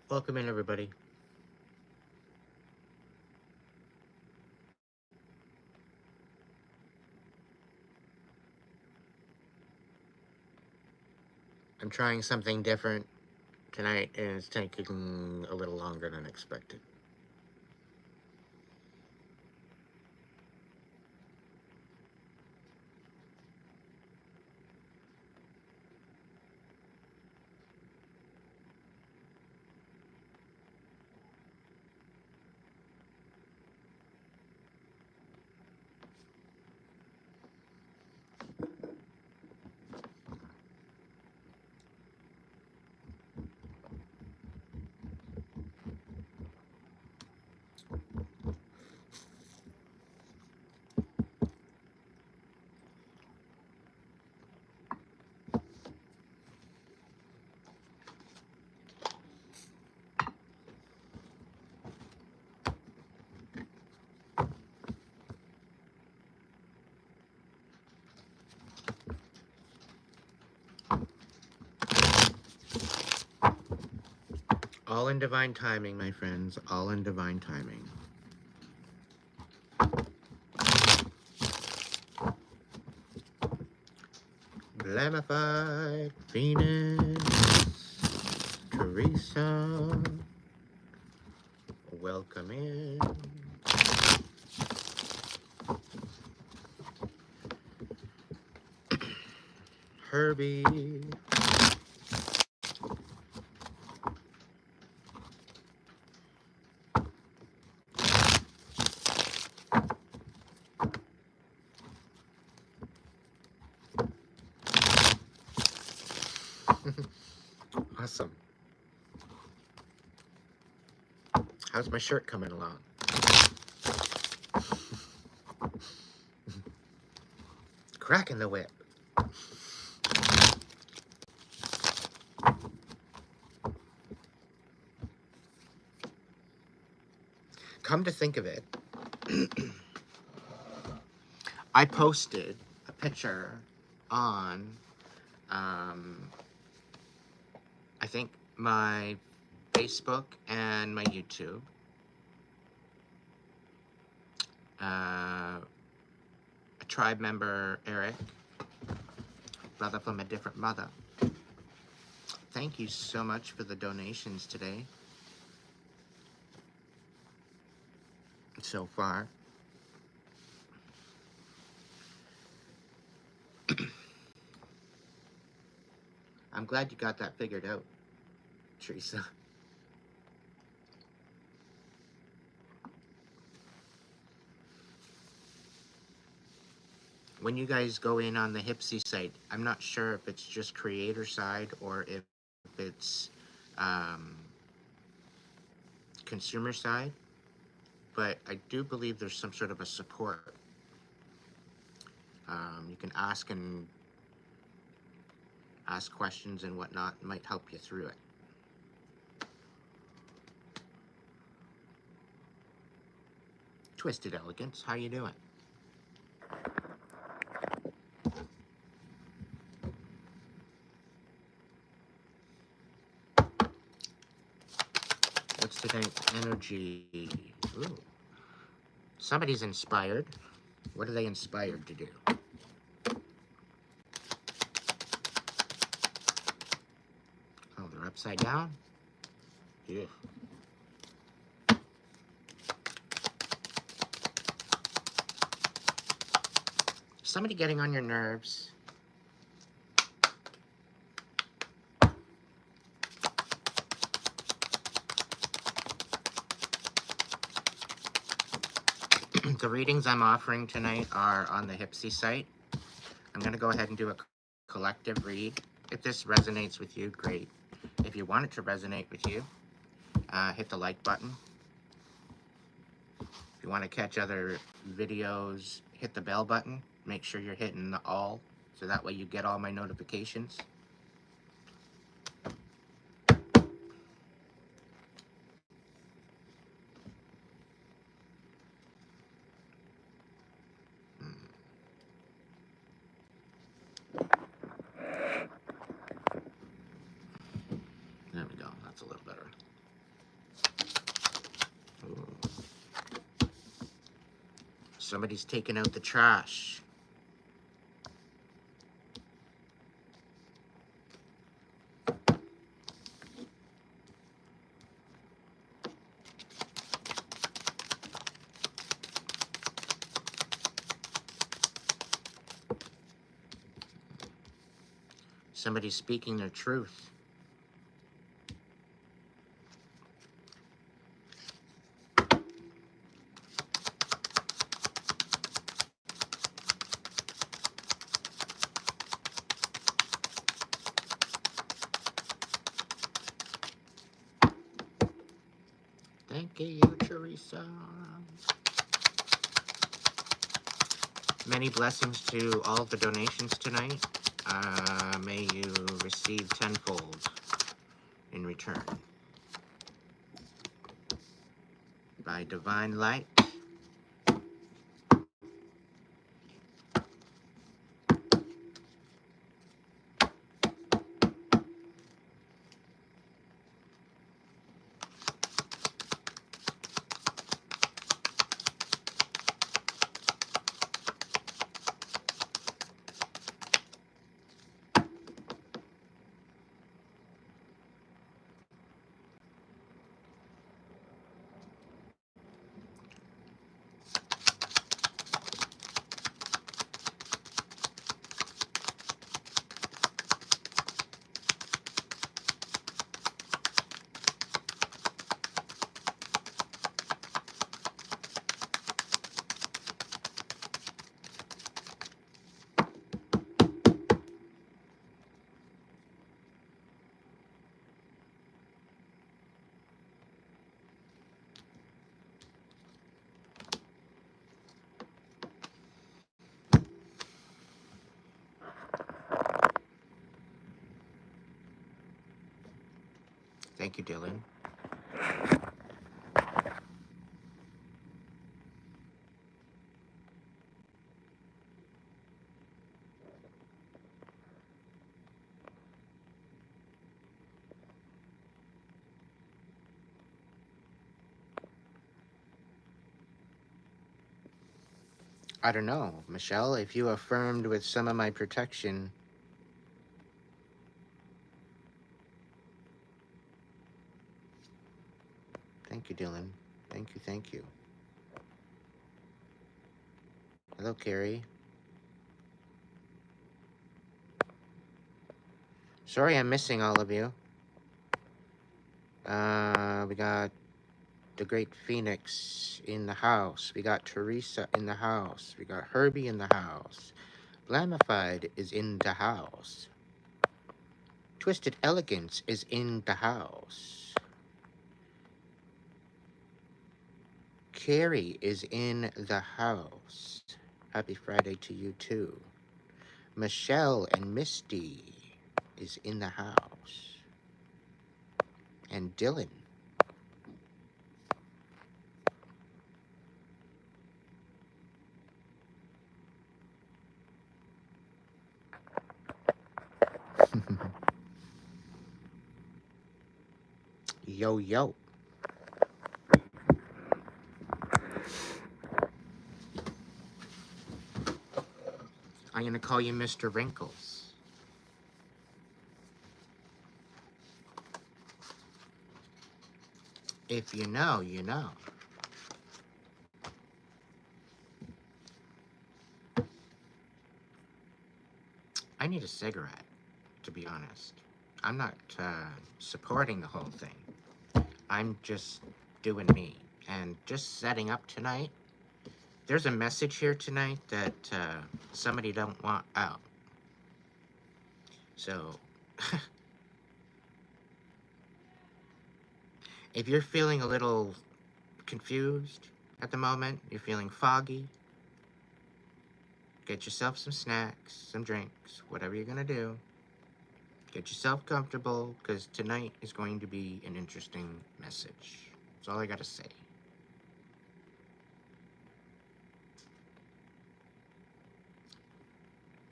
Welcome in, everybody. I'm trying something different tonight, and it's taking a little longer than expected. All in divine timing, my friends. All in divine timing. Glamified Venus, Teresa, welcome in. Herbie. Awesome. How's my shirt coming along? Cracking the whip. Come to think of it, I posted a picture on, I think, my Facebook and my YouTube. A tribe member, Eric, brother from a different mother. Thank you so much for the donations today. So far. I'm glad you got that figured out, Teresa. When you guys go in on the Hipsy site, I'm not sure if it's just creator side or if it's consumer side, but I do believe there's some sort of a support. You can ask questions and whatnot. It might help you through it. Twisted Elegance, how you doing? What's tonight's energy? Ooh. Somebody's inspired. What are they inspired to do? Oh, they're upside down? Yeah. Somebody getting on your nerves? The readings I'm offering tonight are on the Hipsy site. I'm going to go ahead and do a collective read. If this resonates with you, great. If you want it to resonate with you, hit the like button. If you want to catch other videos, hit the bell button. Make sure you're hitting the all, so that way you get all my notifications. There we go. That's a little better. Somebody's taking out the trash. Somebody's speaking their truth. Thank you, Teresa. Many blessings to all the donations tonight. May you receive tenfold in return. By divine light. Thank you, Dylan. I don't know, Michelle, if you affirmed with some of my protection. Thank you, Dylan. Thank you, thank you. Hello, Carrie. Sorry I'm missing all of you. We got the Great Phoenix in the house. We got Teresa in the house. We got Herbie in the house. Blamified is in the house. Twisted Elegance is in the house. Carrie is in the house. Happy Friday to you too. Michelle and Misty is in the house. And Dylan. Yo, yo. I'm going to call you Mr. Wrinkles. If you know, you know. I need a cigarette, to be honest. I'm not supporting the whole thing. I'm just doing me. And just setting up tonight. There's a message here tonight that somebody don't want out. So, if you're feeling a little confused at the moment, you're feeling foggy, get yourself some snacks, some drinks, whatever you're going to do. Get yourself comfortable, because tonight is going to be an interesting message. That's all I got to say.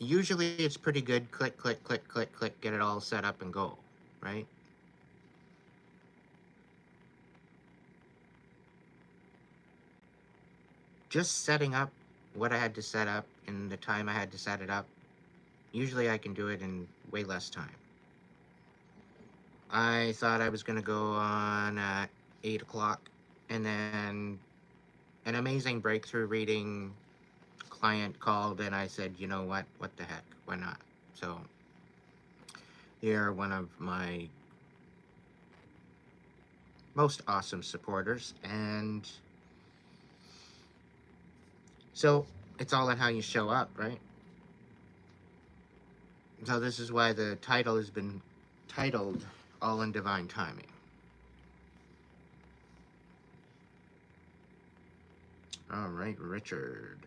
Usually it's pretty good. Click, click, click, click, click. Get it all set up and go, right? Just setting up what I had to set up and the time I had to set it up, usually I can do it in way less time. I thought I was going to go on at 8 o'clock, and then an amazing breakthrough reading client called, and I said, you know what the heck, why not? So you're one of my most awesome supporters, and so it's all in how you show up, right? So this is why the title has been titled All in Divine Timing. All right, Richard.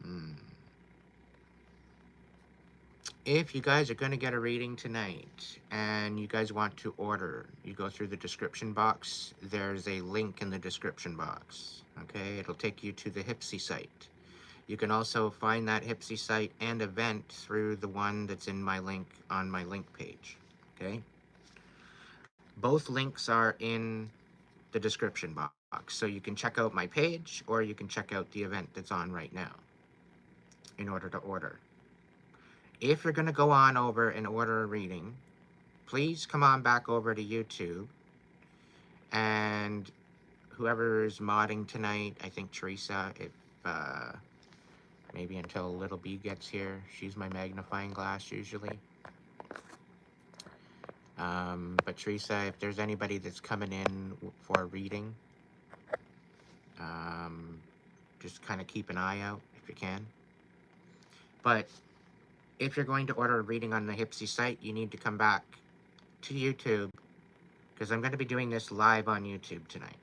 Hmm. If you guys are going to get a reading tonight and you guys want to order, you go through the description box. There's a link in the description box. Okay, it'll take you to the Hipsy site. You can also find that Hipsy site and event through the one that's in my link on my link page. Okay, both links are in the description box, so you can check out my page or you can check out the event that's on right now in order to order. If you're going to go on over and order a reading, please come on back over to YouTube, and whoever is modding tonight, I think Teresa, if maybe until Little B gets here, she's my magnifying glass usually. But Teresa, if there's anybody that's coming in for a reading, just kind of keep an eye out if you can. But if you're going to order a reading on the Hipsy site, you need to come back to YouTube, because I'm going to be doing this live on YouTube tonight.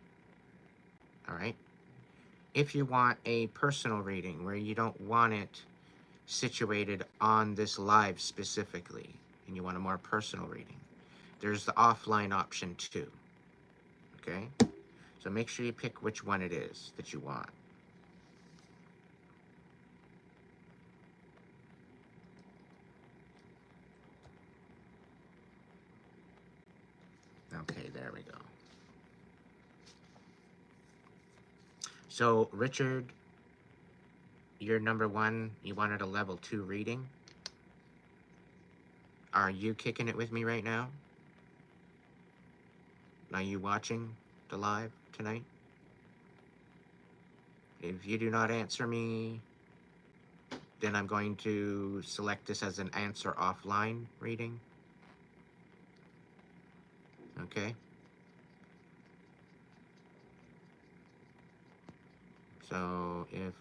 All right? If you want a personal reading where you don't want it situated on this live specifically, and you want a more personal reading, there's the offline option too. Okay? So make sure you pick which one it is that you want. Okay, there we go. So, Richard, you're number one. You wanted a level 2 reading. Are you kicking it with me right now? Are you watching the live tonight? If you do not answer me, then I'm going to select this as an answer offline reading. Okay? So if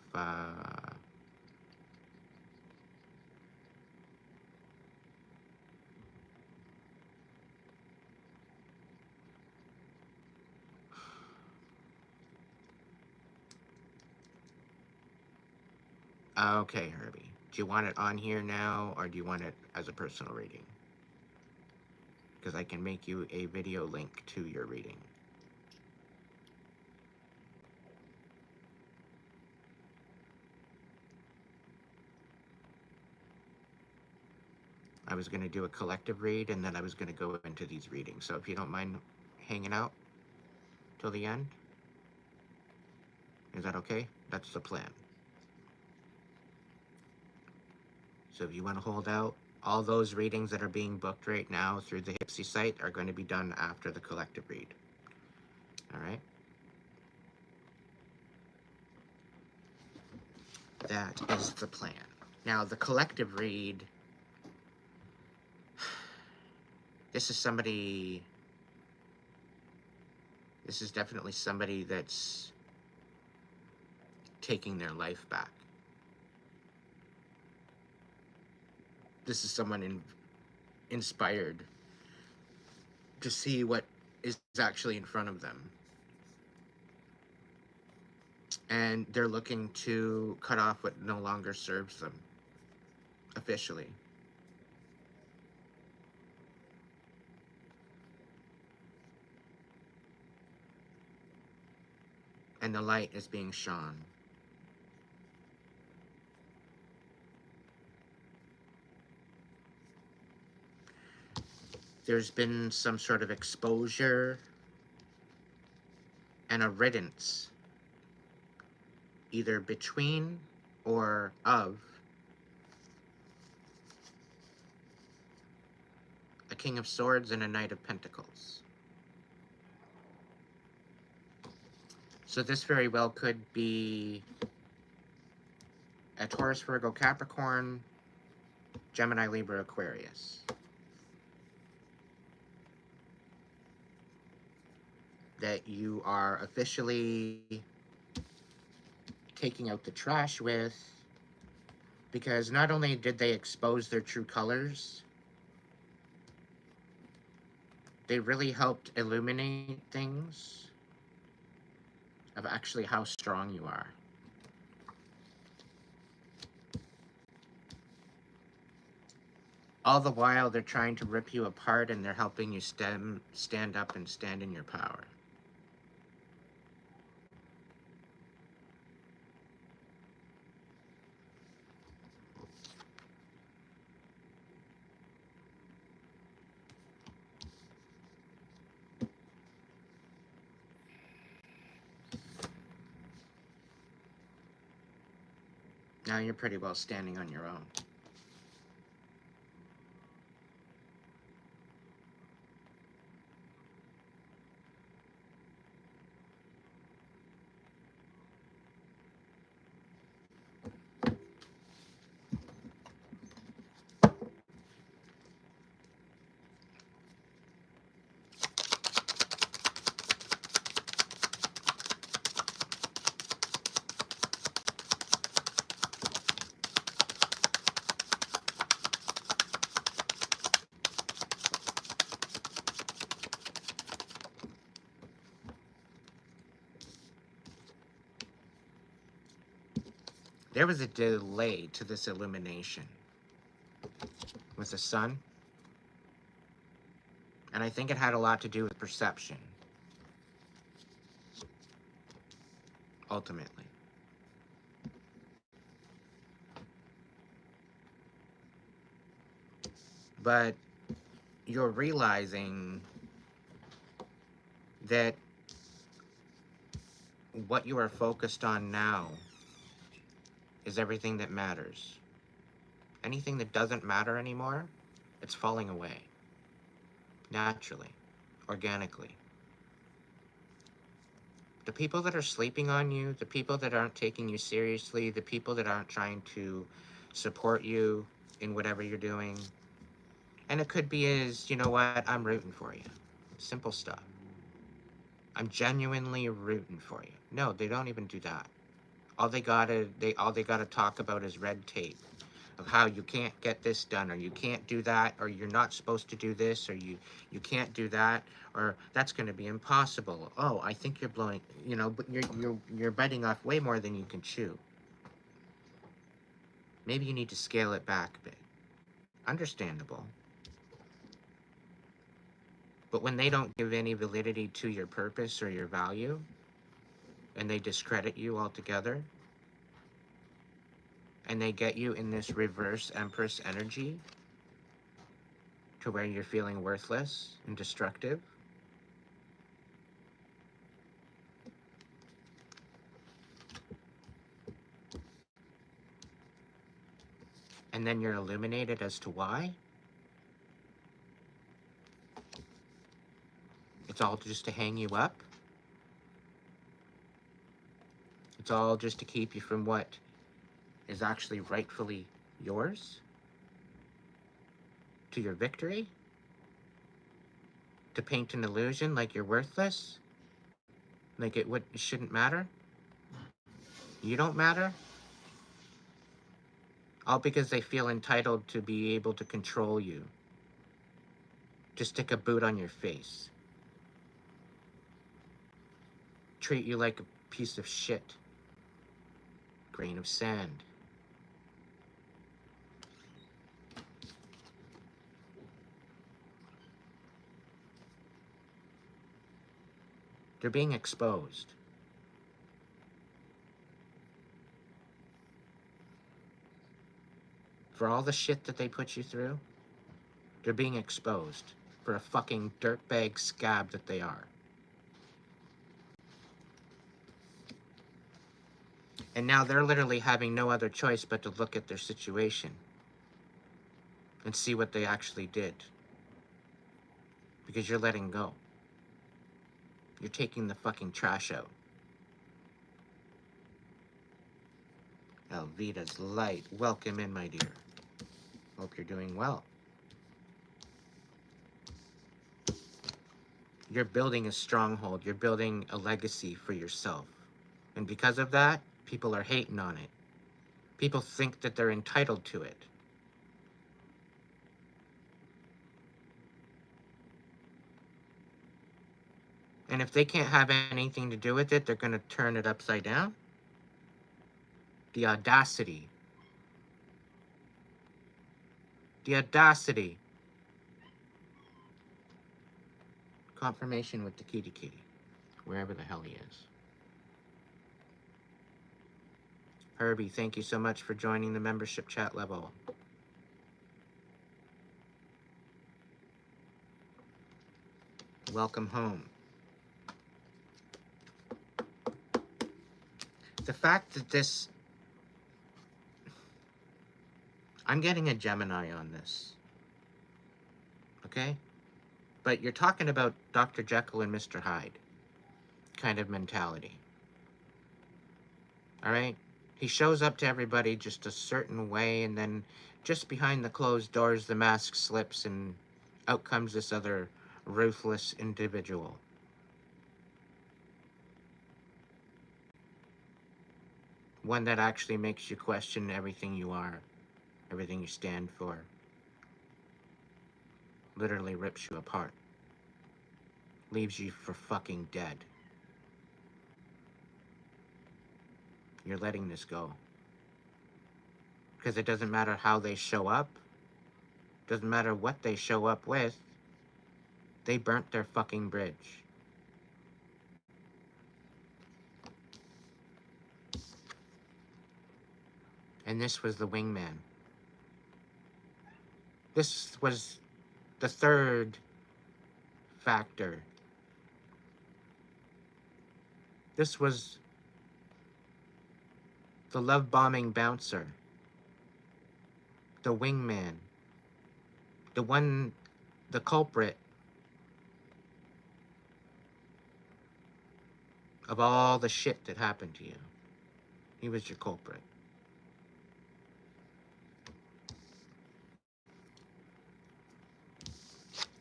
okay, Herbie. Do you want it on here now, or do you want it as a personal reading? Because I can make you a video link to your reading. I was going to do a collective read, and then I was going to go into these readings. So if you don't mind hanging out till the end, is that okay? That's the plan. So if you want to hold out, all those readings that are being booked right now through the Hipsy site are going to be done after the collective read. All right? That is the plan. Now, the collective read, this is definitely somebody that's taking their life back. This is someone inspired to see what is actually in front of them. And they're looking to cut off what no longer serves them, officially. And the light is being shone. there's been some sort of exposure and a riddance, either between or of a King of Swords and a Knight of Pentacles. So this very well could be a Taurus, Virgo, Capricorn, Gemini, Libra, Aquarius. That you are officially taking out the trash with, because not only did they expose their true colors, they really helped illuminate things of actually how strong you are. All the while, they're trying to rip you apart, and they're helping you stand up and stand in your power. Now you're pretty well standing on your own. There was a delay to this illumination with the sun, and I think it had a lot to do with perception, ultimately. But you're realizing that what you are focused on now is everything that matters. Anything that doesn't matter anymore, it's falling away. Naturally. Organically. The people that are sleeping on you, the people that aren't taking you seriously, the people that aren't trying to support you in whatever you're doing. And it could be as, you know what, I'm rooting for you. Simple stuff. I'm genuinely rooting for you. No, they don't even do that. All they gotta talk about is red tape of how you can't get this done, or you can't do that, or you're not supposed to do this, or you can't do that, or that's going to be impossible. Oh, I think you're blowing, but you're biting off way more than you can chew. Maybe you need to scale it back a bit. Understandable. But when they don't give any validity to your purpose or your value, and they discredit you altogether, and they get you in this reverse Empress energy to where you're feeling worthless and destructive, and then you're illuminated as to why, it's all just to hang you up. It's all just to keep you from what is actually rightfully yours, to your victory, to paint an illusion like you're worthless, like it shouldn't matter. You don't matter. All because they feel entitled to be able to control you, to stick a boot on your face, treat you like a piece of shit, grain of sand. They're being exposed. For all the shit that they put you through, they're being exposed for a fucking dirtbag scab that they are. And now they're literally having no other choice but to look at their situation and see what they actually did. Because you're letting go. You're taking the fucking trash out. Elvita's light. Welcome in, my dear. Hope you're doing well. You're building a stronghold. You're building a legacy for yourself. And because of that, people are hating on it. People think that they're entitled to it. And if they can't have anything to do with it, they're going to turn it upside down. The audacity. The audacity. Confirmation with the kitty kitty. Wherever the hell he is. Herbie, thank you so much for joining the membership chat level. Welcome home. The fact that this... I'm getting a Gemini on this. Okay? But you're talking about Dr. Jekyll and Mr. Hyde kind of mentality. Alright? He shows up to everybody just a certain way, and then just behind the closed doors, the mask slips, and out comes this other ruthless individual. One that actually makes you question everything you are, everything you stand for. Literally rips you apart. Leaves you for fucking dead. You're letting this go. Because it doesn't matter how they show up. Doesn't matter what they show up with. They burnt their fucking bridge. And this was the wingman. This was the third factor. This was the love-bombing bouncer. The wingman. The one, the culprit of all the shit that happened to you. He was your culprit.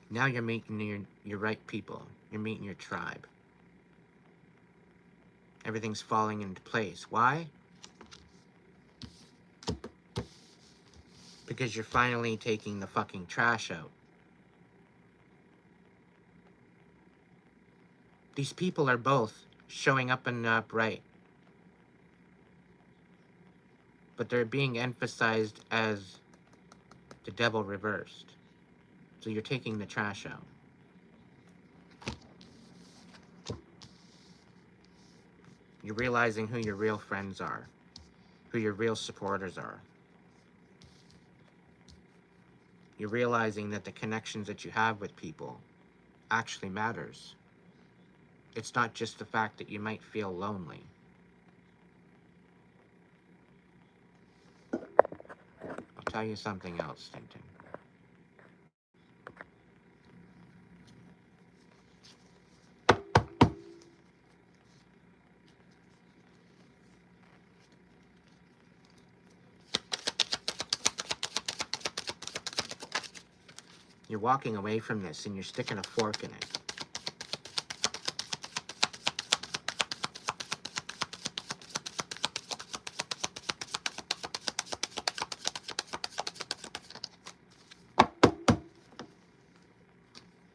Now you're meeting your right people. You're meeting your tribe. Everything's falling into place. Why? Because you're finally taking the fucking trash out. These people are both showing up in the upright. But they're being emphasized as the devil reversed. So you're taking the trash out. You're realizing who your real friends are. Who your real supporters are. You're realizing that the connections that you have with people actually matters. It's not just the fact that you might feel lonely. I'll tell you something else, Tintin. You're walking away from this and you're sticking a fork in it.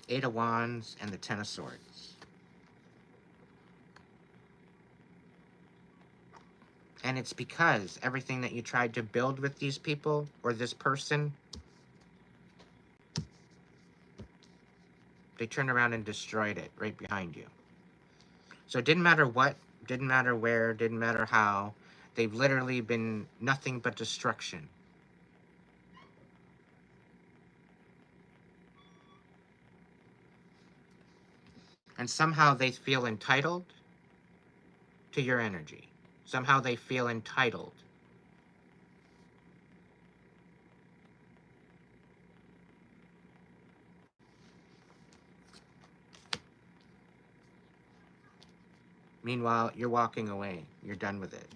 Eight of Wands and the Ten of Swords. And it's because everything that you tried to build with these people or this person, they turned around and destroyed it right behind you. So it didn't matter what, didn't matter where, didn't matter how. They've literally been nothing but destruction. And somehow they feel entitled to your energy. Somehow they feel entitled. Meanwhile, you're walking away. You're done with it.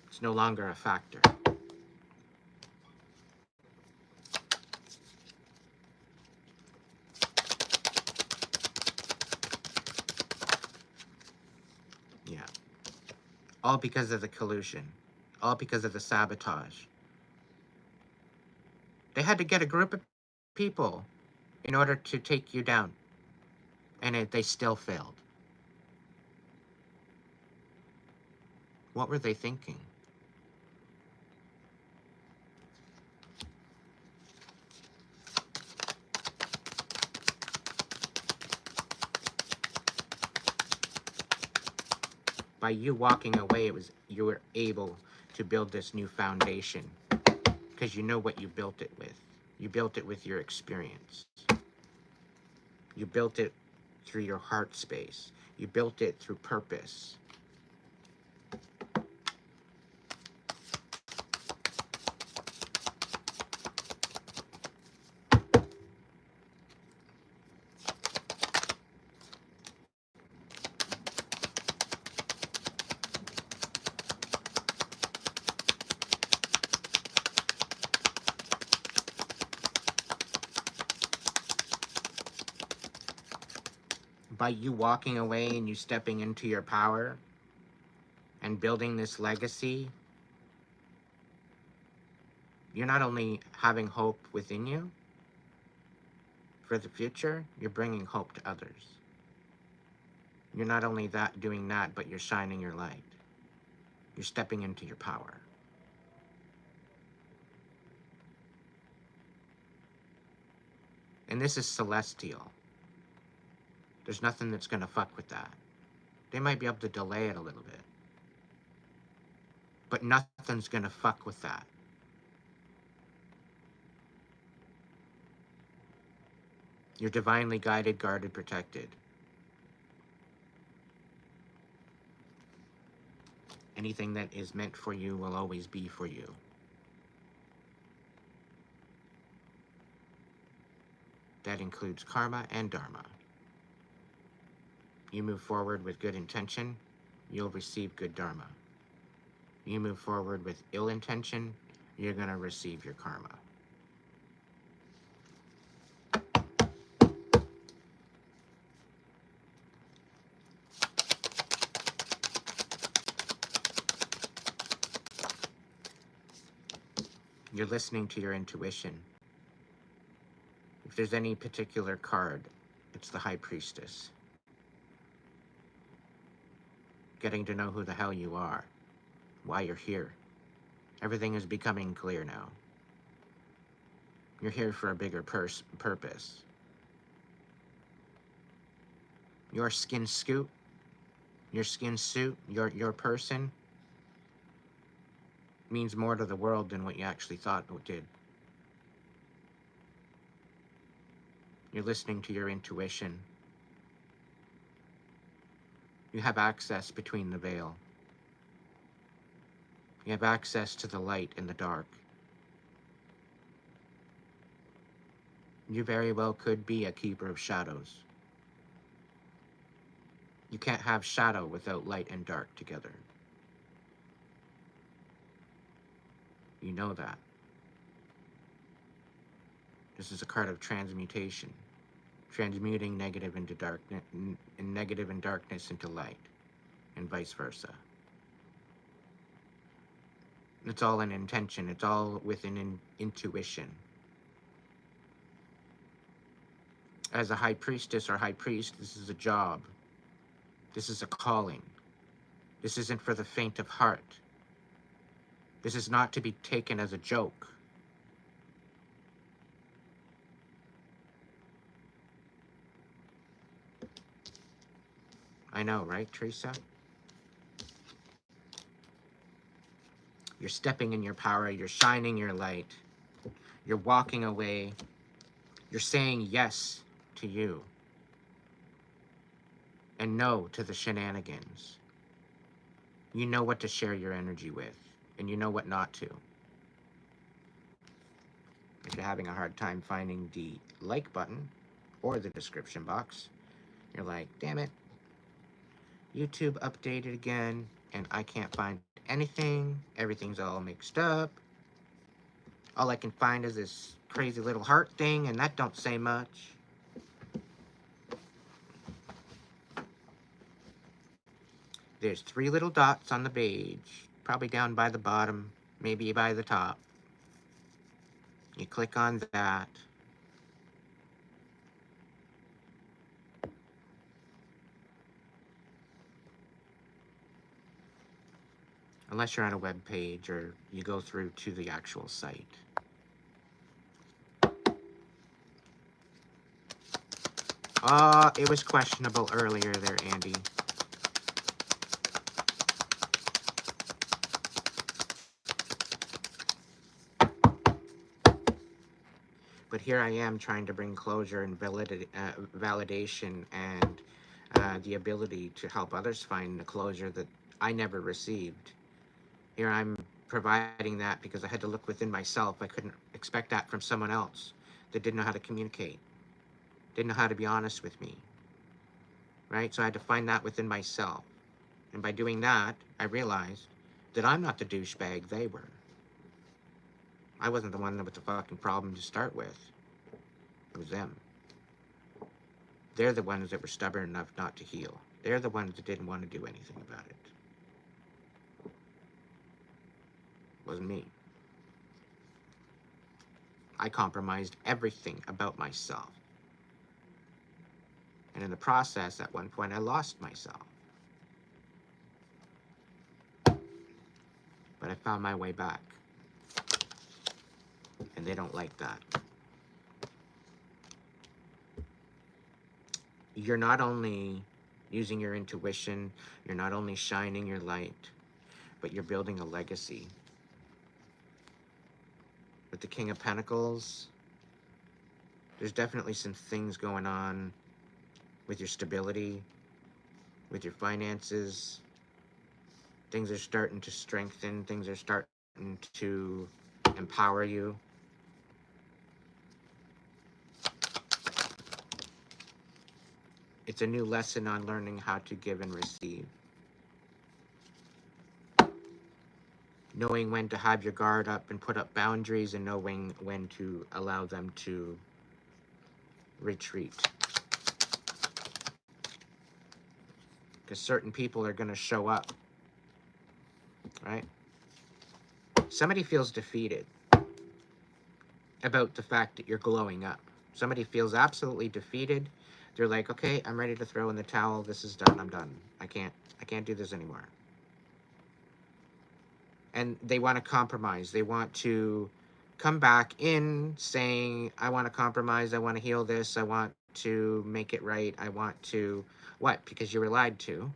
It's no longer a factor. Yeah. All because of the collusion. All because of the sabotage. They had to get a group of people in order to take you down. And they still failed. What were they thinking? By you walking away, you were able to build this new foundation because you know what you built it with. You built it with your experience. You built it through your heart space. You built it through purpose. By you walking away and you stepping into your power and building this legacy, you're not only having hope within you for the future, you're bringing hope to others. You're not only doing that, but you're shining your light. You're stepping into your power. And this is celestial. There's nothing that's going to fuck with that. They might be able to delay it a little bit. But nothing's going to fuck with that. You're divinely guided, guarded, protected. Anything that is meant for you will always be for you. That includes karma and dharma. You move forward with good intention, you'll receive good dharma. You move forward with ill intention, you're going to receive your karma. You're listening to your intuition. If there's any particular card, it's the High Priestess. Getting to know who the hell you are, why you're here. Everything is becoming clear now. You're here for a bigger purpose. Your skin suit, your person, means more to the world than what you actually thought it did. You're listening to your intuition. You have access between the veil. You have access to the light and the dark. You very well could be a keeper of shadows. You can't have shadow without light and dark together. You know that. This is a card of transmutation. Transmuting negative into darkness, and negative and darkness into light, and vice versa. It's all an intention. It's all within intuition. As a high priestess or high priest, this is a job. This is a calling. This isn't for the faint of heart. This is not to be taken as a joke. I know, right, Teresa? You're stepping in your power. You're shining your light. You're walking away. You're saying yes to you. and no to the shenanigans. You know what to share your energy with, and you know what not to. If you're having a hard time finding the like button or the description box, you're like, damn it, YouTube updated again, and I can't find anything. Everything's all mixed up. All I can find is this crazy little heart thing, and that don't say much. There's 3 little dots on the page, probably down by the bottom, maybe by the top. You click on that. Unless you're on a web page or you go through to the actual site. It was questionable earlier there, Andy. But here I am trying to bring closure and validation and the ability to help others find the closure that I never received. Here I'm providing that because I had to look within myself. I couldn't expect that from someone else that didn't know how to communicate, didn't know how to be honest with me, right? So I had to find that within myself. And by doing that, I realized that I'm not the douchebag they were. I wasn't the one with the fucking problem to start with. It was them. They're the ones that were stubborn enough not to heal. They're the ones that didn't want to do anything about it. It wasn't me. I compromised everything about myself. And in the process, at one point, I lost myself. But I found my way back. And they don't like that. You're not only using your intuition, you're not only shining your light, but you're building a legacy. With the King of Pentacles, there's definitely some things going on with your stability, with your finances. Things are starting to strengthen, things are starting to empower you. It's a new lesson on learning how to give and receive. Knowing when to have your guard up and put up boundaries, and knowing when to allow them to retreat. Because certain people are going to show up, right? Somebody feels defeated about the fact that you're glowing up. Somebody feels absolutely defeated. They're like, okay, I'm ready to throw in the towel. This is done. I'm done. I can't do this anymore. And they want to compromise. They want to come back in saying, I want to compromise. I want to heal this. I want to make it right. I want to... What? Because you were lied to.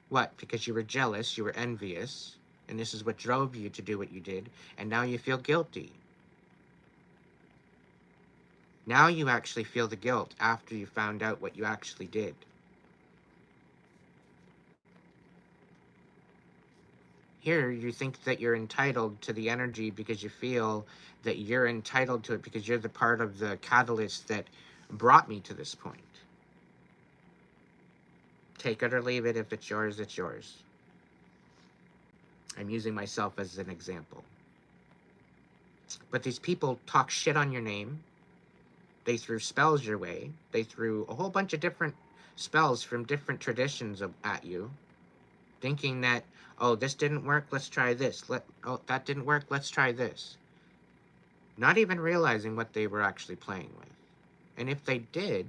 What? Because you were jealous. You were envious. And this is what drove you to do what you did. And now you feel guilty. Now you actually feel the guilt after you found out what you actually did. Here, you think that you're entitled to the energy because you feel that you're entitled to it because you're the part of the catalyst that brought me to this point. Take it or leave it. If it's yours, it's yours. I'm using myself as an example. But these people talk shit on your name. They threw spells your way. They threw a whole bunch of different spells from different traditions at you, thinking that, oh, this didn't work, let's try this. Oh, that didn't work, let's try this. Not even realizing what they were actually playing with. And if they did,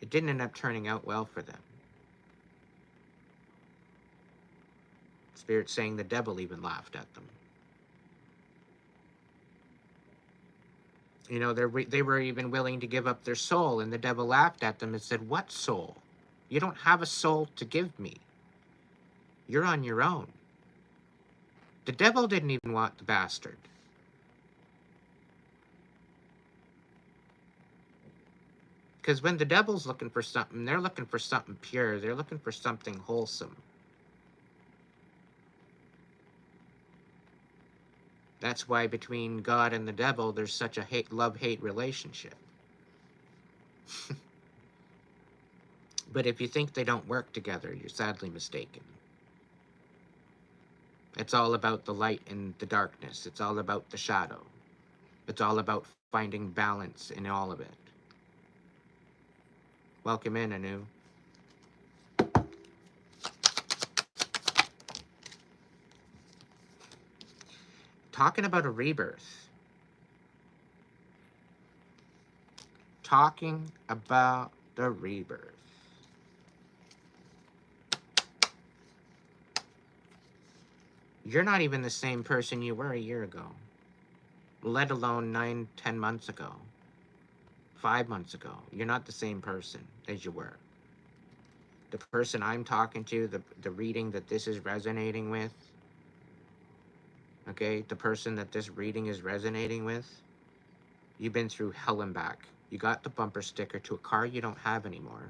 it didn't end up turning out well for them. Spirit saying the devil even laughed at them. You know, they were even willing to give up their soul, and the devil laughed at them and said, what soul? You don't have a soul to give me. You're on your own. The devil didn't even want the bastard. Because when the devil's looking for something, they're looking for something pure. They're looking for something wholesome. That's why between God and the devil, there's such a love-hate relationship. But if you think they don't work together, you're sadly mistaken. It's all about the light and the darkness. It's all about the shadow. It's all about finding balance in all of it. Welcome in, Anu. Talking about a rebirth. Talking about the rebirth. You're not even the same person you were a year ago, let alone 9, 10 months ago, 5 months ago. You're not the same person as you were. The person I'm talking to, the reading that this is resonating with, okay, the person that this reading is resonating with, you've been through hell and back. You got the bumper sticker to a car you don't have anymore.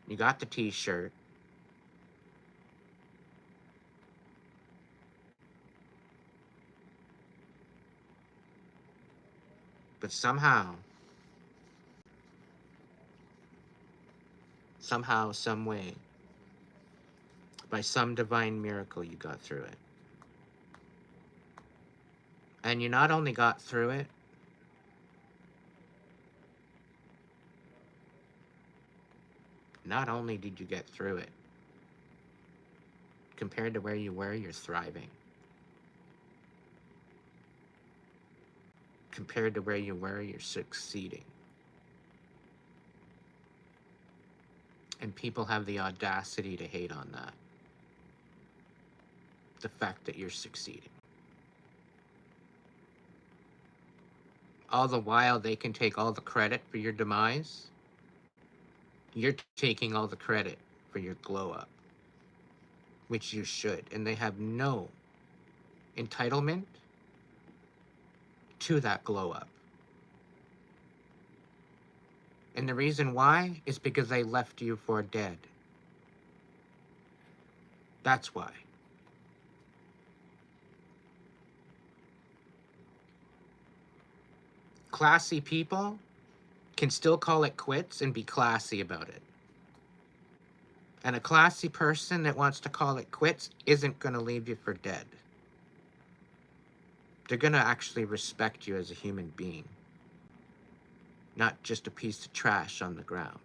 You got the t-shirt. But somehow, some way, by some divine miracle, you got through it. And you not only got through it, not only did you get through it, compared to where you were, you're thriving. Compared to where you were, you're succeeding. And people have the audacity to hate on that. The fact that you're succeeding. All the while, they can take all the credit for your demise. You're taking all the credit for your glow up, which you should. And they have no entitlement to that glow up. And the reason why is because they left you for dead. That's why. Classy people can still call it quits and be classy about it. And a classy person that wants to call it quits isn't going to leave you for dead. They're going to actually respect you as a human being, not just a piece of trash on the ground.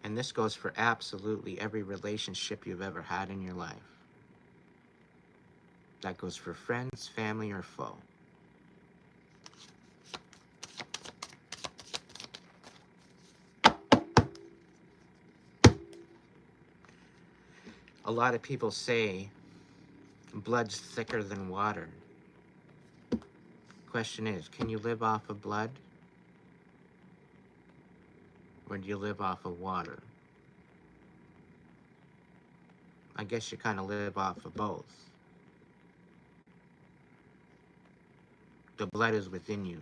And this goes for absolutely every relationship you've ever had in your life. That goes for friends, family, or foe. A lot of people say blood's thicker than water. Question is, can you live off of blood? Or do you live off of water? I guess you kind of live off of both. The blood is within you.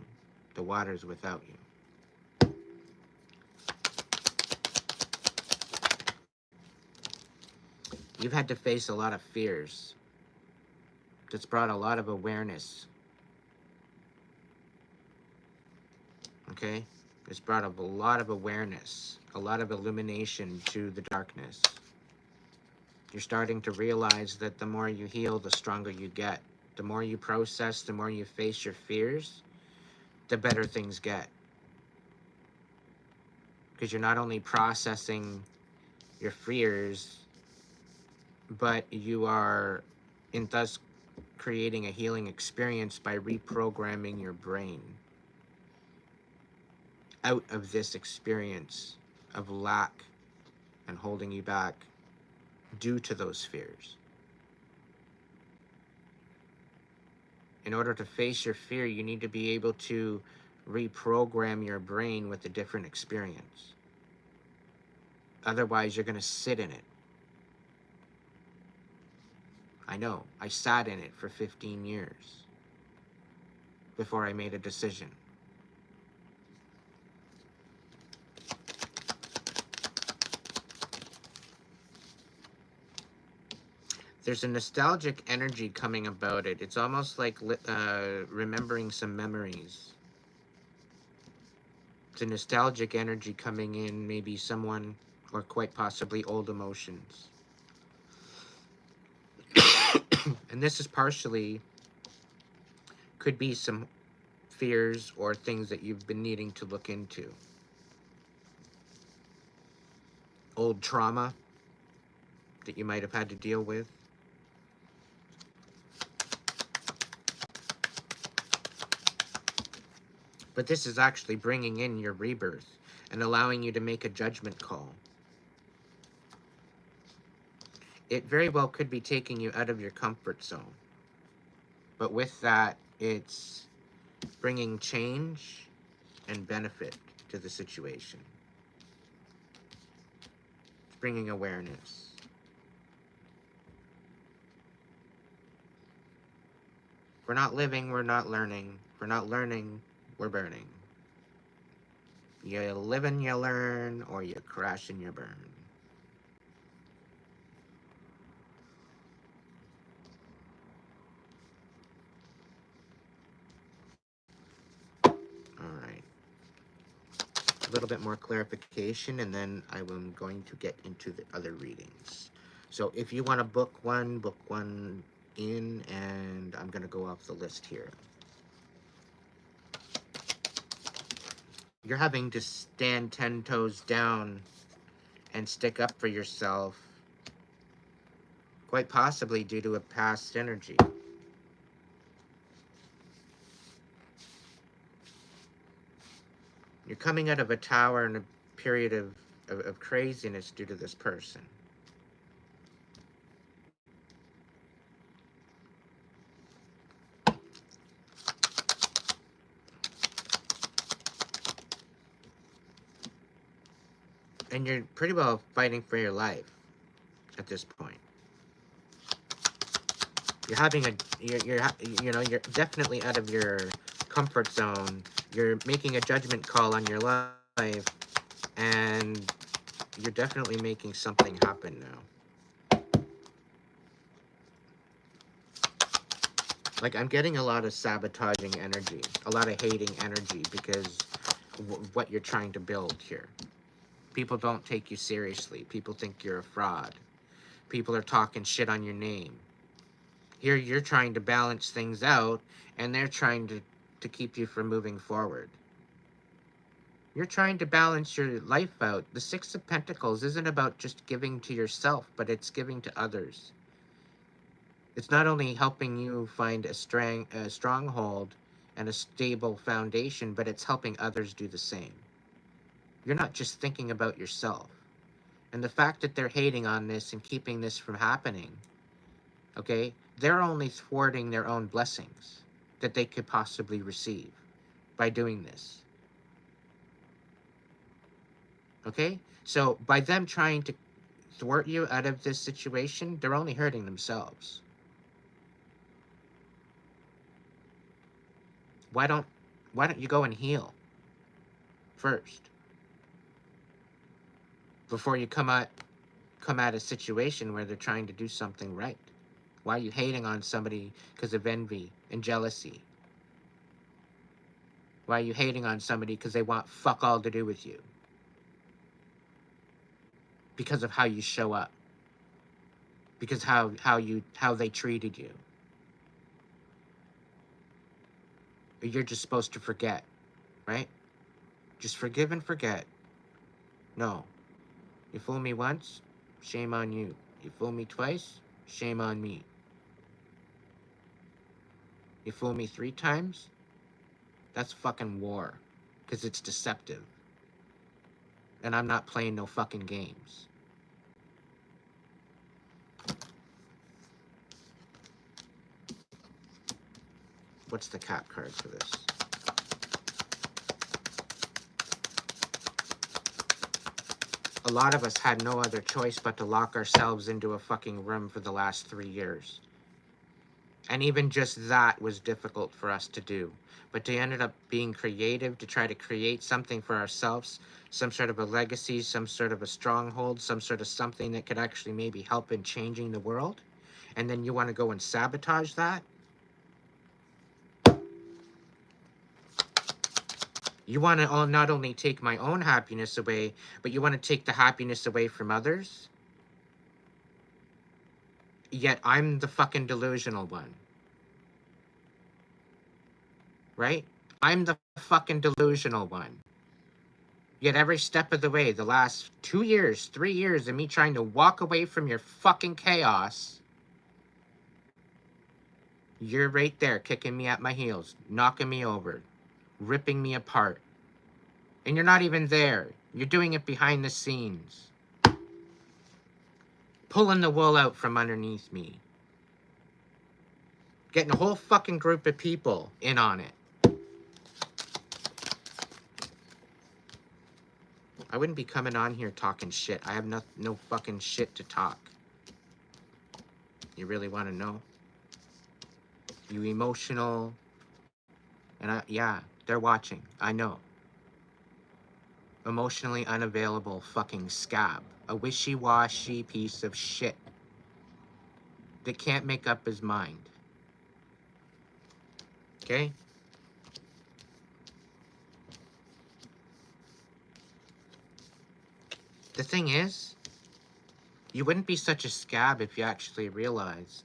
The water is without you. You've had to face a lot of fears. That's brought a lot of awareness. Okay? It's brought up a lot of awareness, a lot of illumination to the darkness. You're starting to realize that the more you heal, the stronger you get. The more you process, the more you face your fears, the better things get. Because you're not only processing your fears, but you are, and thus creating a healing experience by reprogramming your brain out of this experience of lack and holding you back due to those fears. In order to face your fear, you need to be able to reprogram your brain with a different experience. Otherwise, you're going to sit in it. I know. I sat in it for 15 years before I made a decision. There's a nostalgic energy coming about it. It's almost like remembering some memories. It's a nostalgic energy coming in, maybe someone, or quite possibly old emotions. And this is partially, could be some fears or things that you've been needing to look into. Old trauma that you might have had to deal with. But this is actually bringing in your rebirth and allowing you to make a judgment call. It very well could be taking you out of your comfort zone. But with that, it's bringing change and benefit to the situation. It's bringing awareness. If we're not living, we're not learning. If we're not learning, we're burning. You live and you learn, or you crash and you burn. Alright. A little bit more clarification, and then I am going to get into the other readings. So if you want to book one in, and I'm going to go off the list here. You're having to stand 10 toes down and stick up for yourself, quite possibly due to a past energy. You're coming out of a tower in a period of craziness due to this person. And you're pretty well fighting for your life at this point. You're having you're definitely out of your comfort zone. You're making a judgment call on your life, and you're definitely making something happen now. Like, I'm getting a lot of sabotaging energy, a lot of hating energy, because what you're trying to build here. People don't take you seriously. People think you're a fraud. People are talking shit on your name. Here you're trying to balance things out, and they're trying to keep you from moving forward. You're trying to balance your life out. The Six of Pentacles isn't about just giving to yourself, but it's giving to others. It's not only helping you find a stronghold and a stable foundation, but it's helping others do the same. You're not just thinking about yourself. And the fact that they're hating on this and keeping this from happening, okay, they're only thwarting their own blessings that they could possibly receive by doing this. Okay? So by them trying to thwart you out of this situation, they're only hurting themselves. Why don't you go and heal first before you come at a situation where they're trying to do something right? Why are you hating on somebody because of envy and jealousy? Why are you hating on somebody because they want fuck all to do with you? Because of how you show up. Because how they treated you. You're just supposed to forget, right? Just forgive and forget. No. You fool me once, shame on you. You fool me twice, shame on me. You fool me 3 times, that's fucking war. Because it's deceptive. And I'm not playing no fucking games. What's the cap card for this? A lot of us had no other choice but to lock ourselves into a fucking room for the last 3 years. And even just that was difficult for us to do. But they ended up being creative to try to create something for ourselves, some sort of a legacy, some sort of a stronghold, some sort of something that could actually maybe help in changing the world. And then you want to go and sabotage that? You want to not only take my own happiness away, but you want to take the happiness away from others? Yet I'm the fucking delusional one. Right? I'm the fucking delusional one. Yet every step of the way, the last 2 years, 3 years of me trying to walk away from your fucking chaos, you're right there kicking me at my heels, knocking me over, ripping me apart. And you're not even there. You're doing it behind the scenes. Pulling the wool out from underneath me. Getting a whole fucking group of people in on it. I wouldn't be coming on here talking shit. I have no fucking shit to talk. You really want to know? You emotional. And yeah, they're watching. I know. Emotionally unavailable fucking scab. A wishy-washy piece of shit that can't make up his mind. Okay? The thing is, you wouldn't be such a scab if you actually realized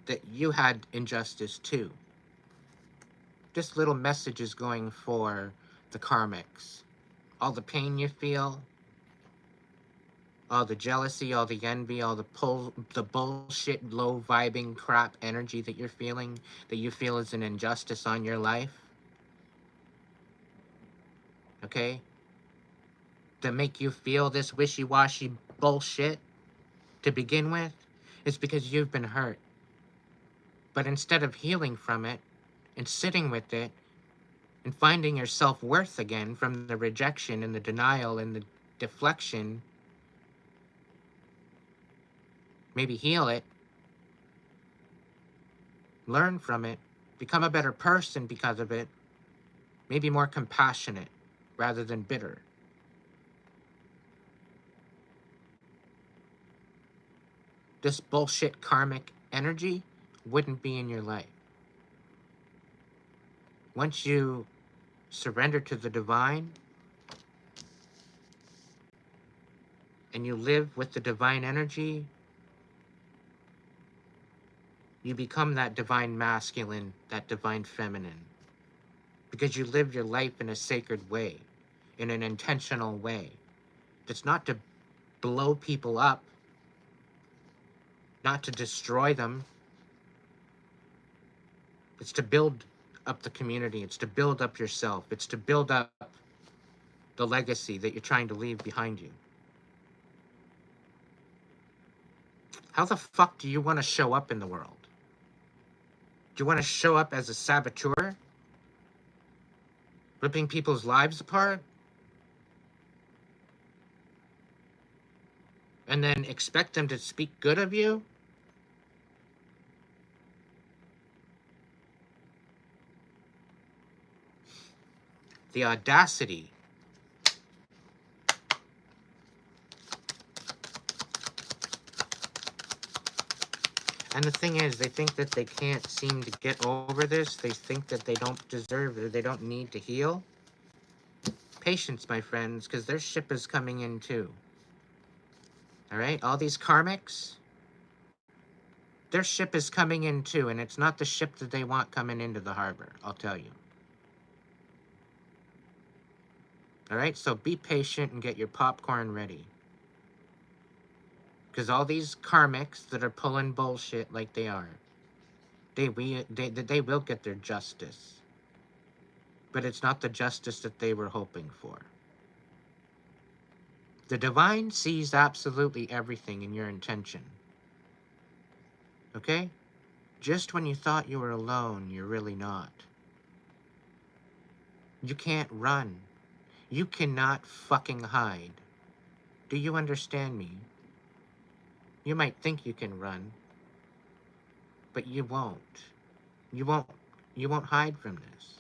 that you had injustice too. Just little messages going for the karmics. All the pain you feel, all the jealousy, all the envy, all the bullshit, low vibing crap energy that you're feeling, that you feel is an injustice on your life. Okay? That make you feel this wishy-washy bullshit to begin with, is because you've been hurt. But instead of healing from it, and sitting with it, and finding your self-worth again from the rejection and the denial and the deflection, maybe heal it, learn from it, become a better person because of it, maybe more compassionate rather than bitter. This bullshit karmic energy wouldn't be in your life. Once you surrender to the divine and you live with the divine energy, you become that divine masculine, that divine feminine. Because you live your life in a sacred way, in an intentional way. That's not to blow people up, not to destroy them. It's to build up the community. It's to build up yourself. It's to build up the legacy that you're trying to leave behind you. How the fuck do you want to show up in the world? Do you want to show up as a saboteur? Ripping people's lives apart? And then expect them to speak good of you? The audacity. And the thing is, they think that they can't seem to get over this. They think that they don't deserve it, or they don't need to heal. Patience, my friends, because their ship is coming in too. Alright? All these karmics, their ship is coming in too, and it's not the ship that they want coming into the harbor, I'll tell you. Alright? So be patient and get your popcorn ready. Because all these karmics that are pulling bullshit like they are, they will get their justice. But it's not the justice that they were hoping for. The divine sees absolutely everything in your intention. Okay? Just when you thought you were alone, you're really not. You can't run. You cannot fucking hide. Do you understand me? You might think you can run, but you won't. You won't. You won't hide from this.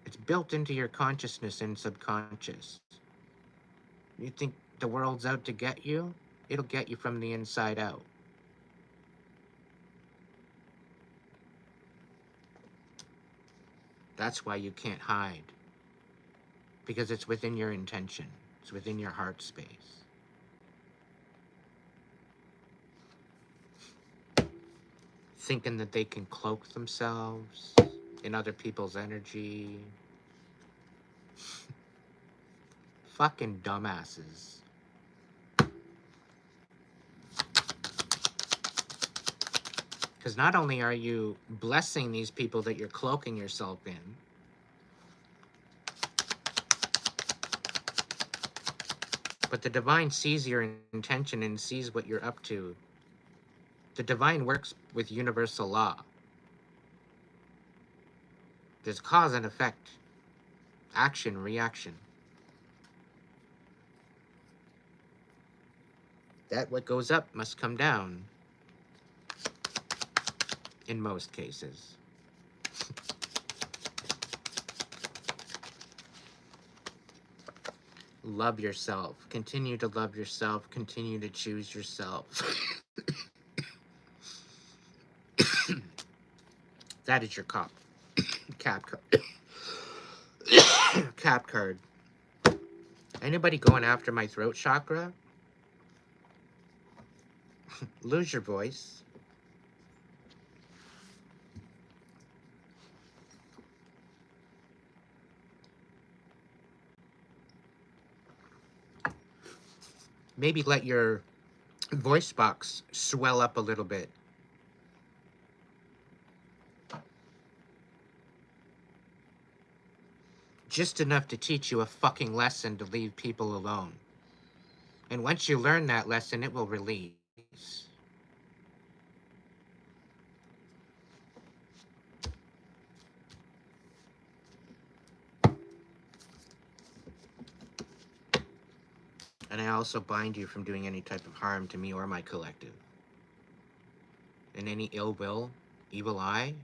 It's built into your consciousness and subconscious. You think the world's out to get you? It'll get you from the inside out. That's why you can't hide. Because it's within your intention. It's within your heart space. Thinking that they can cloak themselves in other people's energy. Fucking dumbasses. Because not only are you blessing these people that you're cloaking yourself in, but the divine sees your intention and sees what you're up to. The divine works with universal law. There's cause and effect, action, reaction. That what goes up must come down. In most cases. Love yourself. Continue to love yourself. Continue to choose yourself. That is your cap card. Cap card. Anybody going after my throat chakra? Lose your voice. Maybe let your voice box swell up a little bit. Just enough to teach you a fucking lesson to leave people alone. And once you learn that lesson, it will release. And I also bind you from doing any type of harm to me or my collective. And any ill will, evil eye,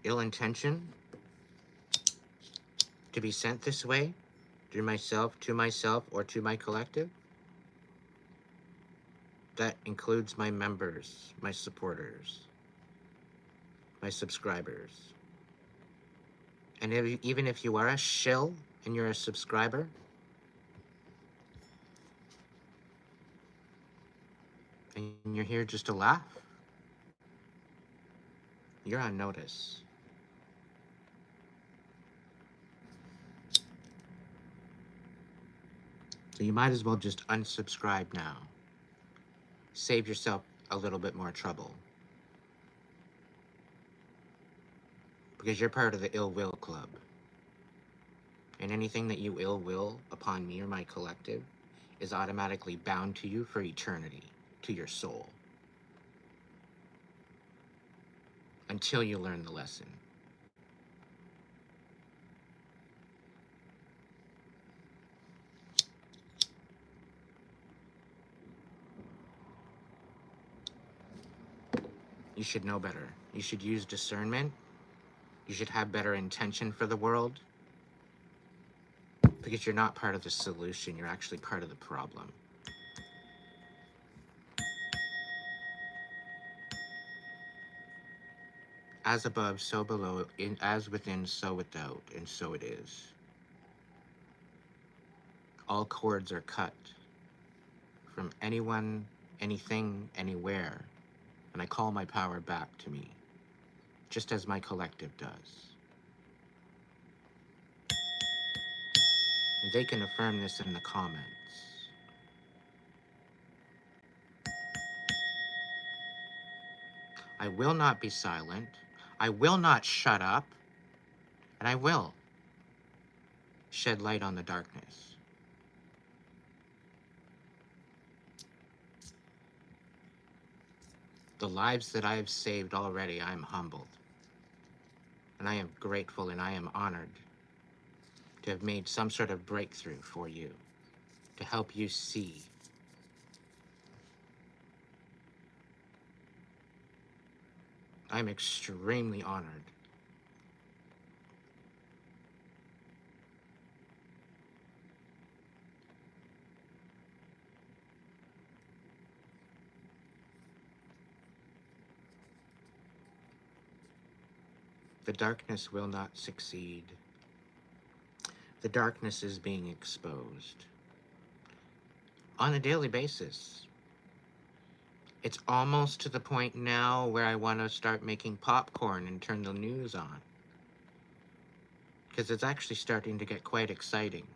ill intention to be sent this way through myself, or to my collective. That includes my members, my supporters, my subscribers. And even if you are a shill and you're a subscriber, and you're here just to laugh, you're on notice. So you might as well just unsubscribe now. Save yourself a little bit more trouble. Because you're part of the ill will club. And anything that you ill will upon me or my collective is automatically bound to you for eternity, to your soul. Until you learn the lesson. You should know better. You should use discernment. You should have better intention for the world. Because you're not part of the solution, you're actually part of the problem. As above, so below, as within, so without, and so it is. All cords are cut from anyone, anything, anywhere, and I call my power back to me, just as my collective does. And they can affirm this in the comments. I will not be silent. I will not shut up. And I will shed light on the darkness. The lives that I have saved already, I am humbled. And I am grateful and I am honored to have made some sort of breakthrough for you, to help you see. I'm extremely honored. The darkness will not succeed. The darkness is being exposed on a daily basis. It's almost to the point now where I want to start making popcorn and turn the news on, because it's actually starting to get quite exciting.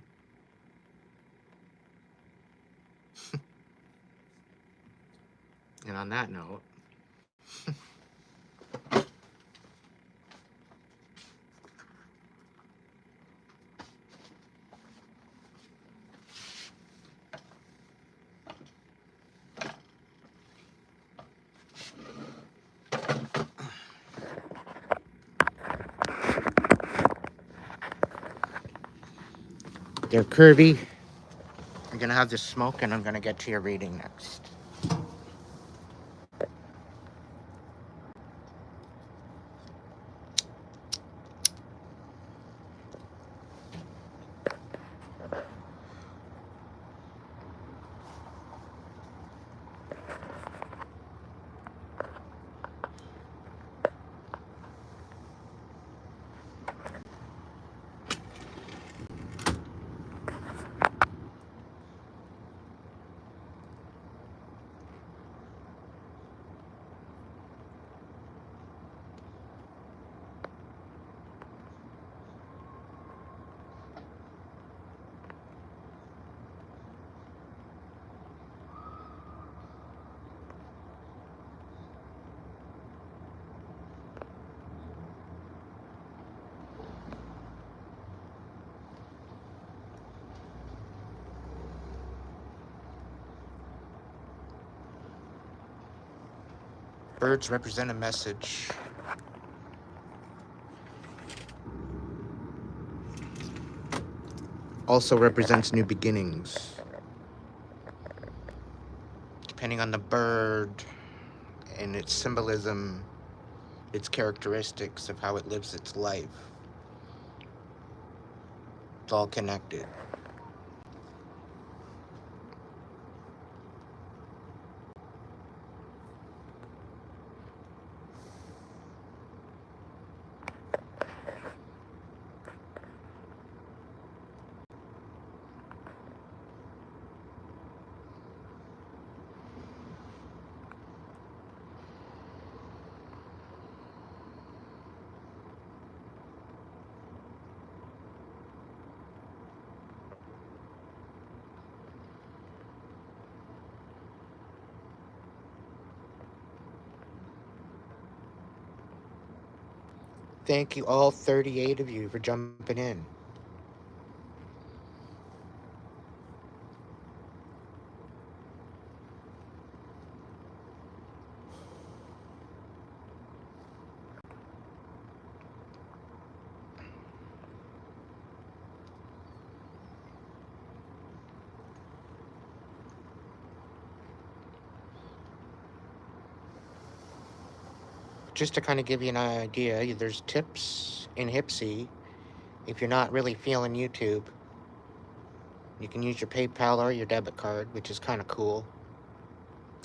And on that note, they're curvy. I'm going to have this smoke and I'm going to get to your reading next. Birds represent a message. Also represents new beginnings. Depending on the bird and its symbolism, its characteristics of how it lives its life, it's all connected. Thank you all 38 of you for jumping in. Just to kind of give you an idea, there's tips in Hipsy. If you're not really feeling YouTube, you can use your PayPal or your debit card, which is kind of cool.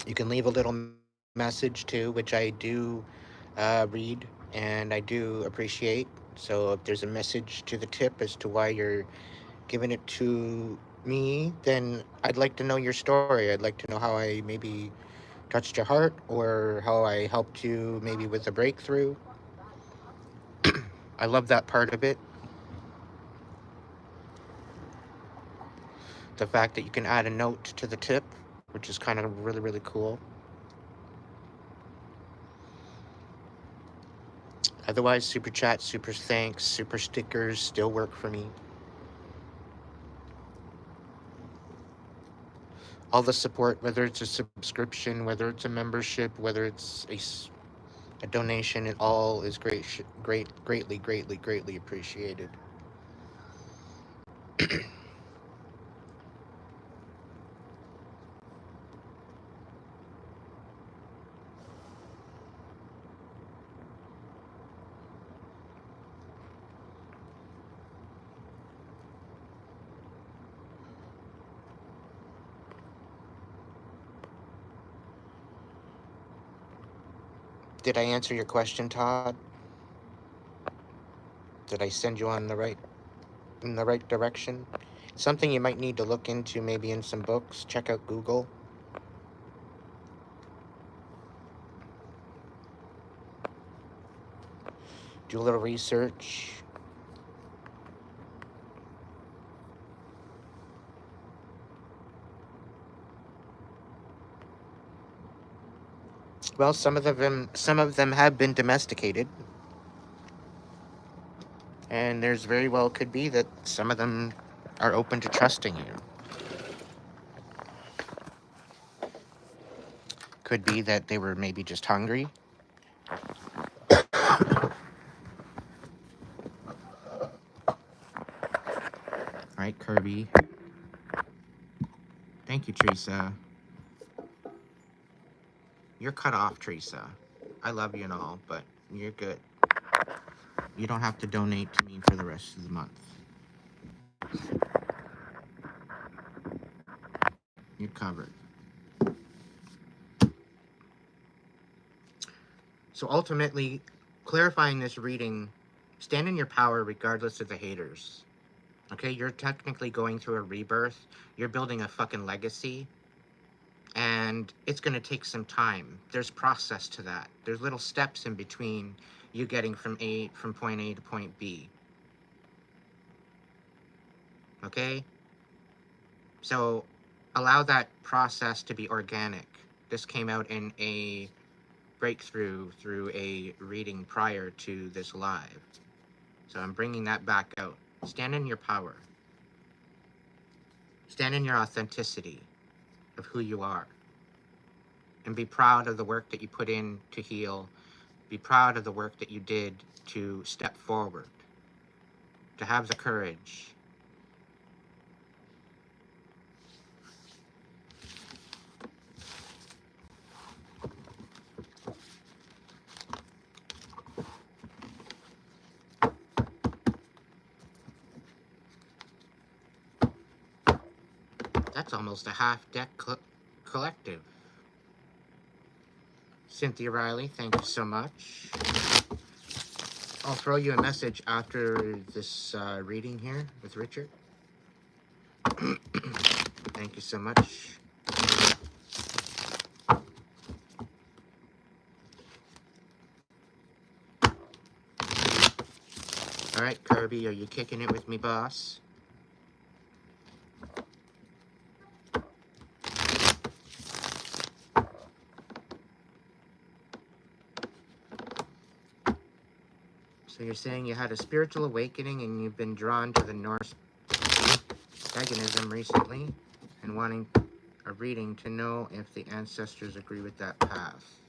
You can leave a little message too, which I do read and I do appreciate. So if there's a message to the tip as to why you're giving it to me, then I'd like to know your story. I'd like to know how I maybe touched your heart or how I helped you maybe with a breakthrough. I love that part of it. The fact that you can add a note to the tip, which is kind of really, really cool. Otherwise, super chat, super thanks, super stickers still work for me. All the support, whether it's a subscription, whether it's a membership, whether it's a donation, it all is greatly appreciated. Did I answer your question, Todd? Did I send you on in the right direction? Something you might need to look into, maybe in some books. Check out Google. Do a little research. Well, some of them have been domesticated, and there's very well could be that some of them are open to trusting you. Could be that they were maybe just hungry. All right, Kirby. Thank you, Teresa. You're cut off, Teresa. I love you and all, but you're good. You don't have to donate to me for the rest of the month. You're covered. So ultimately, clarifying this reading, stand in your power regardless of the haters. Okay, you're technically going through a rebirth. You're building a fucking legacy. And it's going to take some time. There's process to that. There's little steps in between you getting from point A to point B. Okay? So allow that process to be organic. This came out in a breakthrough through a reading prior to this live. So I'm bringing that back out. Stand in your power. Stand in your authenticity of who you are. And be proud of the work that you put in to heal. Be proud of the work that you did to step forward. To have the courage. That's almost a half deck collective. Cynthia Riley, thank you so much. I'll throw you a message after this reading here with Richard. Thank you so much. All right, Kirby, are you kicking it with me, boss? So you're saying you had a spiritual awakening and you've been drawn to the Norse paganism recently and wanting a reading to know if the ancestors agree with that path.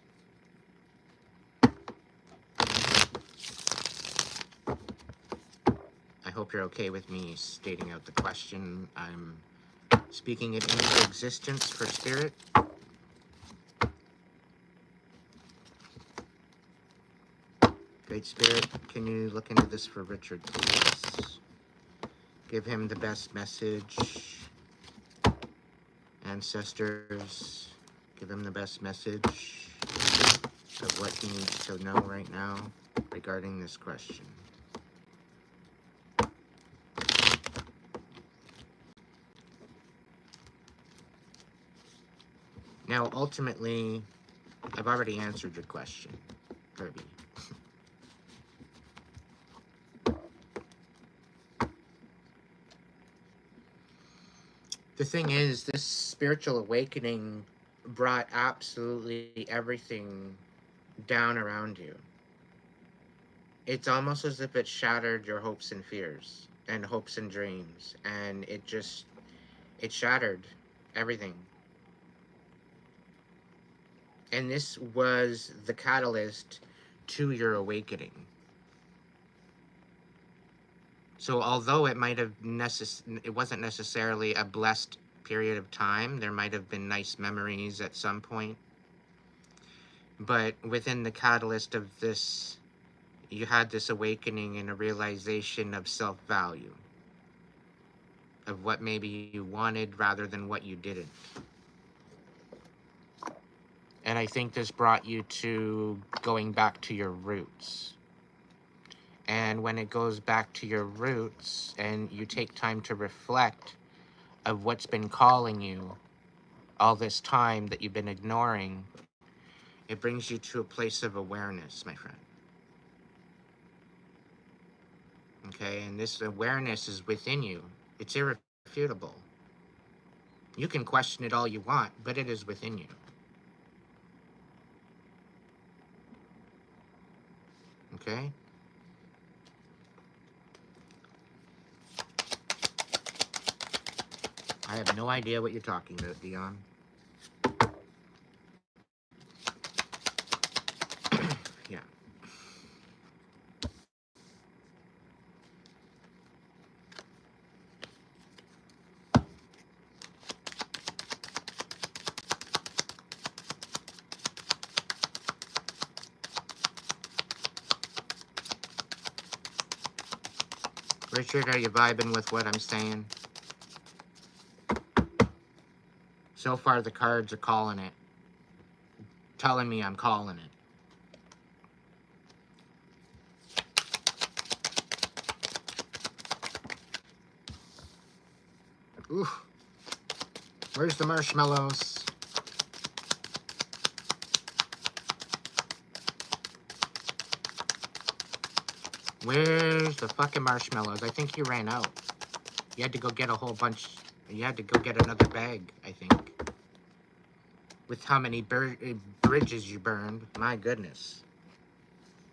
I hope you're okay with me stating out the question. I'm speaking it into existence for spirit. Great Spirit, can you look into this for Richard, please? Give him the best message. Ancestors, give him the best message of what he needs to know right now regarding this question. Now, ultimately, I've already answered your question, Kirby. The thing is, this spiritual awakening brought absolutely everything down around you. It's almost as if it shattered your hopes and fears and hopes and dreams, and it shattered everything. And this was the catalyst to your awakening. So although it might have it wasn't necessarily a blessed period of time, there might have been nice memories at some point, but within the catalyst of this, you had this awakening and a realization of self-value, of what maybe you wanted rather than what you didn't. And I think this brought you to going back to your roots. And when it goes back to your roots and you take time to reflect of what's been calling you all this time that you've been ignoring, it brings you to a place of awareness, my friend. Okay, and this awareness is within you. It's irrefutable. You can question it all you want, but it is within you. Okay? I have no idea what you're talking about, Dion. Yeah. Richard, are you vibing with what I'm saying? So far, the cards are calling it. Telling me I'm calling it. Ooh. Where's the marshmallows? Where's the fucking marshmallows? I think you ran out. You had to go get a whole bunch. You had to go get another bag, I think. With how many bridges you burned. My goodness.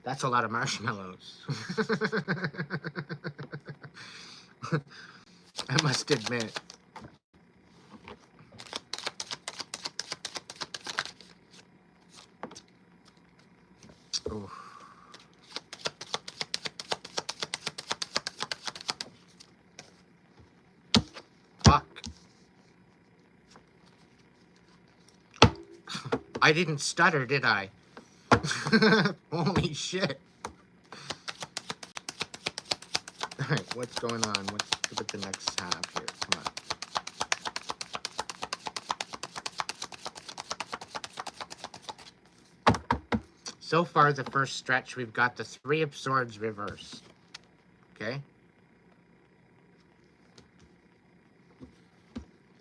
That's a lot of marshmallows. I must admit. Oof. Fuck. I didn't stutter, did I? Holy shit. Alright, what's going on? What's with the next half here? Come on. So far, the first stretch, we've got the Three of Swords reversed. Okay?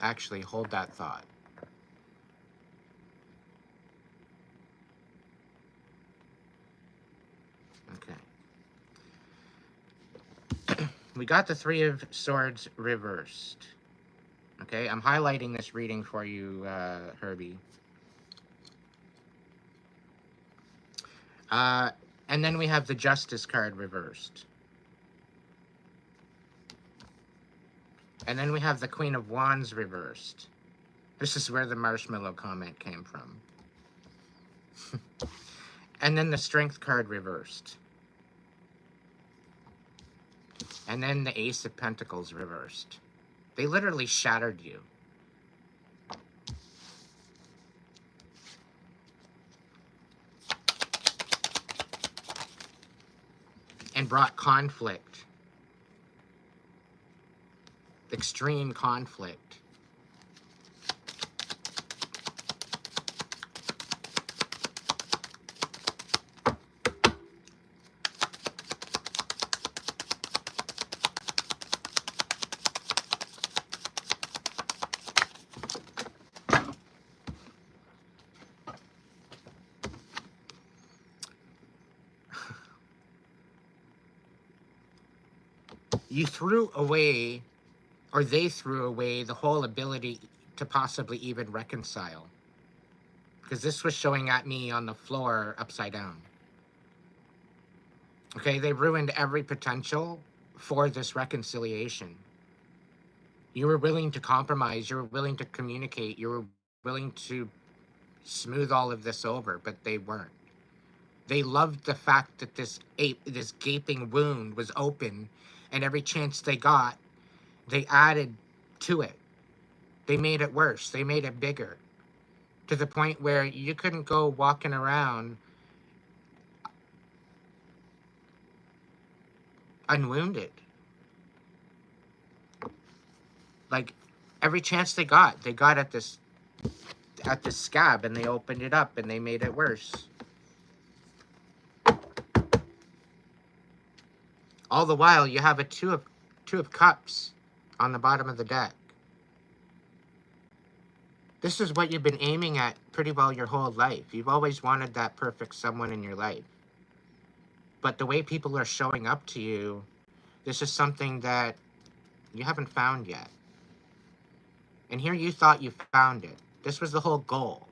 Actually, hold that thought. Okay. We got the Three of Swords reversed. Okay, I'm highlighting this reading for you, Herbie. And then we have the Justice card reversed. And then we have the Queen of Wands reversed. This is where the marshmallow comment came from. And then the Strength card reversed. And then the Ace of Pentacles reversed. They literally shattered you. And brought conflict. Extreme conflict. You threw away, or they threw away, the whole ability to possibly even reconcile. Because this was showing at me on the floor upside down. Okay, they ruined every potential for this reconciliation. You were willing to compromise, you were willing to communicate, you were willing to smooth all of this over, but they weren't. They loved the fact that this gaping wound was open, and every chance they got, they added to it. They made it worse. They made it bigger, to the point where you couldn't go walking around unwounded. Like, every chance they got at this scab, and they opened it up and they made it worse. All the while, you have a two of cups on the bottom of the deck. This is what you've been aiming at pretty well your whole life. You've always wanted that perfect someone in your life. But the way people are showing up to you, this is something that you haven't found yet. And here you thought you found it. This was the whole goal.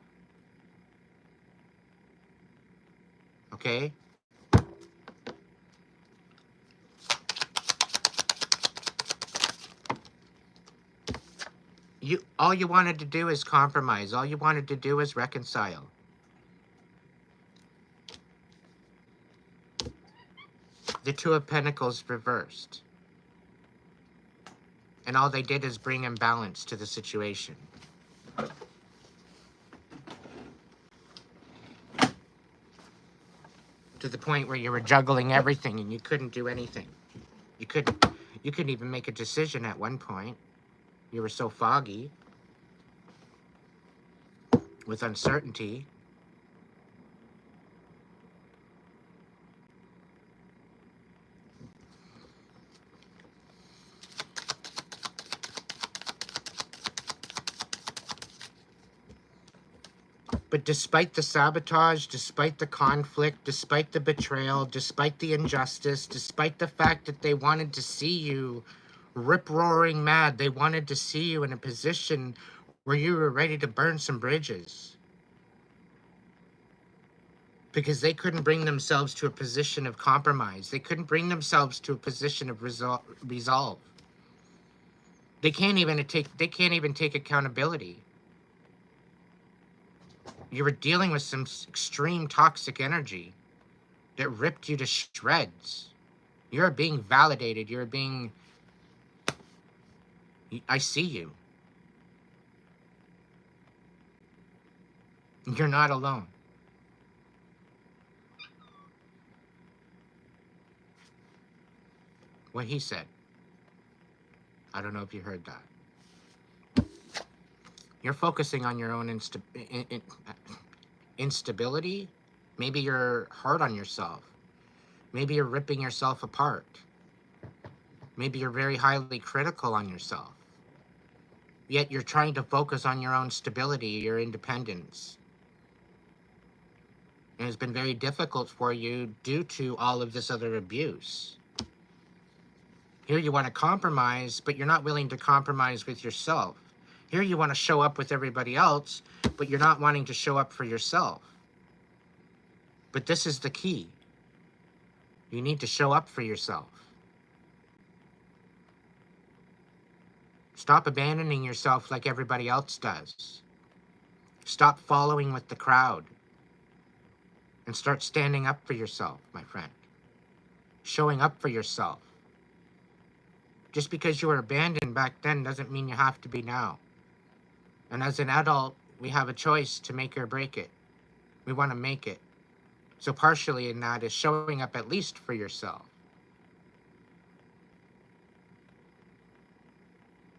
Okay? All you wanted to do is compromise. All you wanted to do is reconcile. The Two of Pentacles reversed. And all they did is bring imbalance to the situation. To the point where you were juggling everything and you couldn't do anything. You couldn't even make a decision at one point. You were so foggy with uncertainty. But despite the sabotage, despite the conflict, despite the betrayal, despite the injustice, despite the fact that they wanted to see you rip-roaring mad, they wanted to see you in a position where you were ready to burn some bridges. Because they couldn't bring themselves to a position of compromise. They couldn't bring themselves to a position of resolve. They can't even take accountability. You were dealing with some extreme toxic energy that ripped you to shreds. You're being validated. I see you. You're not alone. What he said. I don't know if you heard that. You're focusing on your own instability. Maybe you're hard on yourself. Maybe you're ripping yourself apart. Maybe you're very highly critical on yourself. Yet you're trying to focus on your own stability, your independence. And it's been very difficult for you due to all of this other abuse. Here you want to compromise, but you're not willing to compromise with yourself. Here you want to show up with everybody else, but you're not wanting to show up for yourself. But this is the key. You need to show up for yourself. Stop abandoning yourself like everybody else does. Stop following with the crowd. And start standing up for yourself, my friend. Showing up for yourself. Just because you were abandoned back then doesn't mean you have to be now. And as an adult, we have a choice to make or break it. We want to make it. So partially in that is showing up at least for yourself.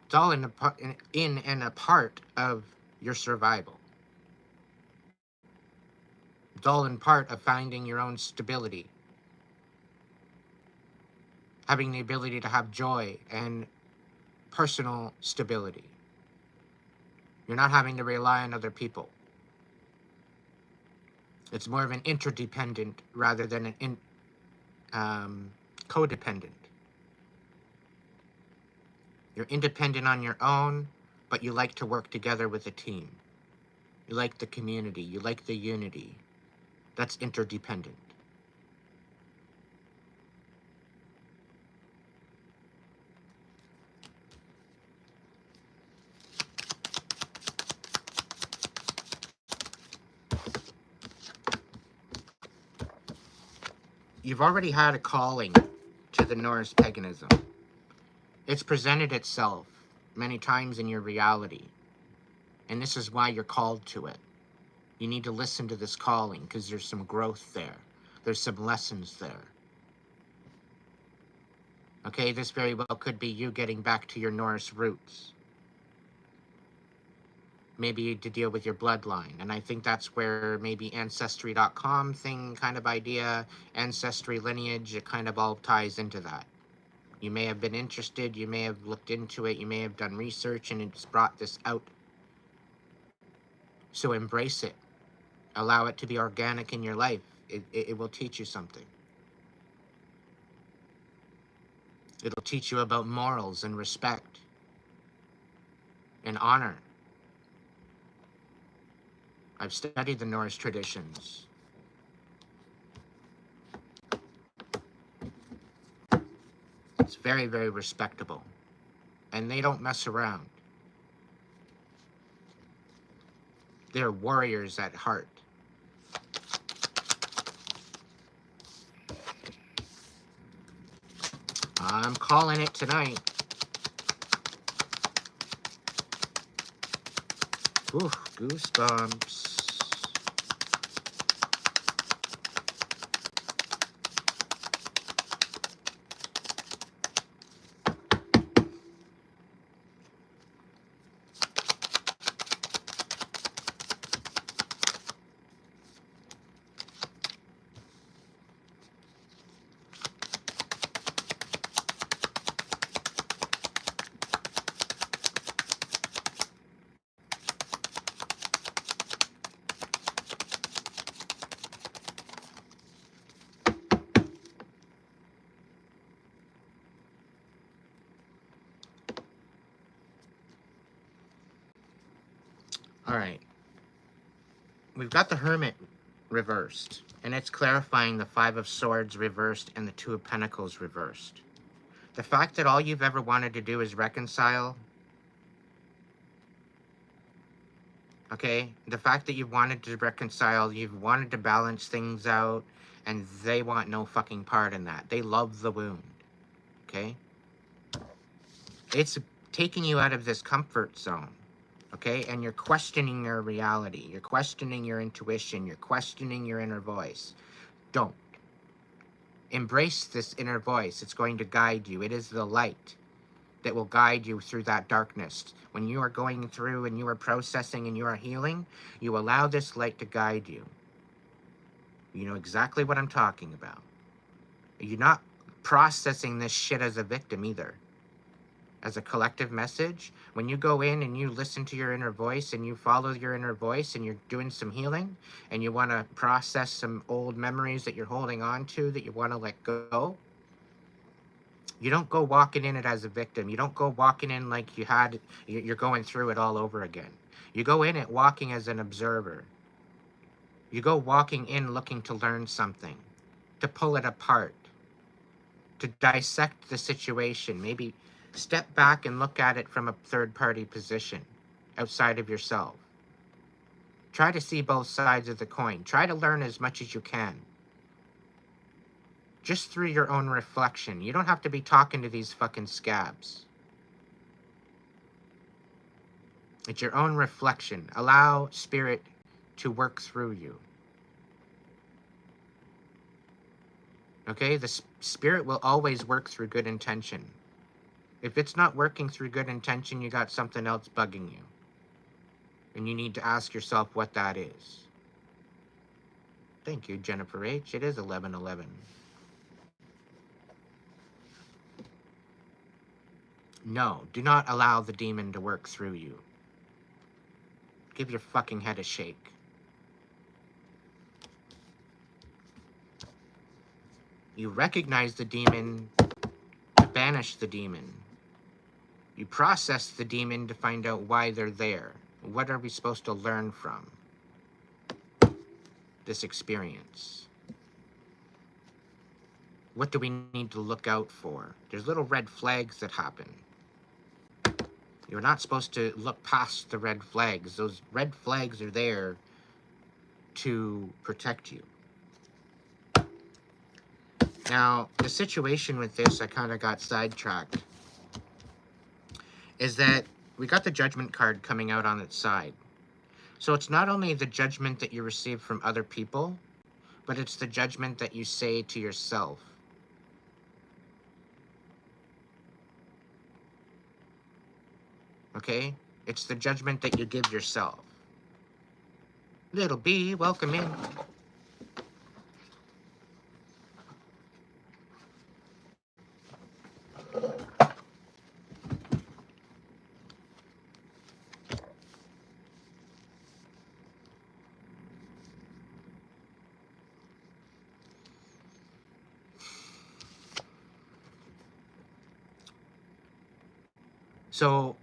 It's all in and a part of your survival. It's all in part of finding your own stability. Having the ability to have joy and personal stability. You're not having to rely on other people. It's more of an interdependent rather than an codependent. You're independent on your own, but you like to work together with a team. You like the community. You like the unity. That's interdependent. You've already had a calling to the Norse paganism. It's presented itself many times in your reality. And this is why you're called to it. You need to listen to this calling because there's some growth there. There's some lessons there. Okay, this very well could be you getting back to your Norse roots. Maybe to deal with your bloodline. And I think that's where maybe Ancestry.com thing kind of idea, ancestry lineage, it kind of all ties into that. You may have been interested, you may have looked into it, you may have done research, and it's brought this out. So embrace it. Allow it to be organic in your life. It will teach you something. It'll teach you about morals and respect and honor. I've studied the Norse traditions. It's very, very respectable. And they don't mess around. They're warriors at heart. I'm calling it tonight. Oof, goosebumps. All right. We've got the Hermit reversed, and it's clarifying the Five of Swords reversed and the Two of Pentacles reversed. The fact that all you've ever wanted to do is reconcile, okay? The fact that you've wanted to reconcile, you've wanted to balance things out, and they want no fucking part in that. They love the wound, okay? It's taking you out of this comfort zone. Okay, and you're questioning your reality. You're questioning your intuition. You're questioning your inner voice. Don't. Embrace this inner voice. It's going to guide you. It is the light that will guide you through that darkness. When you are going through and you are processing and you are healing, you allow this light to guide you. You know exactly what I'm talking about. You're not processing this shit as a victim either. As a collective message, when you go in and you listen to your inner voice and you follow your inner voice and you're doing some healing and you want to process some old memories that you're holding on to that you want to let go, you don't go walking in it as a victim. You don't go walking in like you're going through it all over again. You go in it walking as an observer. You go walking in looking to learn something, to pull it apart, to dissect the situation, maybe step back and look at it from a third-party position outside of yourself. Try to see both sides of the coin. Try to learn as much as you can. Just through your own reflection. You don't have to be talking to these fucking scabs. It's your own reflection. Allow spirit to work through you. Okay? The spirit will always work through good intention. If it's not working through good intention, you got something else bugging you. And you need to ask yourself what that is. Thank you, Jennifer H. It is 11:11. No, do not allow the demon to work through you. Give your fucking head a shake. You recognize the demon to banish the demon. You process the demon to find out why they're there. What are we supposed to learn from this experience? What do we need to look out for? There's little red flags that happen. You're not supposed to look past the red flags. Those red flags are there to protect you. Now, the situation with this, I kind of got sidetracked, is that we got the judgment card coming out on its side. So it's not only the judgment that you receive from other people, but it's the judgment that you say to yourself. Okay? It's the judgment that you give yourself. Little bee, welcome in. So,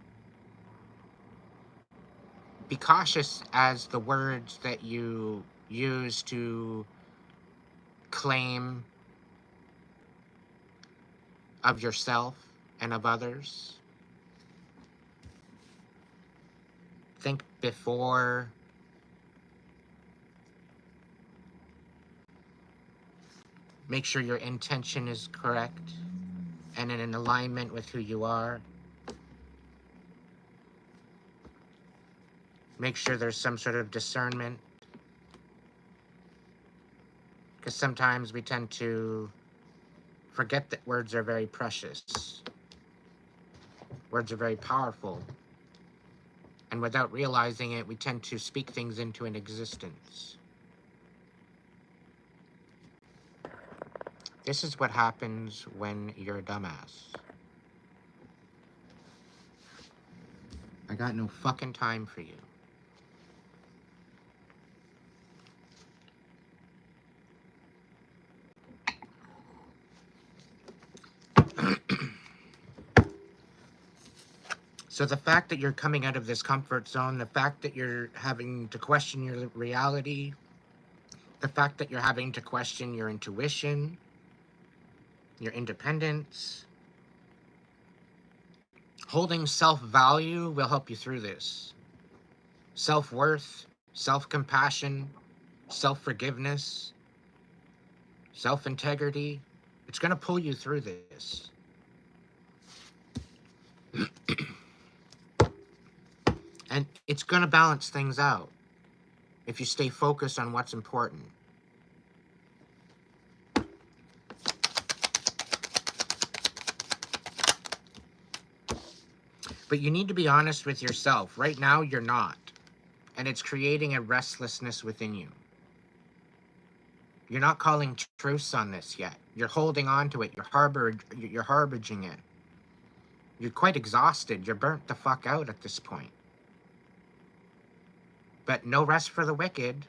be cautious as the words that you use to claim of yourself and of others. Think before. Make sure your intention is correct and in alignment with who you are. Make sure there's some sort of discernment. Because sometimes we tend to forget that words are very precious. Words are very powerful. And without realizing it, we tend to speak things into an existence. This is what happens when you're a dumbass. I got no fucking time for you. So the fact that you're coming out of this comfort zone, the fact that you're having to question your reality, the fact that you're having to question your intuition, your independence, holding self-value will help you through this. Self-worth, self-compassion, self-forgiveness, self-integrity. It's going to pull you through this. And it's going to balance things out if you stay focused on what's important. But you need to be honest with yourself. Right now, you're not. And it's creating a restlessness within you. You're not calling truce on this yet. You're holding on to it. You're harboring it. You're quite exhausted. You're burnt the fuck out at this point. But no rest for the wicked.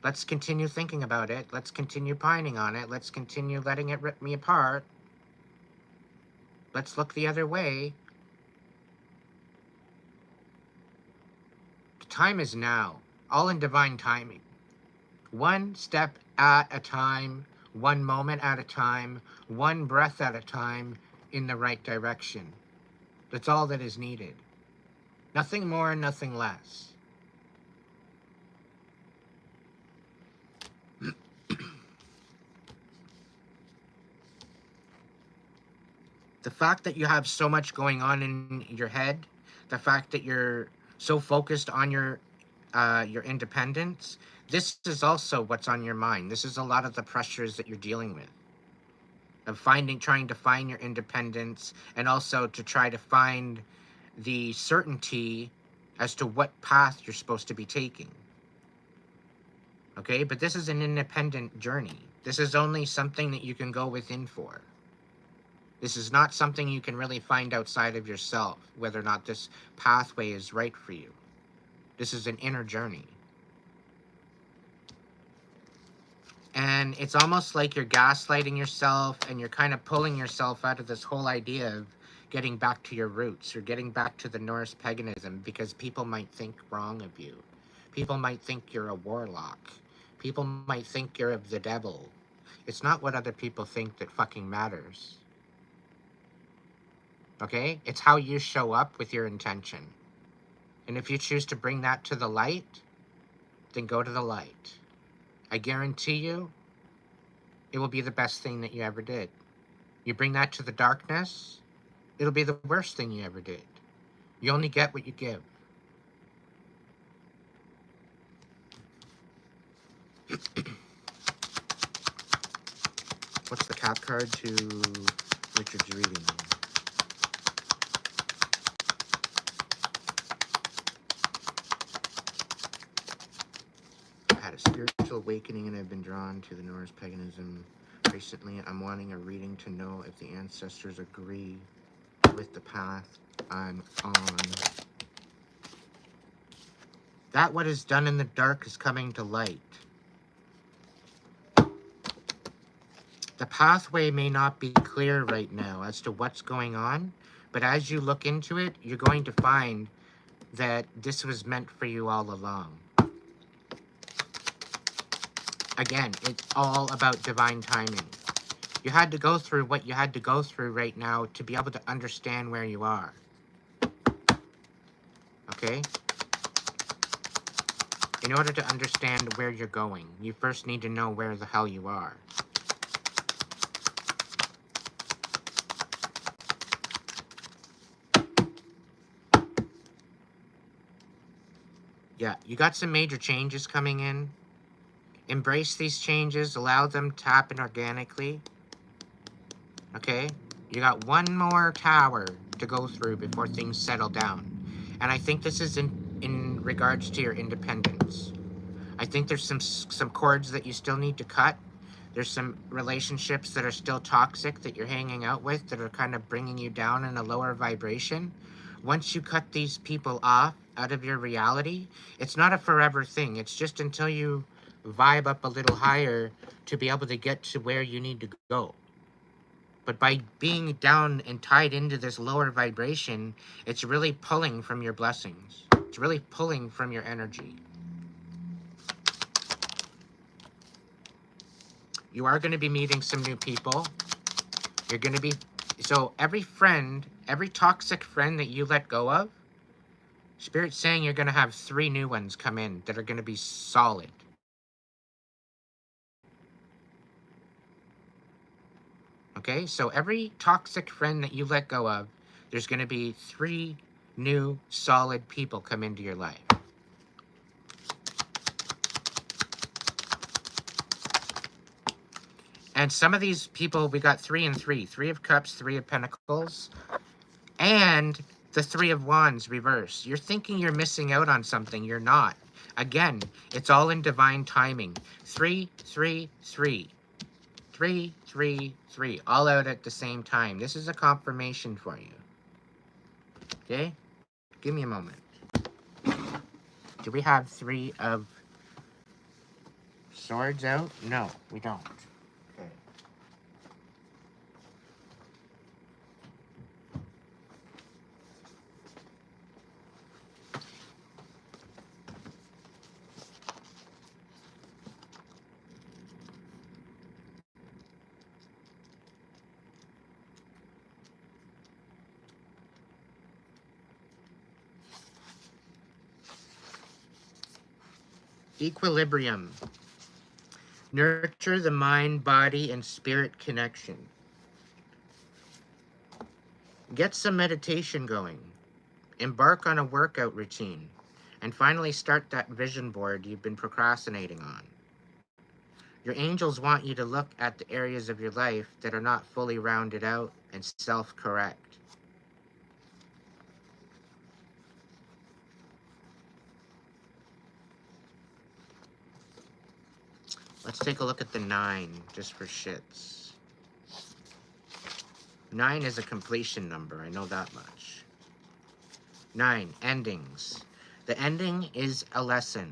Let's continue thinking about it. Let's continue pining on it. Let's continue letting it rip me apart. Let's look the other way. The time is now. All in divine timing. One step at a time, one moment at a time, one breath at a time, in the right direction. That's all that is needed. Nothing more, nothing less. The fact that you have so much going on in your head, the fact that you're so focused on your independence, this is also what's on your mind. This is a lot of the pressures that you're dealing with. Of trying to find your independence, and also to try to find the certainty as to what path you're supposed to be taking. Okay, but this is an independent journey. This is only something that you can go within for. This is not something you can really find outside of yourself, whether or not this pathway is right for you. This is an inner journey. And it's almost like you're gaslighting yourself, and you're kind of pulling yourself out of this whole idea of getting back to your roots, or getting back to the Norse paganism, because people might think wrong of you. People might think you're a warlock. People might think you're of the devil. It's not what other people think that fucking matters. Okay? It's how you show up with your intention. And if you choose to bring that to the light, then go to the light. I guarantee you, it will be the best thing that you ever did. You bring that to the darkness, it'll be the worst thing you ever did. You only get what you give. What's the cap card to Richard's reading? I had a spiritual awakening and I've been drawn to the Norse paganism. Recently, I'm wanting a reading to know if the ancestors agree with the path I'm on. That what is done in the dark is coming to light. The pathway may not be clear right now as to what's going on, but as you look into it, you're going to find that this was meant for you all along. Again, it's all about divine timing. You had to go through what you had to go through right now to be able to understand where you are. Okay? In order to understand where you're going, you first need to know where the hell you are. Yeah, you got some major changes coming in. Embrace these changes, allow them to happen organically. Okay? You got one more tower to go through before things settle down. And I think this is in regards to your independence. I think there's some cords that you still need to cut. There's some relationships that are still toxic that you're hanging out with that are kind of bringing you down in a lower vibration. Once you cut these people off out of your reality, it's not a forever thing. It's just until you vibe up a little higher to be able to get to where you need to go. But by being down and tied into this lower vibration, it's really pulling from your blessings. It's really pulling from your energy. You are going to be meeting some new people. You're going to be... So every friend, every toxic friend that you let go of, Spirit's saying you're going to have 3 new ones come in that are going to be solid. Okay? So every toxic friend that you let go of, there's going to be 3 new solid people come into your life. And some of these people, we got 3 and 3. 3 of Cups, 3 of Pentacles, and the 3 of Wands reversed. You're thinking you're missing out on something. You're not. Again, it's all in divine timing. 3, 3, 3. 3, 3, 3. All out at the same time. This is a confirmation for you. Okay? Give me a moment. Do we have 3 of Swords out? No, we don't. Okay. Equilibrium. Nurture the mind, body, and spirit connection. Get some meditation going. Embark on a workout routine. And finally start that vision board you've been procrastinating on. Your angels want you to look at the areas of your life that are not fully rounded out and self-correct. Let's take a look at the 9, just for shits. 9 is a completion number, I know that much. 9, endings. The ending is a lesson.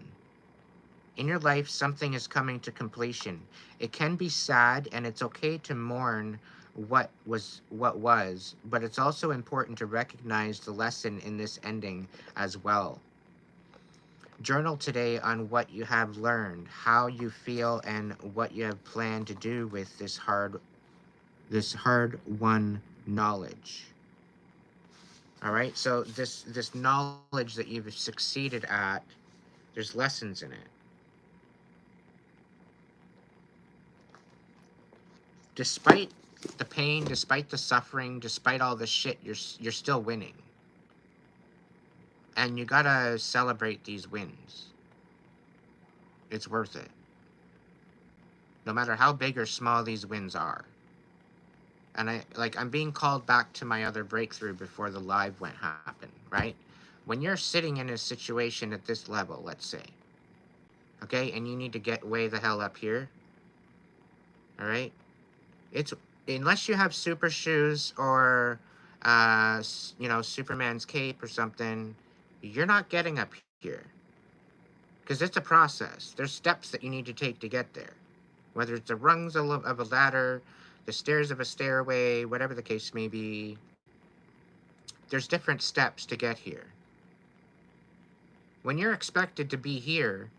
In your life, something is coming to completion. It can be sad, and it's okay to mourn what was, but it's also important to recognize the lesson in this ending as well. Journal today on what you have learned, how you feel, and what you have planned to do with this hard-won knowledge. All right, so this knowledge that you've succeeded at, there's lessons in it. Despite the pain, despite the suffering, despite all the shit, you're still winning. And you gotta celebrate these wins. It's worth it. No matter how big or small these wins are. And I'm being called back to my other breakthrough before the live went happen, right? When you're sitting in a situation at this level, let's say, okay, and you need to get way the hell up here, all right? It's, unless you have super shoes or, you know, Superman's cape or something, you're not getting up here. Because it's a process. There's steps that you need to take to get there. Whether it's the rungs of a ladder, the stairs of a stairway, whatever the case may be, there's different steps to get here. When you're expected to be here,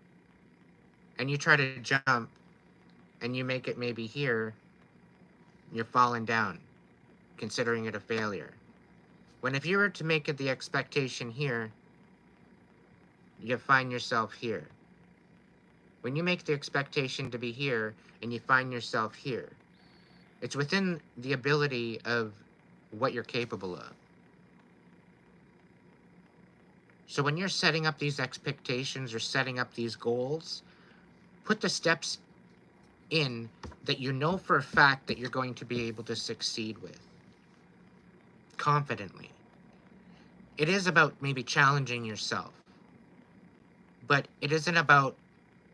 and you try to jump, and you make it maybe here, you're falling down, considering it a failure. When if you were to make it the expectation here, you find yourself here. When you make the expectation to be here, and you find yourself here, it's within the ability of what you're capable of. So when you're setting up these expectations or setting up these goals, put the steps in that you know for a fact that you're going to be able to succeed with. Confidently. It is about maybe challenging yourself. But it isn't about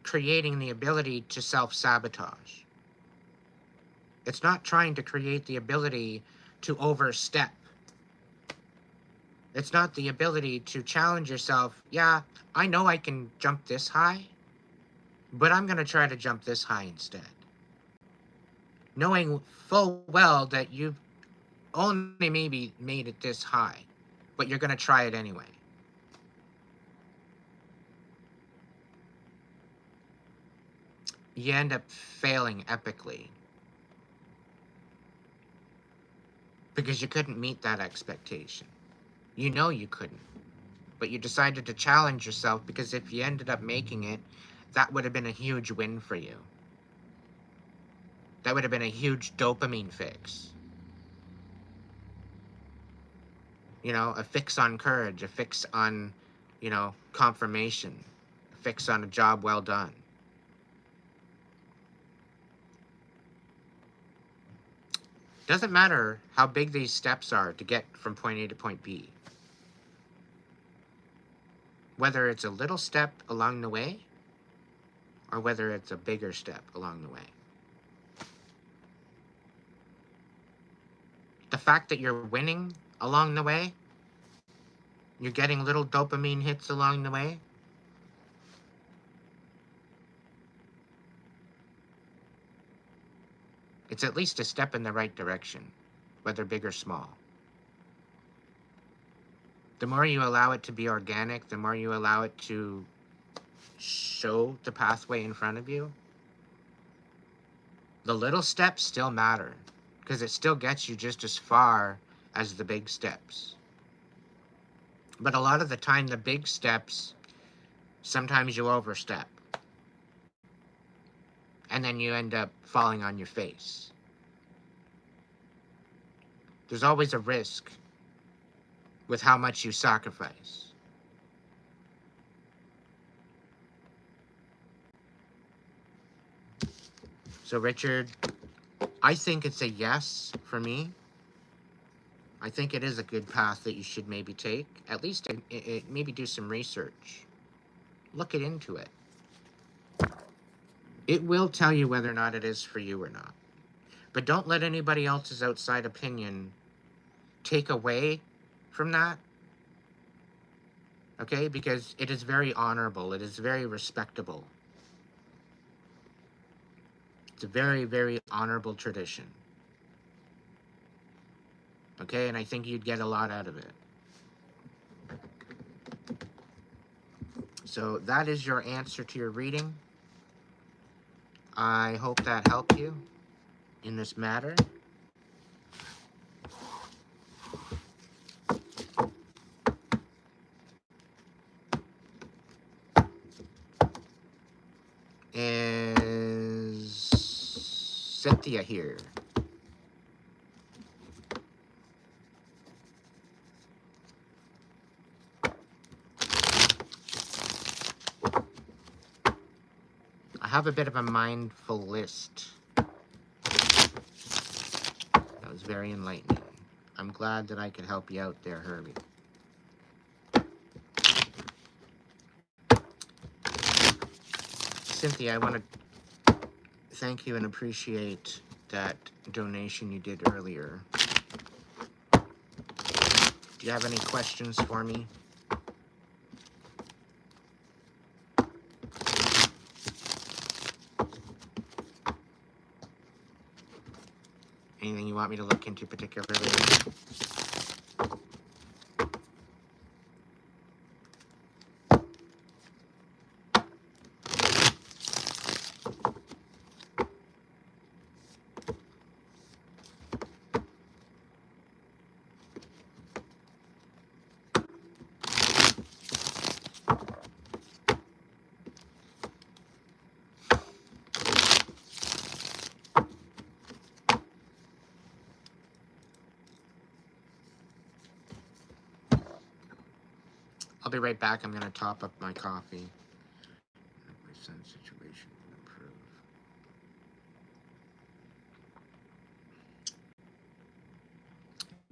creating the ability to self-sabotage. It's not trying to create the ability to overstep. It's not the ability to challenge yourself. Yeah, I know I can jump this high, but I'm going to try to jump this high instead. Knowing full well that you've only maybe made it this high, but you're going to try it anyway. You end up failing epically. Because you couldn't meet that expectation. You know you couldn't. But you decided to challenge yourself because if you ended up making it, that would have been a huge win for you. That would have been a huge dopamine fix. You know, a fix on courage, a fix on, you know, confirmation, a fix on a job well done. Doesn't matter how big these steps are to get from point A to point B. Whether it's a little step along the way, or whether it's a bigger step along the way. The fact that you're winning along the way, you're getting little dopamine hits along the way, it's at least a step in the right direction, whether big or small. The more you allow it to be organic, the more you allow it to show the pathway in front of you, the little steps still matter, because it still gets you just as far as the big steps. But a lot of the time, the big steps, sometimes you overstep. And then you end up falling on your face. There's always a risk with how much you sacrifice. So Richard, I think it's a yes for me. I think it is a good path that you should maybe take. At least maybe do some research. Look into it. It will tell you whether or not it is for you or not. But don't let anybody else's outside opinion take away from that. Okay? Because it is very honorable. It is very respectable. It's a very, very honorable tradition. Okay? And I think you'd get a lot out of it. So that is your answer to your reading. I hope that helped you in this matter. Is Cynthia here? have a bit of a mindful list. That was very enlightening. I'm glad that I could help you out there, Herbie. Cynthia, I want to thank you and appreciate that donation you did earlier. Do you have any questions for me? Anything you want me to look into particularly? I'll be right back. I'm going to top up my coffee. My son's situation will improve.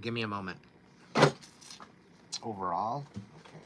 Give me a moment. Overall, okay.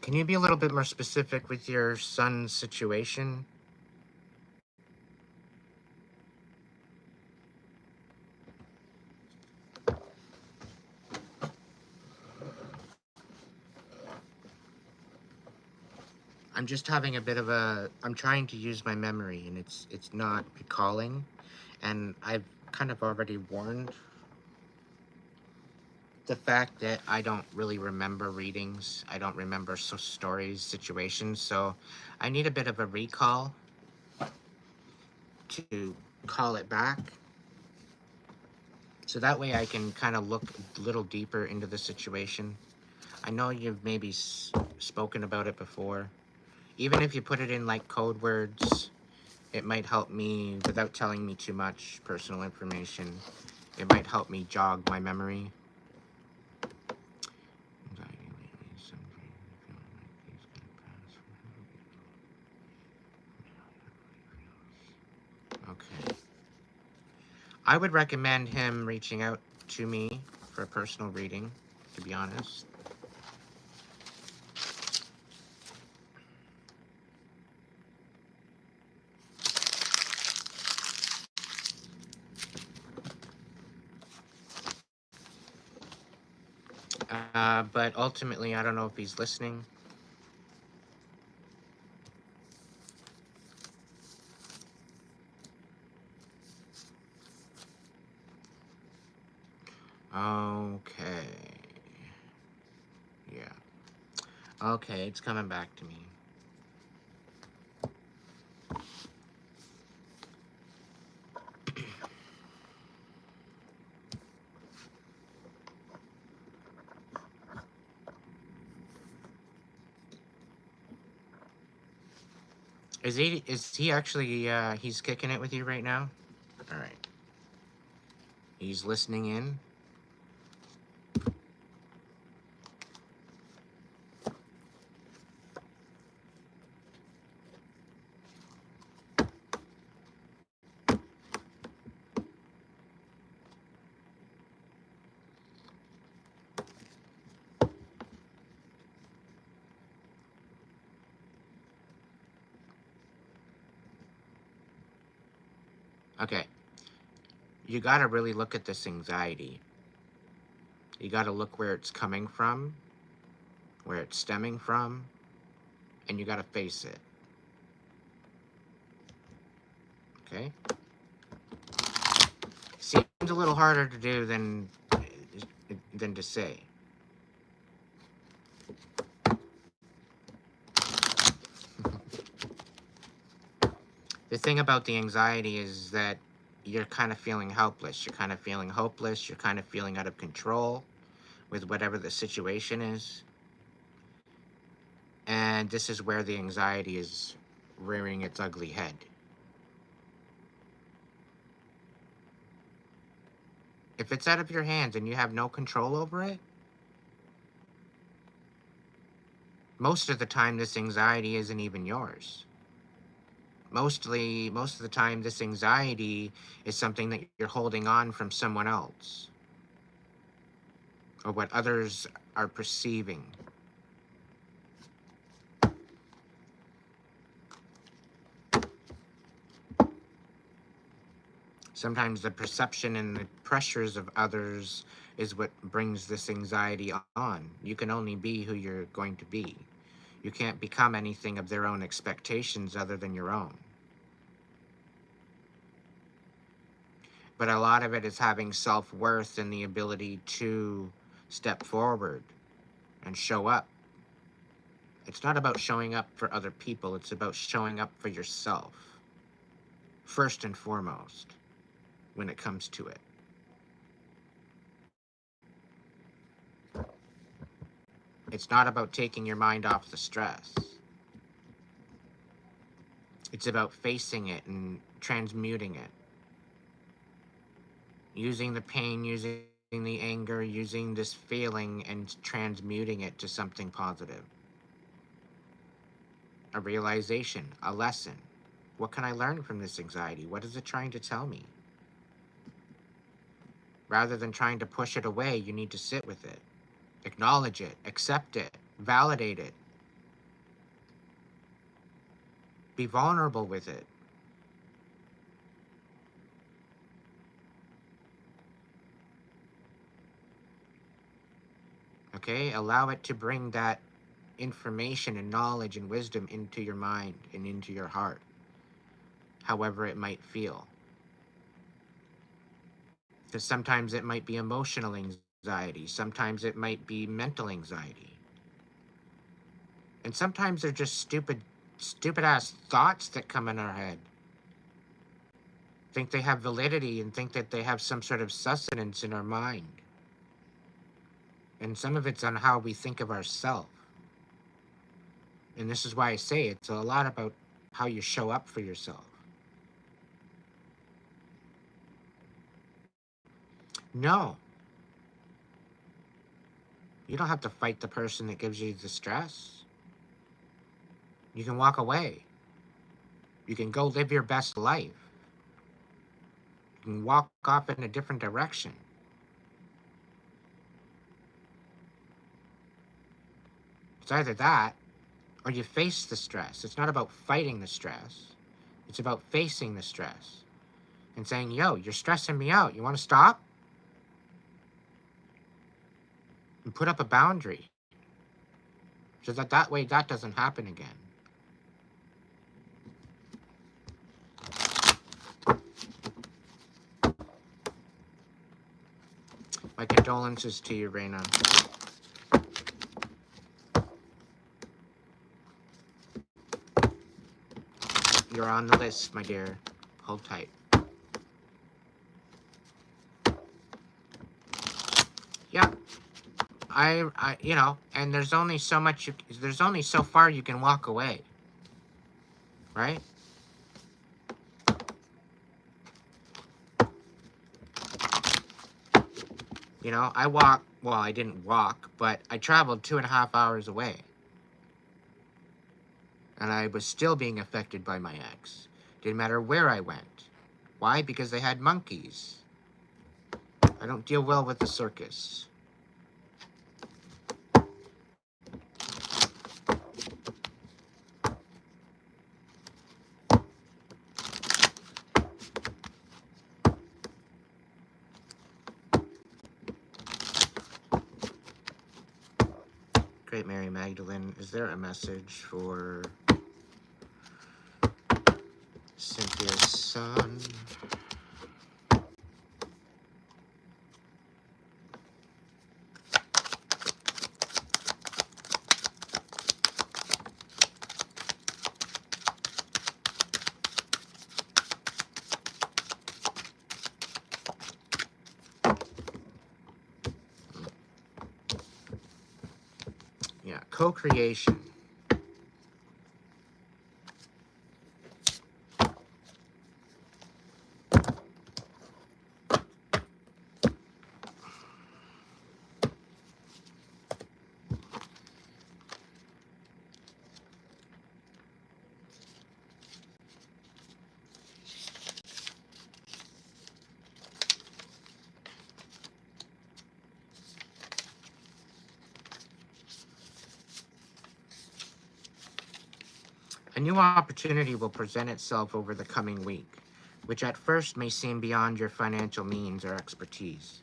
Can you be a little bit more specific with your son's situation? I'm just having a bit of a, I'm trying to use my memory and it's not recalling, and I've kind of already warned the fact that I don't really remember readings. I don't remember stories, situations, so I need a bit of a recall to call it back. So that way I can kind of look a little deeper into the situation. I know you've maybe spoken about it before. Even if you put it in like code words, it might help me without telling me too much personal information. It might help me jog my memory. Okay. I would recommend him reaching out to me for a personal reading, to be honest. But ultimately, I don't know if he's listening. Okay. Yeah. Okay, it's coming back to me. Is he actually, he's kicking it with you right now? All right. He's listening in. Okay, you got to really look at this anxiety. You got to look where it's coming from, where it's stemming from, and you got to face it. Okay? Seems a little harder to do than to say. The thing about the anxiety is that you're kind of feeling helpless. You're kind of feeling hopeless. You're kind of feeling out of control with whatever the situation is. And this is where the anxiety is rearing its ugly head. If it's out of your hands and you have no control over it, most of the time this anxiety isn't even yours. Most of the time this anxiety is something that you're holding on from someone else, or what others are perceiving. Sometimes the perception and the pressures of others is what brings this anxiety on. You can only be who you're going to be. You can't become anything of their own expectations other than your own. But a lot of it is having self-worth and the ability to step forward and show up. It's not about showing up for other people. It's about showing up for yourself, first and foremost, when it comes to it. It's not about taking your mind off the stress. It's about facing it and transmuting it. Using the pain, using the anger, using this feeling and transmuting it to something positive. A realization, a lesson. What can I learn from this anxiety? What is it trying to tell me? Rather than trying to push it away, you need to sit with it. Acknowledge it, accept it, validate it. Be vulnerable with it. Okay? Allow it to bring that information and knowledge and wisdom into your mind and into your heart, however it might feel. Because sometimes it might be emotional anxiety, sometimes it might be mental anxiety. And sometimes they're just stupid ass thoughts that come in our head. Think they have validity and think that they have some sort of sustenance in our mind. And some of it's on how we think of ourselves. And this is why I say it's a lot about how you show up for yourself. No. You don't have to fight the person that gives you the stress. You can walk away. You can go live your best life. You can walk off in a different direction. It's either that, or you face the stress. It's not about fighting the stress. It's about facing the stress. And saying, yo, you're stressing me out. You want to stop? And put up a boundary. So that way that doesn't happen again. My condolences to you, Raina. You're on the list, my dear. Hold tight. Yeah. I you know, and there's only so much there's only so far you can walk away. Right? You know, I didn't walk, but I traveled 2.5 hours away. And I was still being affected by my ex. Didn't matter where I went. Why? Because they had monkeys. I don't deal well with the circus. Great Mary Magdalene, is there a message for Cynthia's son? Yeah, co-creation. A new opportunity will present itself over the coming week, which at first may seem beyond your financial means or expertise.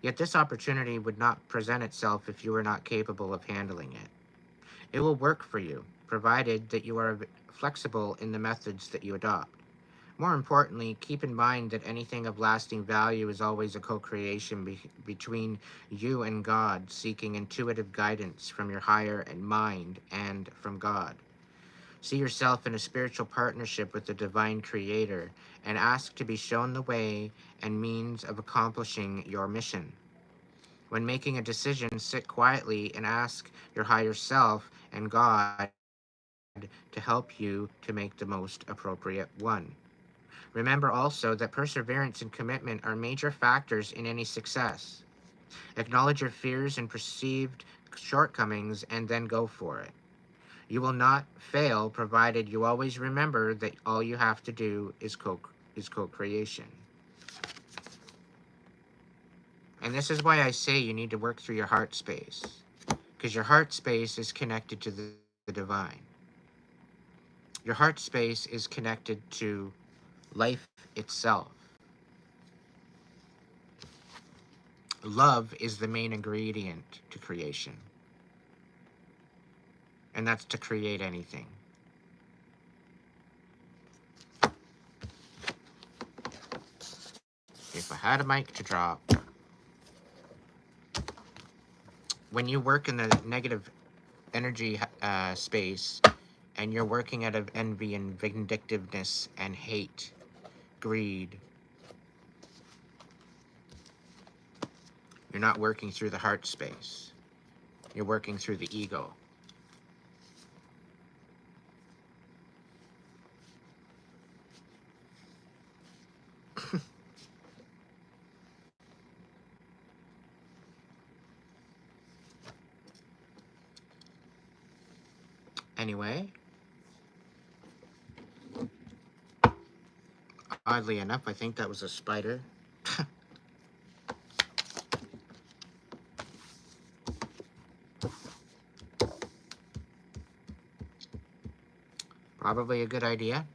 Yet this opportunity would not present itself if you were not capable of handling it. It will work for you, provided that you are flexible in the methods that you adopt. More importantly, keep in mind that anything of lasting value is always a co-creation between you and God, seeking intuitive guidance from your higher and mind and from God. See yourself in a spiritual partnership with the divine creator and ask to be shown the way and means of accomplishing your mission. When making a decision, sit quietly and ask your higher self and God to help you to make the most appropriate one. Remember also that perseverance and commitment are major factors in any success. Acknowledge your fears and perceived shortcomings and then go for it. You will not fail provided you always remember that all you have to do is co-creation. And this is why I say you need to work through your heart space, because your heart space is connected to the divine. Your heart space is connected to life itself. Love is the main ingredient to creation. And that's to create anything. If I had a mic to drop, when you work in the negative energy space and you're working out of envy and vindictiveness and hate, greed, you're not working through the heart space. You're working through the ego. Anyway, oddly enough, I think that was a spider. Probably a good idea.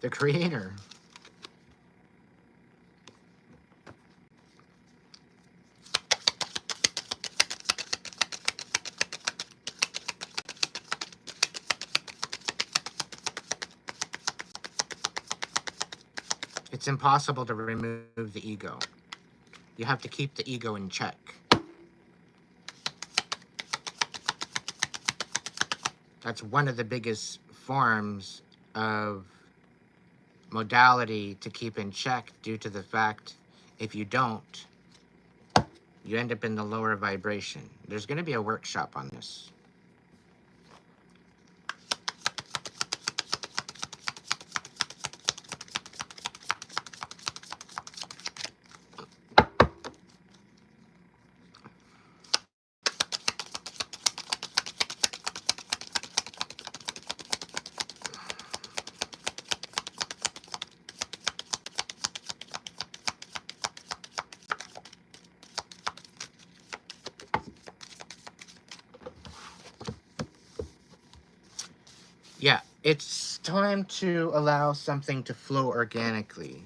The creator. It's impossible to remove the ego. You have to keep the ego in check. That's one of the biggest forms of modality to keep in check, due to the fact if you don't, you end up in the lower vibration. There's going to be a workshop on this. Yeah, it's time to allow something to flow organically.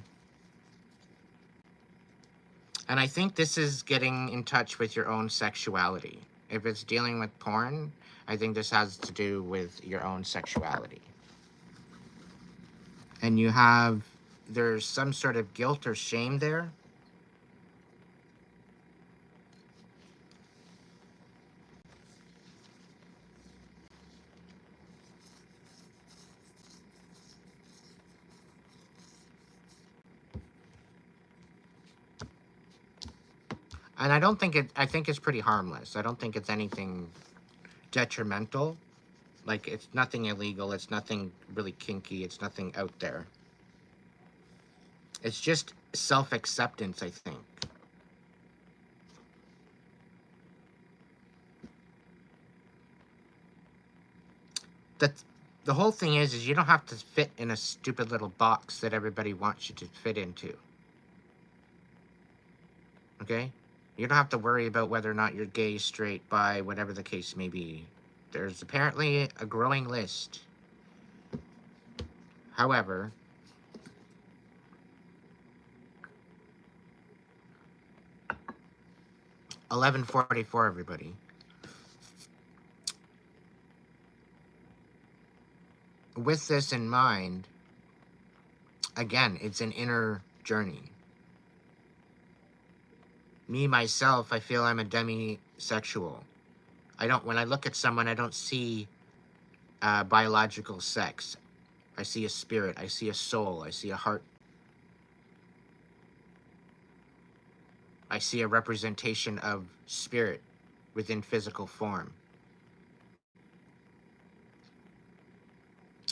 And I think this is getting in touch with your own sexuality. If it's dealing with porn, I think this has to do with your own sexuality. And there's some sort of guilt or shame there. And I think it's pretty harmless. I don't think it's anything detrimental. Like, it's nothing illegal. It's nothing really kinky. It's nothing out there. It's just self-acceptance, I think. That's the whole thing is you don't have to fit in a stupid little box that everybody wants you to fit into. Okay? You don't have to worry about whether or not you're gay, straight, bi, whatever the case may be. There's apparently a growing list. However, 11:44, everybody. With this in mind, again, it's an inner journey. Me, myself, I feel I'm a demisexual. When I look at someone, I don't see biological sex. I see a spirit, I see a soul, I see a heart. I see a representation of spirit within physical form.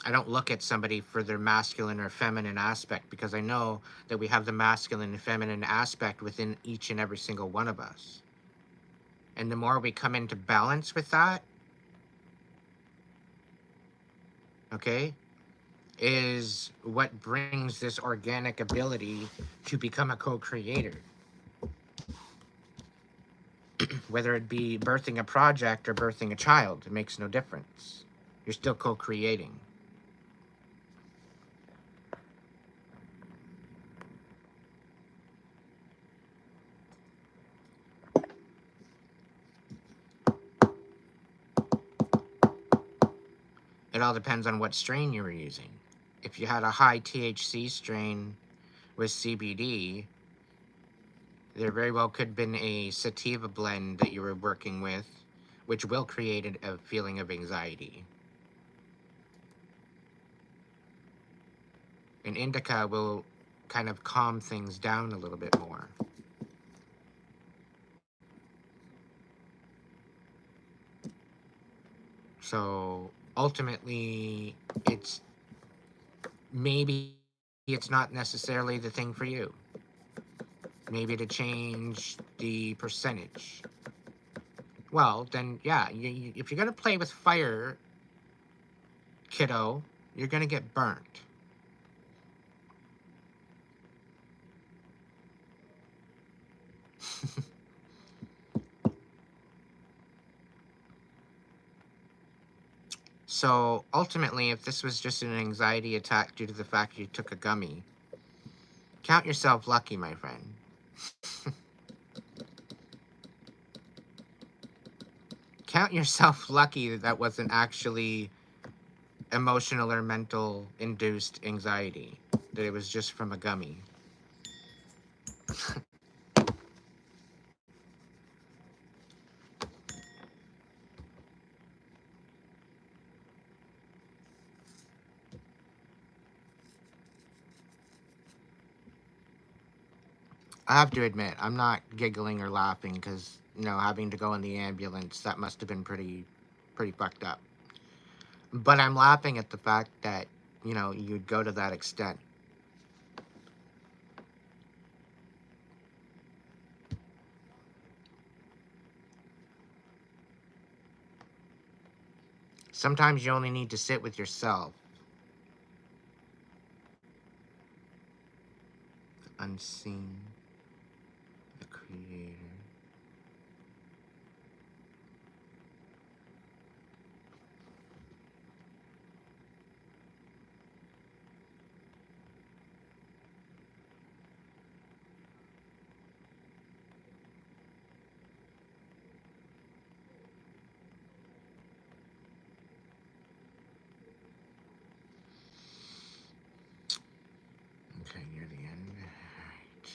I don't look at somebody for their masculine or feminine aspect because I know that we have the masculine and feminine aspect within each and every single one of us. And the more we come into balance with that, okay, is what brings this organic ability to become a co-creator. Whether it be birthing a project or birthing a child, it makes no difference. You're still co-creating. It all depends on what strain you were using. If you had a high THC strain with CBD, there very well could have been a sativa blend that you were working with, which will create a feeling of anxiety. An indica will kind of calm things down a little bit more. So ultimately, maybe it's not necessarily the thing for you. Maybe to change the percentage. Well, then, yeah, if you're going to play with fire, kiddo, you're going to get burnt. So, ultimately, if this was just an anxiety attack due to the fact you took a gummy, count yourself lucky, my friend. Count yourself lucky that that wasn't actually emotional or mental induced anxiety, that it was just from a gummy. I have to admit, I'm not giggling or laughing because, having to go in the ambulance, that must have been pretty fucked up. But I'm laughing at the fact that, you'd go to that extent. Sometimes you only need to sit with yourself. The unseen, the creator. Okay, near the end. Right.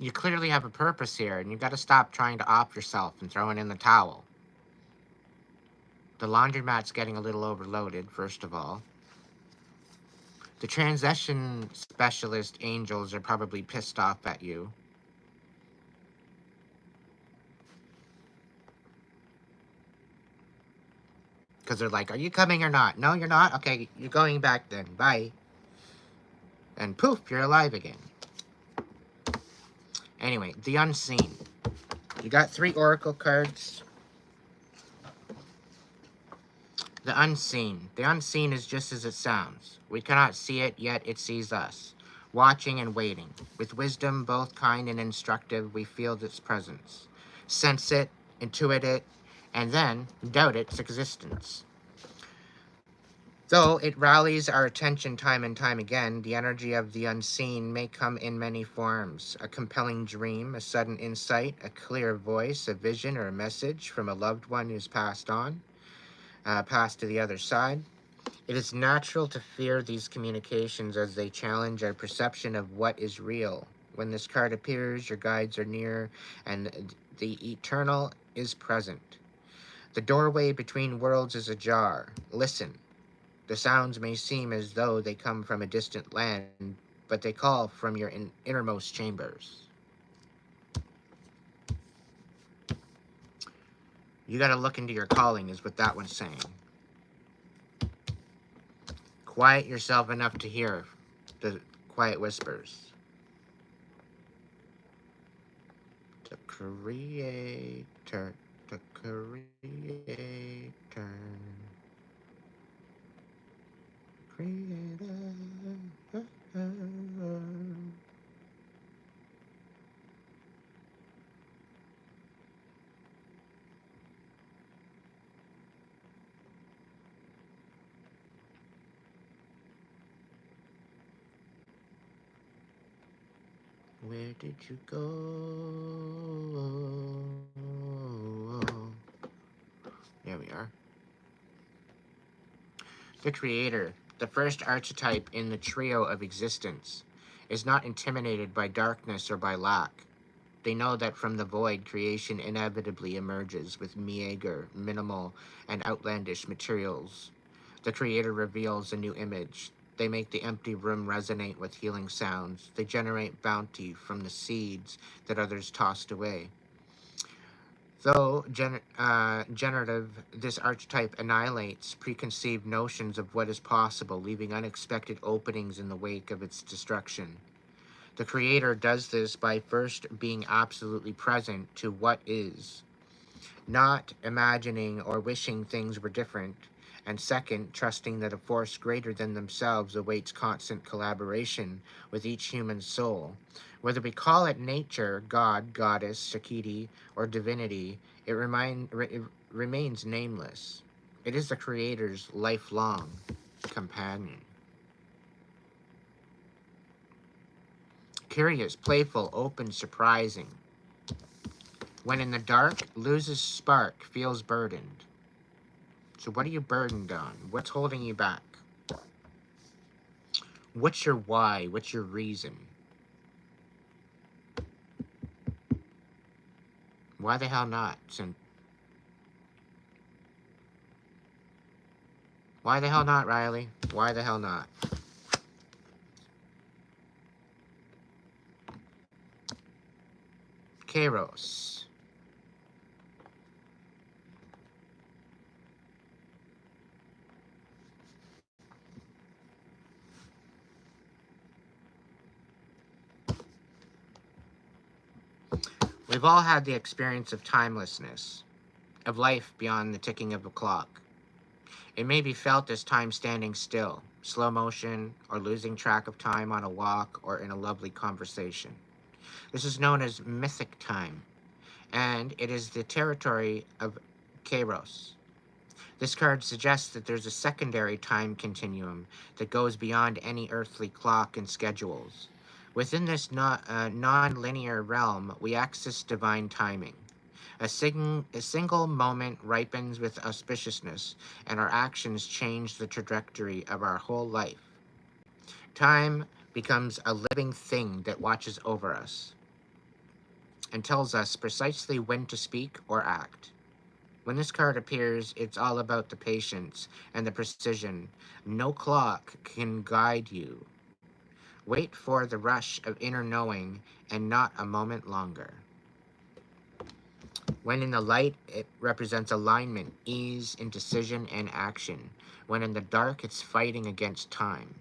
You clearly have a purpose here, and you got to stop trying to off yourself and throwing in the towel. The laundromat's getting a little overloaded, first of all. The transition specialist angels are probably pissed off at you. Because they're like, are you coming or not? No, you're not? Okay, you're going back then. Bye. And poof, you're alive again. Anyway, the unseen. You got 3 oracle cards. The unseen. The unseen is just as it sounds. We cannot see it, yet it sees us. Watching and waiting. With wisdom, both kind and instructive, we feel its presence. Sense it, intuit it, and then doubt its existence. Though it rallies our attention time and time again, the energy of the unseen may come in many forms. A compelling dream, a sudden insight, a clear voice, a vision or a message from a loved one who's passed on, passed to the other side. It is natural to fear these communications as they challenge our perception of what is real. When this card appears, your guides are near, and the eternal is present. The doorway between worlds is ajar. Listen. The sounds may seem as though they come from a distant land, but they call from your innermost chambers. You gotta look into your calling, is what that one's saying. Quiet yourself enough to hear the quiet whispers. The Creator, the Creator. Creator. Where did you go? There we are. The Creator, the first archetype in the trio of existence, is not intimidated by darkness or by lack. They know that from the void, creation inevitably emerges with meager, minimal, and outlandish materials. The Creator reveals a new image. They make the empty room resonate with healing sounds. They generate bounty from the seeds that others tossed away. Though generative, this archetype annihilates preconceived notions of what is possible, leaving unexpected openings in the wake of its destruction. The Creator does this by first being absolutely present to what is, not imagining or wishing things were different, and second, trusting that a force greater than themselves awaits constant collaboration with each human soul. Whether we call it nature, God, goddess, Shakti, or divinity, it remains nameless. It is the Creator's lifelong companion. Curious, playful, open, surprising. When in the dark, loses spark, feels burdened. So what are you burdened on? What's holding you back? What's your why? What's your reason? Why the hell not? Why the hell not, Riley? Why the hell not? Kairos. We've all had the experience of timelessness, of life beyond the ticking of a clock. It may be felt as time standing still, slow motion, or losing track of time on a walk or in a lovely conversation. This is known as mythic time, and it is the territory of Kairos. This card suggests that there's a secondary time continuum that goes beyond any earthly clock and schedules. Within this non-linear realm, we access divine timing. A single moment ripens with auspiciousness, and our actions change the trajectory of our whole life. Time becomes a living thing that watches over us and tells us precisely when to speak or act. When this card appears, it's all about the patience and the precision. No clock can guide you. Wait for the rush of inner knowing and not a moment longer. When in the light, it represents alignment, ease, indecision, and action. When in the dark, it's fighting against time.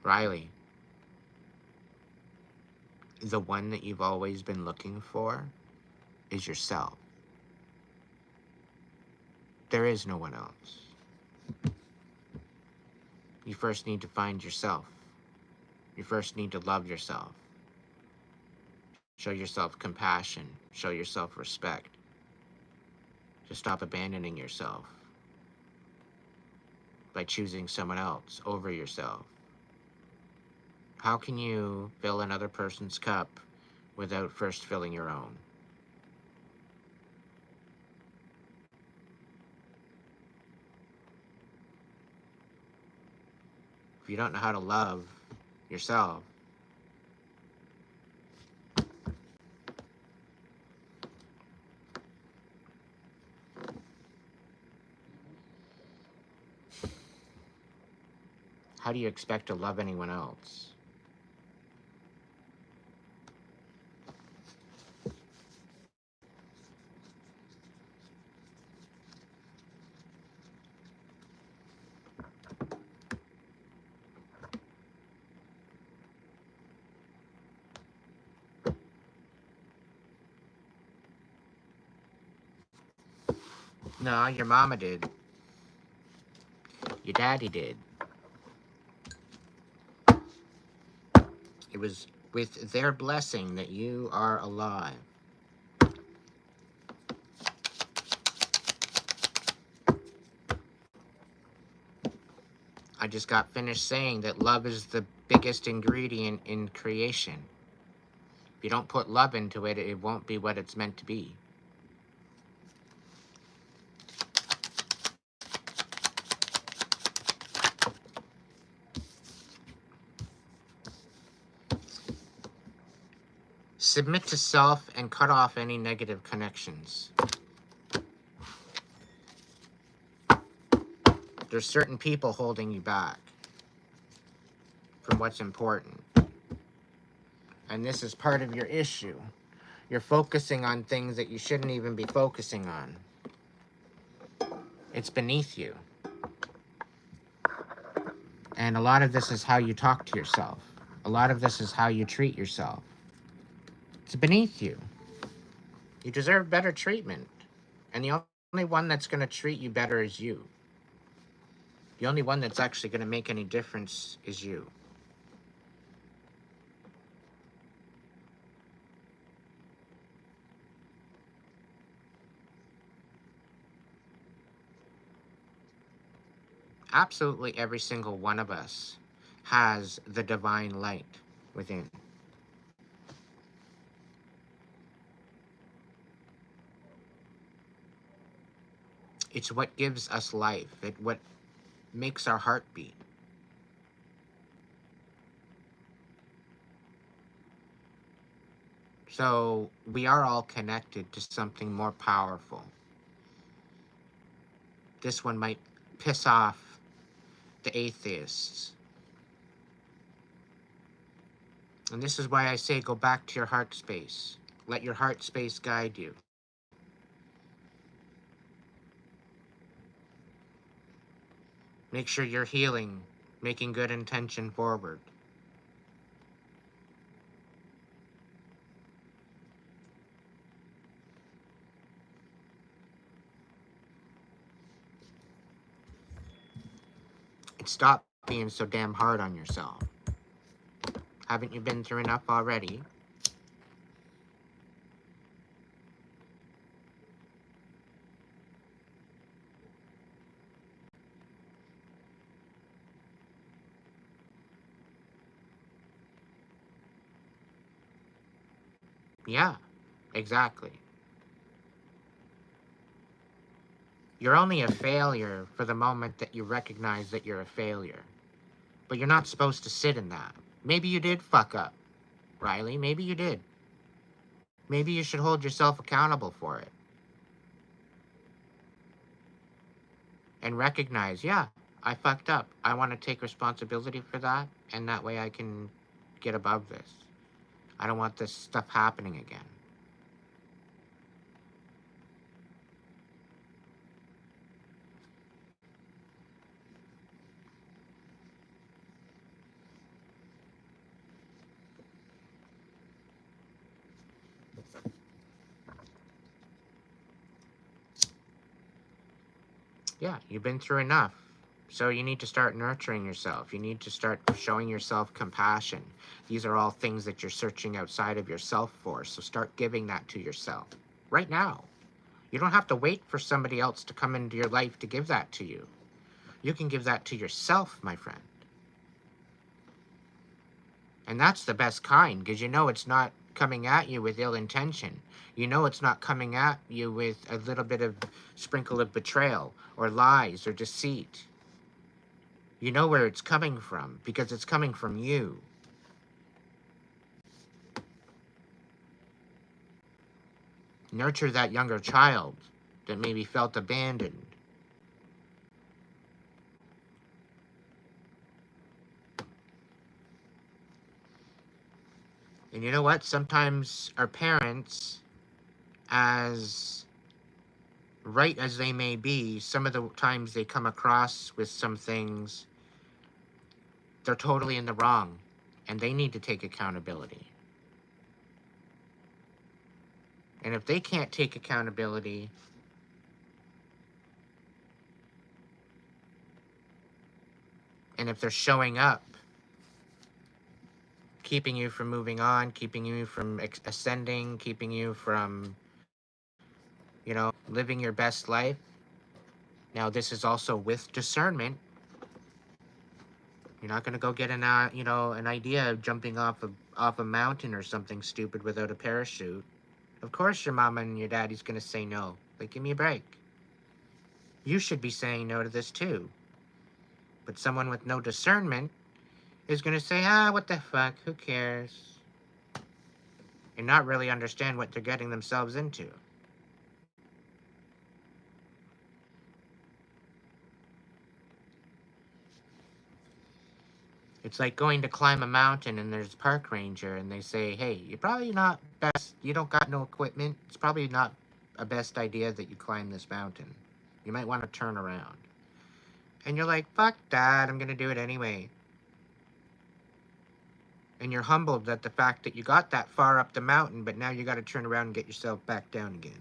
Riley, the one that you've always been looking for is yourself. There is no one else. You first need to find yourself. You first need to love yourself. Show yourself compassion. Show yourself respect. To stop abandoning yourself by choosing someone else over yourself. How can you fill another person's cup without first filling your own? If you don't know how to love yourself, how do you expect to love anyone else? No, your mama did. Your daddy did. It was with their blessing that you are alive. I just got finished saying that love is the biggest ingredient in creation. If you don't put love into it, it won't be what it's meant to be. Submit to self and cut off any negative connections. There's certain people holding you back from what's important. And this is part of your issue. You're focusing on things that you shouldn't even be focusing on. It's beneath you. And a lot of this is how you talk to yourself. A lot of this is how you treat yourself. It's beneath you. You deserve better treatment. And the only one that's going to treat you better is you. The only one that's actually going to make any difference is you. Absolutely every single one of us has the divine light within. It's what gives us life. It's what makes our heart beat. So we are all connected to something more powerful. This one might piss off the atheists. And this is why I say go back to your heart space. Let your heart space guide you. Make sure you're healing, making good intention forward. And stop being so damn hard on yourself. Haven't you been through enough already? Yeah, exactly. You're only a failure for the moment that you recognize that you're a failure. But you're not supposed to sit in that. Maybe you did fuck up, Riley. Maybe you did. Maybe you should hold yourself accountable for it. And recognize, yeah, I fucked up. I want to take responsibility for that, and that way I can get above this. I don't want this stuff happening again. Yeah, you've been through enough. So you need to start nurturing yourself. You need to start showing yourself compassion. These are all things that you're searching outside of yourself for. So start giving that to yourself right now. You don't have to wait for somebody else to come into your life to give that to you. You can give that to yourself, my friend. And that's the best kind, because you know it's not coming at you with ill intention. You know it's not coming at you with a little bit of sprinkle of betrayal or lies or deceit. You know where it's coming from, because it's coming from you. Nurture that younger child that maybe felt abandoned. And you know what? Sometimes our parents, as right as they may be, some of the times they come across with some things, they're totally in the wrong, and they need to take accountability. And if they can't take accountability, and if they're showing up, keeping you from moving on, keeping you from ascending, keeping you from, living your best life. Now, this is also with discernment. You're not going to go get an idea of jumping off a mountain or something stupid without a parachute. Of course your mama and your daddy's going to say no. But give me a break. You should be saying no to this too. But someone with no discernment is going to say, what the fuck, who cares? And not really understand what they're getting themselves into. It's like going to climb a mountain and there's a park ranger and they say, hey, you're probably not best, you don't got no equipment. It's probably not a best idea that you climb this mountain. You might want to turn around. And you're like, fuck that, I'm going to do it anyway. And you're humbled at the fact that you got that far up the mountain, but now you got to turn around and get yourself back down again.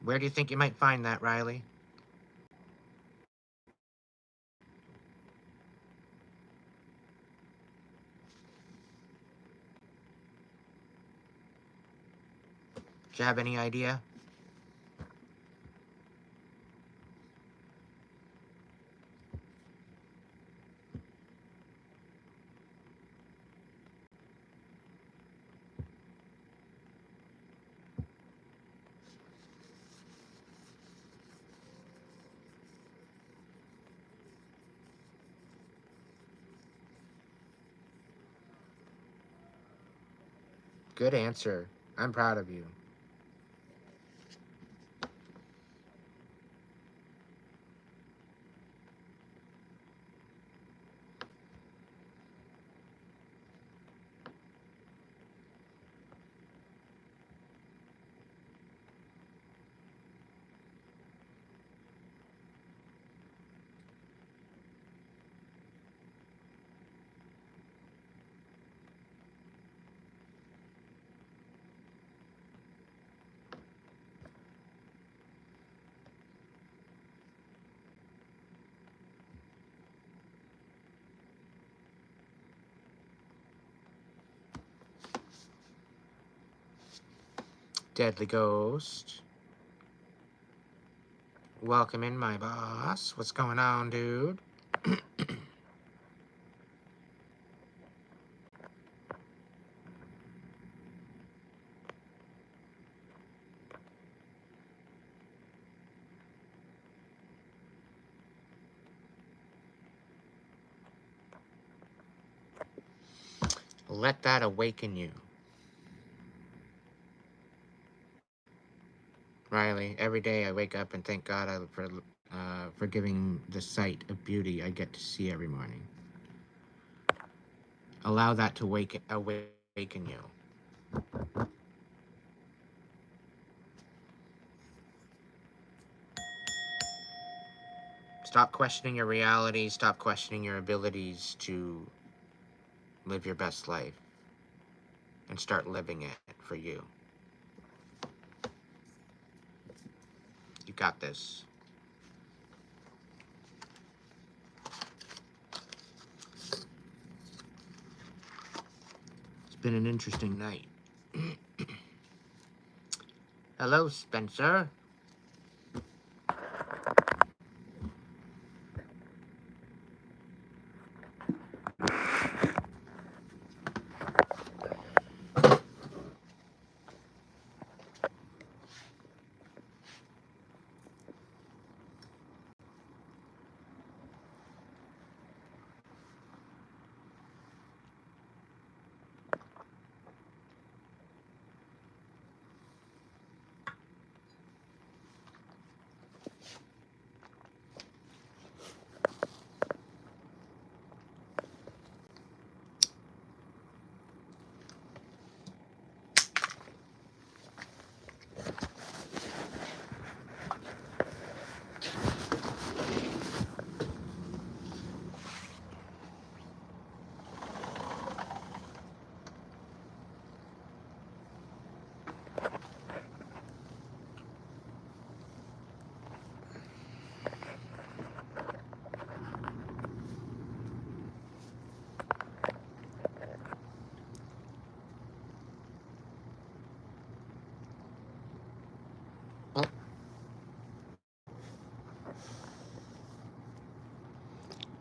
Where do you think you might find that, Riley? Do you have any idea? Good answer. I'm proud of you. Deadly Ghost. Welcome in, my boss. What's going on, dude? Let that awaken you. Riley, every day I wake up and thank God for giving the sight of beauty I get to see every morning. Allow that to awaken you. Stop questioning your reality. Stop questioning your abilities to live your best life. And start living it for you. You got this. It's been an interesting night. Hello, Spencer.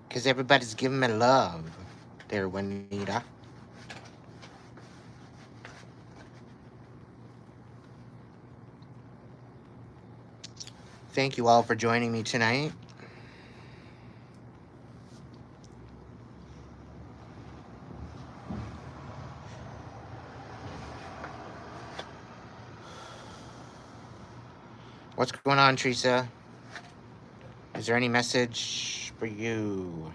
Because everybody's giving me love there, Juanita. Thank you all for joining me tonight. What's going on, Teresa? Is there any message for you?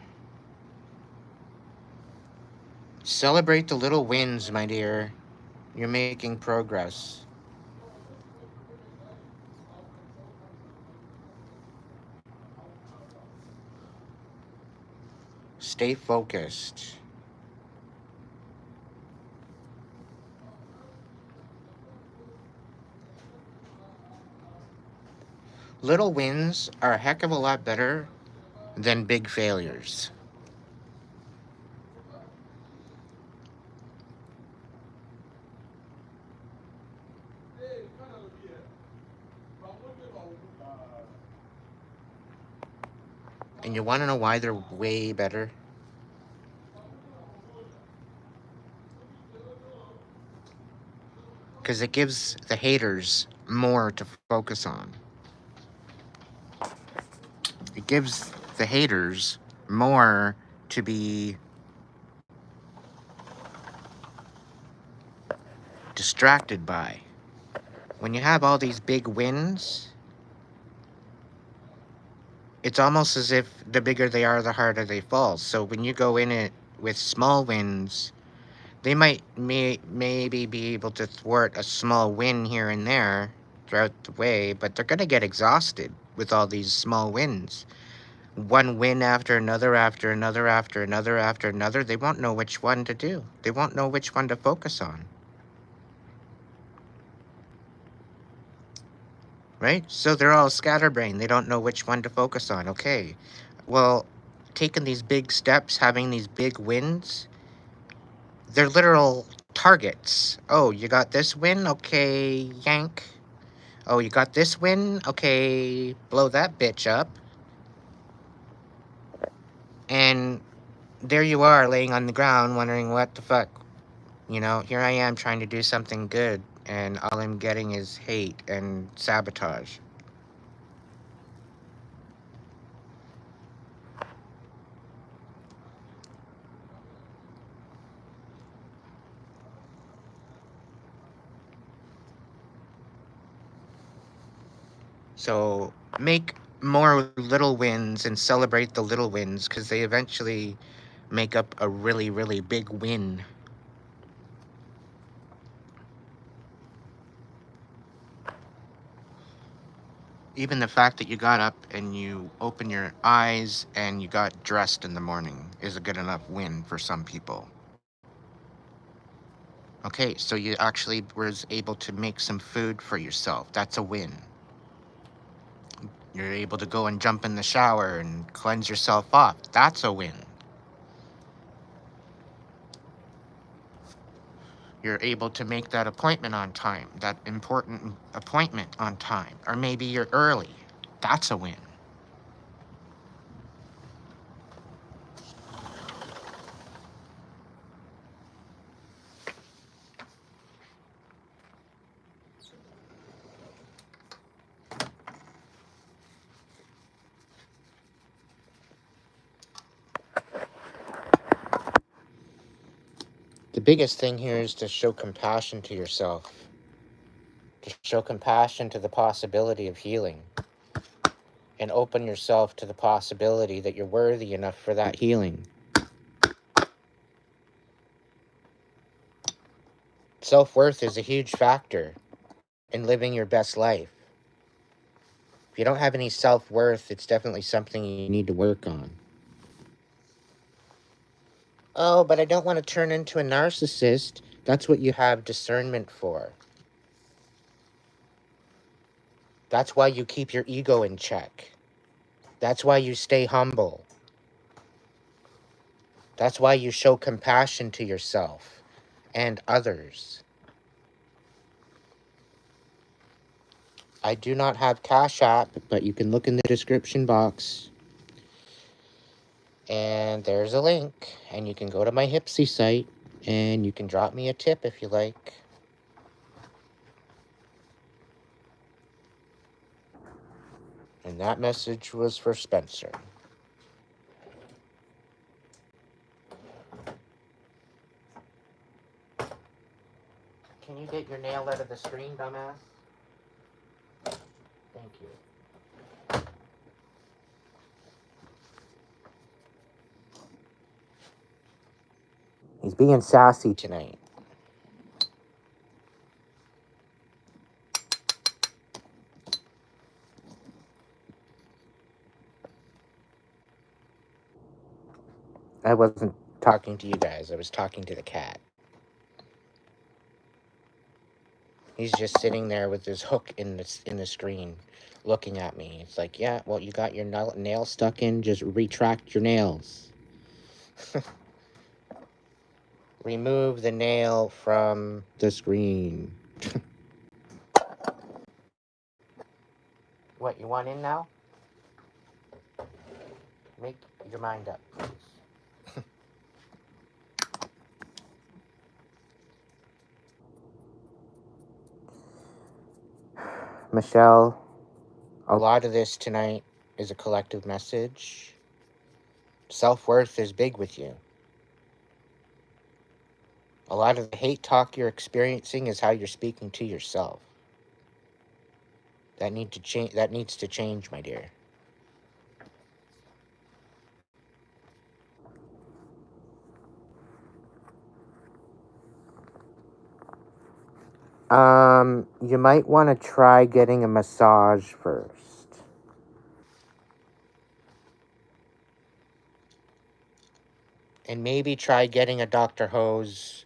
Celebrate the little wins, my dear. You're making progress. Stay focused. Little wins are a heck of a lot better than big failures. And you want to know why they're way better? Because it gives the haters more to focus on. It gives the haters more to be distracted by. When you have all these big wins, it's almost as if the bigger they are, the harder they fall. So when you go in it with small wins, they might maybe be able to thwart a small win here and there throughout the way, but they're going to get exhausted with all these small wins. One win after another, after another, after another, after another. They won't know which one to do. They won't know which one to focus on. Right? So they're all scatterbrained. They don't know which one to focus on. Okay. Well, taking these big steps, having these big wins, they're literal targets. Oh, you got this win? Okay, yank. Oh, you got this win? Okay, blow that bitch up. And there you are, laying on the ground, wondering what the fuck. You know, here I am trying to do something good, and all I'm getting is hate and sabotage. So make more little wins and celebrate the little wins, because they eventually make up a really, really big win. Even the fact that you got up and you opened your eyes and you got dressed in the morning is a good enough win for some people. Okay, so you actually was able to make some food for yourself. That's a win. You're able to go and jump in the shower and cleanse yourself off. That's a win. You're able to make that appointment on time, that important appointment on time, or maybe you're early. That's a win. The biggest thing here is to show compassion to yourself, to show compassion to the possibility of healing, and open yourself to the possibility that you're worthy enough for that healing. Self-worth is a huge factor in living your best life. If you don't have any self-worth, it's definitely something you need to work on. Oh, but I don't want to turn into a narcissist. That's what you have discernment for. That's why you keep your ego in check. That's why you stay humble. That's why you show compassion to yourself and others. I do not have Cash App, but you can look in the description box. And there's a link. And you can go to my Hipsy site. And you can drop me a tip if you like. And that message was for Spencer. Can you get your nail out of the screen, dumbass? Thank you. He's being sassy tonight. I wasn't talking to you guys. I was talking to the cat. He's just sitting there with his hook in the screen, looking at me. It's like, yeah, well, you got your nail stuck in. Just retract your nails. Remove the nail from the screen. What, you want in now? Make your mind up, please. Michelle, a lot of this tonight is a collective message. Self-worth is big with you. A lot of the hate talk you're experiencing is how you're speaking to yourself. That needs to change, my dear. You might want to try getting a massage first. And maybe try getting a Dr. Ho's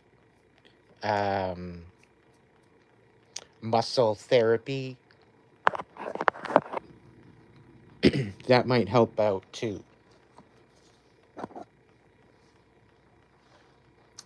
muscle therapy. That might help out too.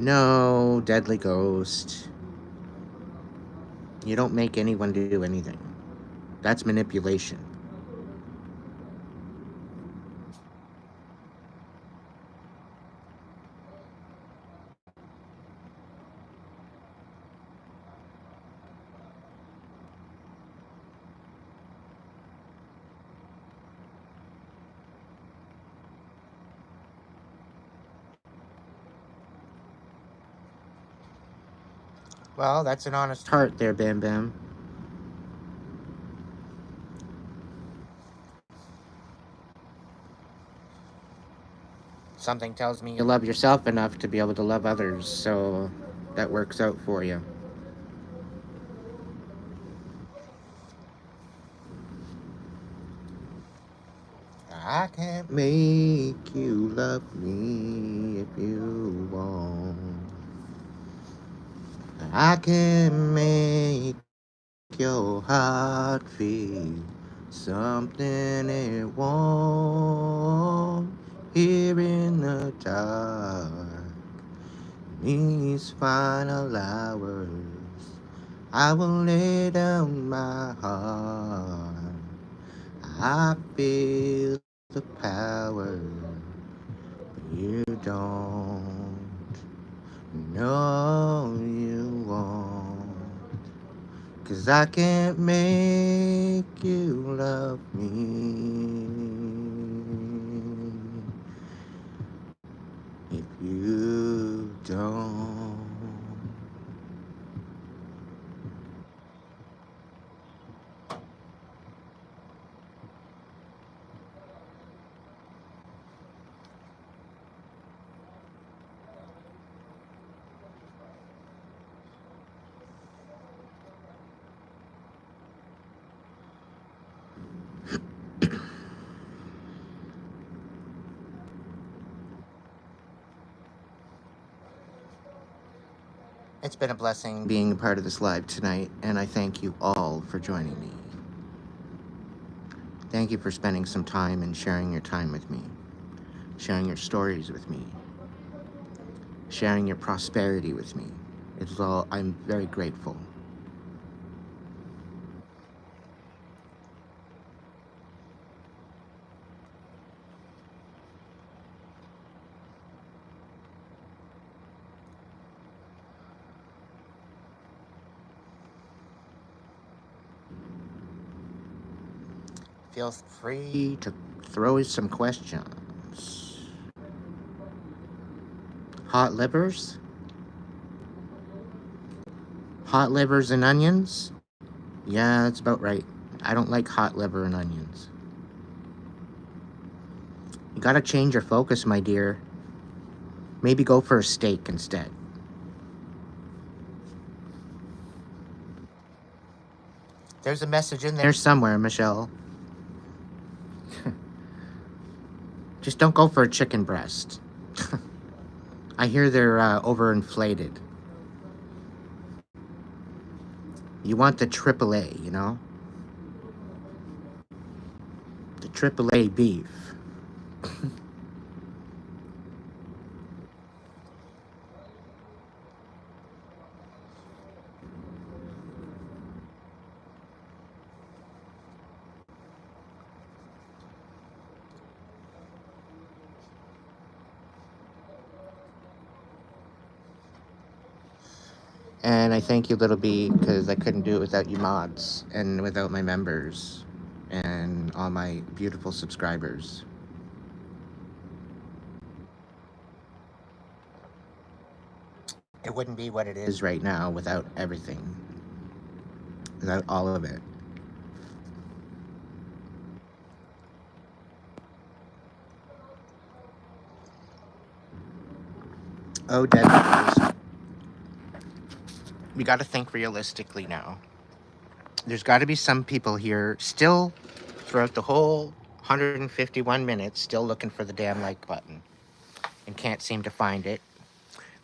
No, deadly ghost. You don't make anyone do anything. That's manipulation. Well, that's an honest heart there, Bam Bam. Something tells me you love yourself enough to be able to love others, so that works out for you. I can't make you love me if you won't. I can make your heart feel something it won't. Here in the dark, these final hours, I will lay down my heart. I feel the power, but you don't. No, you won't. 'Cause I can't make you love me if you don't. It's been a blessing being a part of this live tonight, and I thank you all for joining me. Thank you for spending some time and sharing your time with me, sharing your stories with me, sharing your prosperity with me. It's all, I'm very grateful. Feel free to throw some questions. Hot livers? Hot livers and onions? Yeah, that's about right. I don't like hot liver and onions. You gotta change your focus, my dear. Maybe go for a steak instead. There's a message in there somewhere, Michelle. Just don't go for a chicken breast. I hear they're overinflated. You want the AAA, you know? The AAA beef. And I thank you, Little B, because I couldn't do it without you mods and without my members and all my beautiful subscribers. It wouldn't be what it is right now without everything, without all of it. Oh, dead. We got to think realistically now. There's got to be some people here still throughout the whole 151 minutes still looking for the damn like button and can't seem to find it.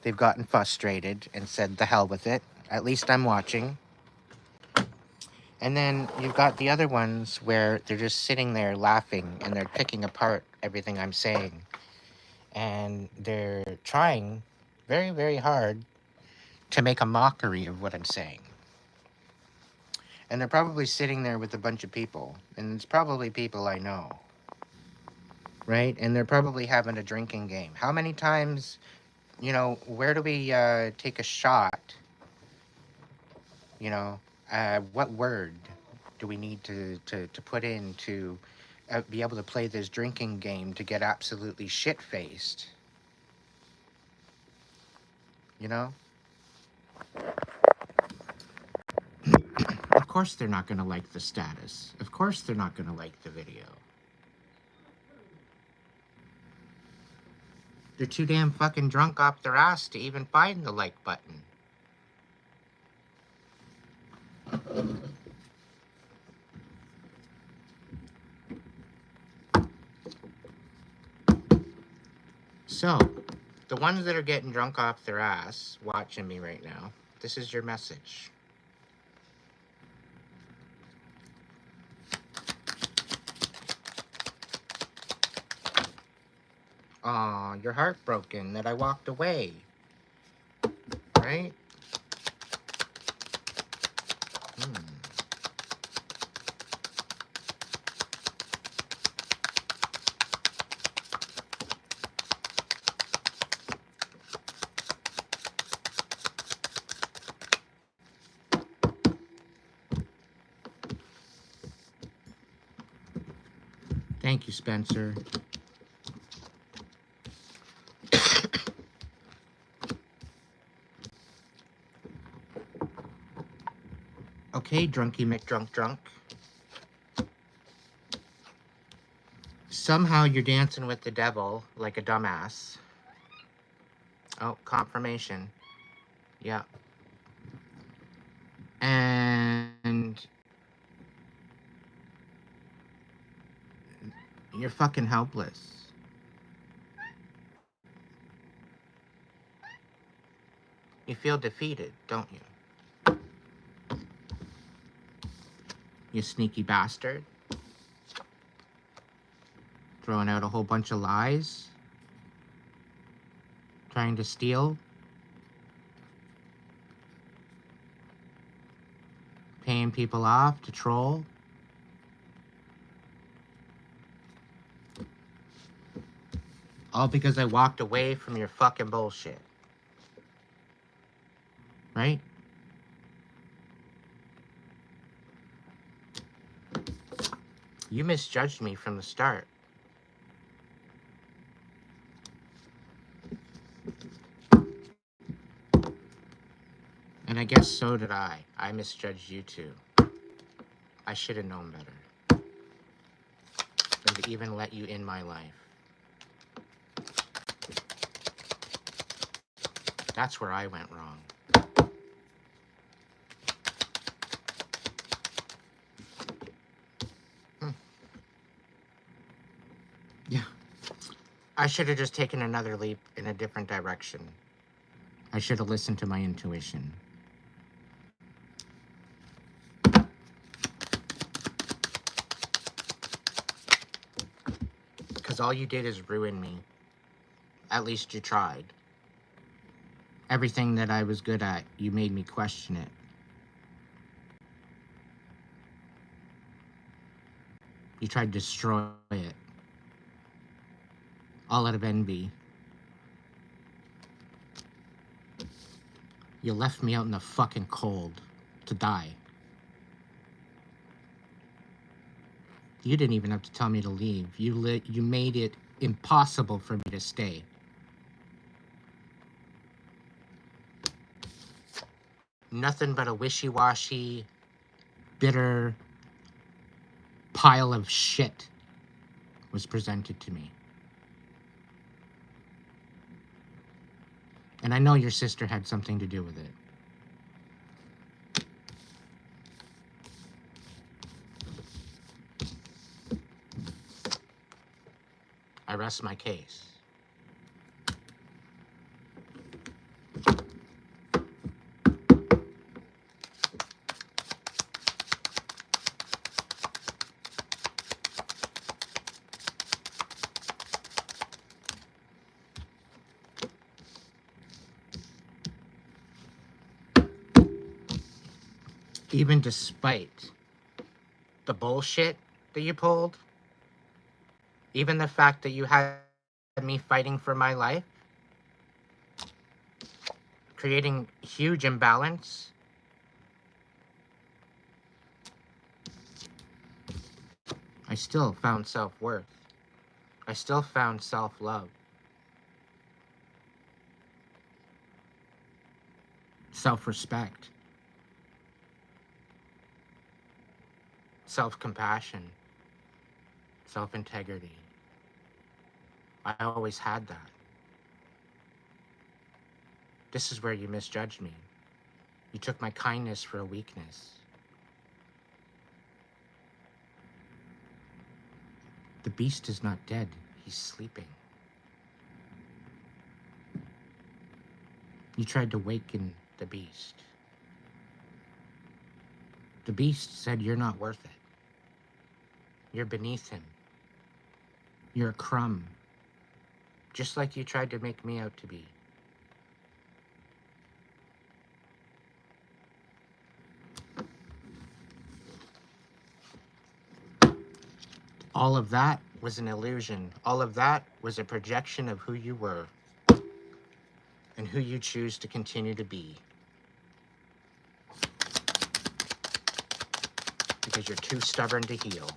They've gotten frustrated and said the hell with it. At least I'm watching. And then you've got the other ones where they're just sitting there laughing and they're picking apart everything I'm saying. And they're trying very, very hard to make a mockery of what I'm saying. And they're probably sitting there with a bunch of people, and it's probably people I know, right? And they're probably having a drinking game. How many times, where do we take a shot? What word do we need to put in to be able to play this drinking game to get absolutely shit-faced? You know? Of course they're not going to like the status. Of course they're not going to like the video. They're too damn fucking drunk off their ass to even find the like button. So, the ones that are getting drunk off their ass watching me right now, this is your message. Aw, you're heartbroken that I walked away. Right? Thank you, Spencer. Okay, drunky McDrunk. Somehow you're dancing with the devil like a dumbass. Oh, confirmation. Yeah. And you're fucking helpless. You feel defeated, don't you? You sneaky bastard. Throwing out a whole bunch of lies. Trying to steal. Paying people off to troll. All because I walked away from your fucking bullshit. Right? You misjudged me from the start. And I guess so did I. I misjudged you too. I should have known better than to even let you in my life. That's where I went wrong. Yeah. I should have just taken another leap in a different direction. I should have listened to my intuition. Because all you did is ruin me. At least you tried. Everything that I was good at, you made me question it. You tried to destroy it. All out of envy. You left me out in the fucking cold to die. You didn't even have to tell me to leave. You made it impossible for me to stay. Nothing but a wishy-washy, bitter pile of shit was presented to me. And I know your sister had something to do with it. I rest my case. even despite the bullshit that you pulled, even the fact that you had me fighting for my life, creating huge imbalance, I still found self-worth. I still found self-love, self-respect, self-compassion, self-integrity. I always had that. This is where you misjudged me. You took my kindness for a weakness. The beast is not dead. He's sleeping. You tried to waken the beast. The beast said you're not worth it. You're beneath him. You're a crumb. Just like you tried to make me out to be. All of that was an illusion. All of that was a projection of who you were and who you choose to continue to be. Because you're too stubborn to heal.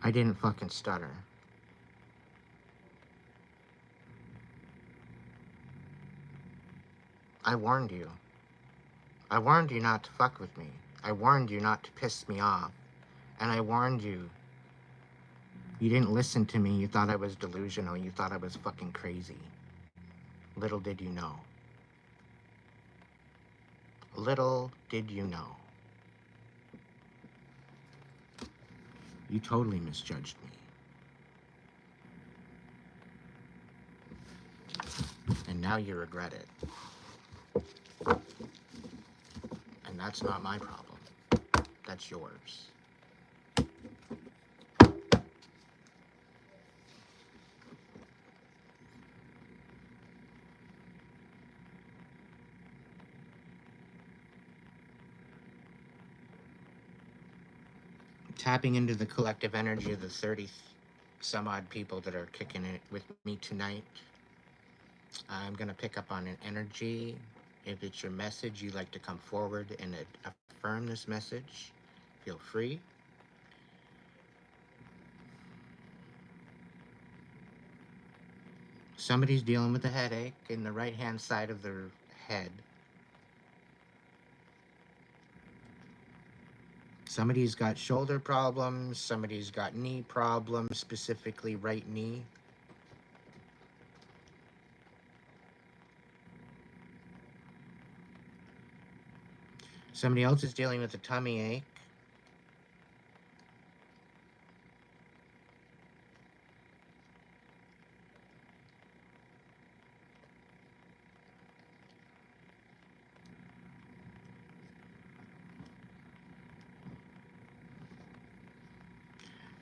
I didn't fucking stutter. I warned you. I warned you not to fuck with me. I warned you not to piss me off. And I warned you. You didn't listen to me. You thought I was delusional. You thought I was fucking crazy. Little did you know. Little did you know. You totally misjudged me. And now you regret it. And that's not my problem. That's yours. Tapping into the collective energy of the 30 some odd people that are kicking it with me tonight. I'm going to pick up on an energy. If it's your message, you'd like to come forward and affirm this message, feel free. Somebody's dealing with a headache in the right-hand side of their head. Somebody's got shoulder problems. Somebody's got knee problems, specifically right knee. Somebody else is dealing with a tummy ache.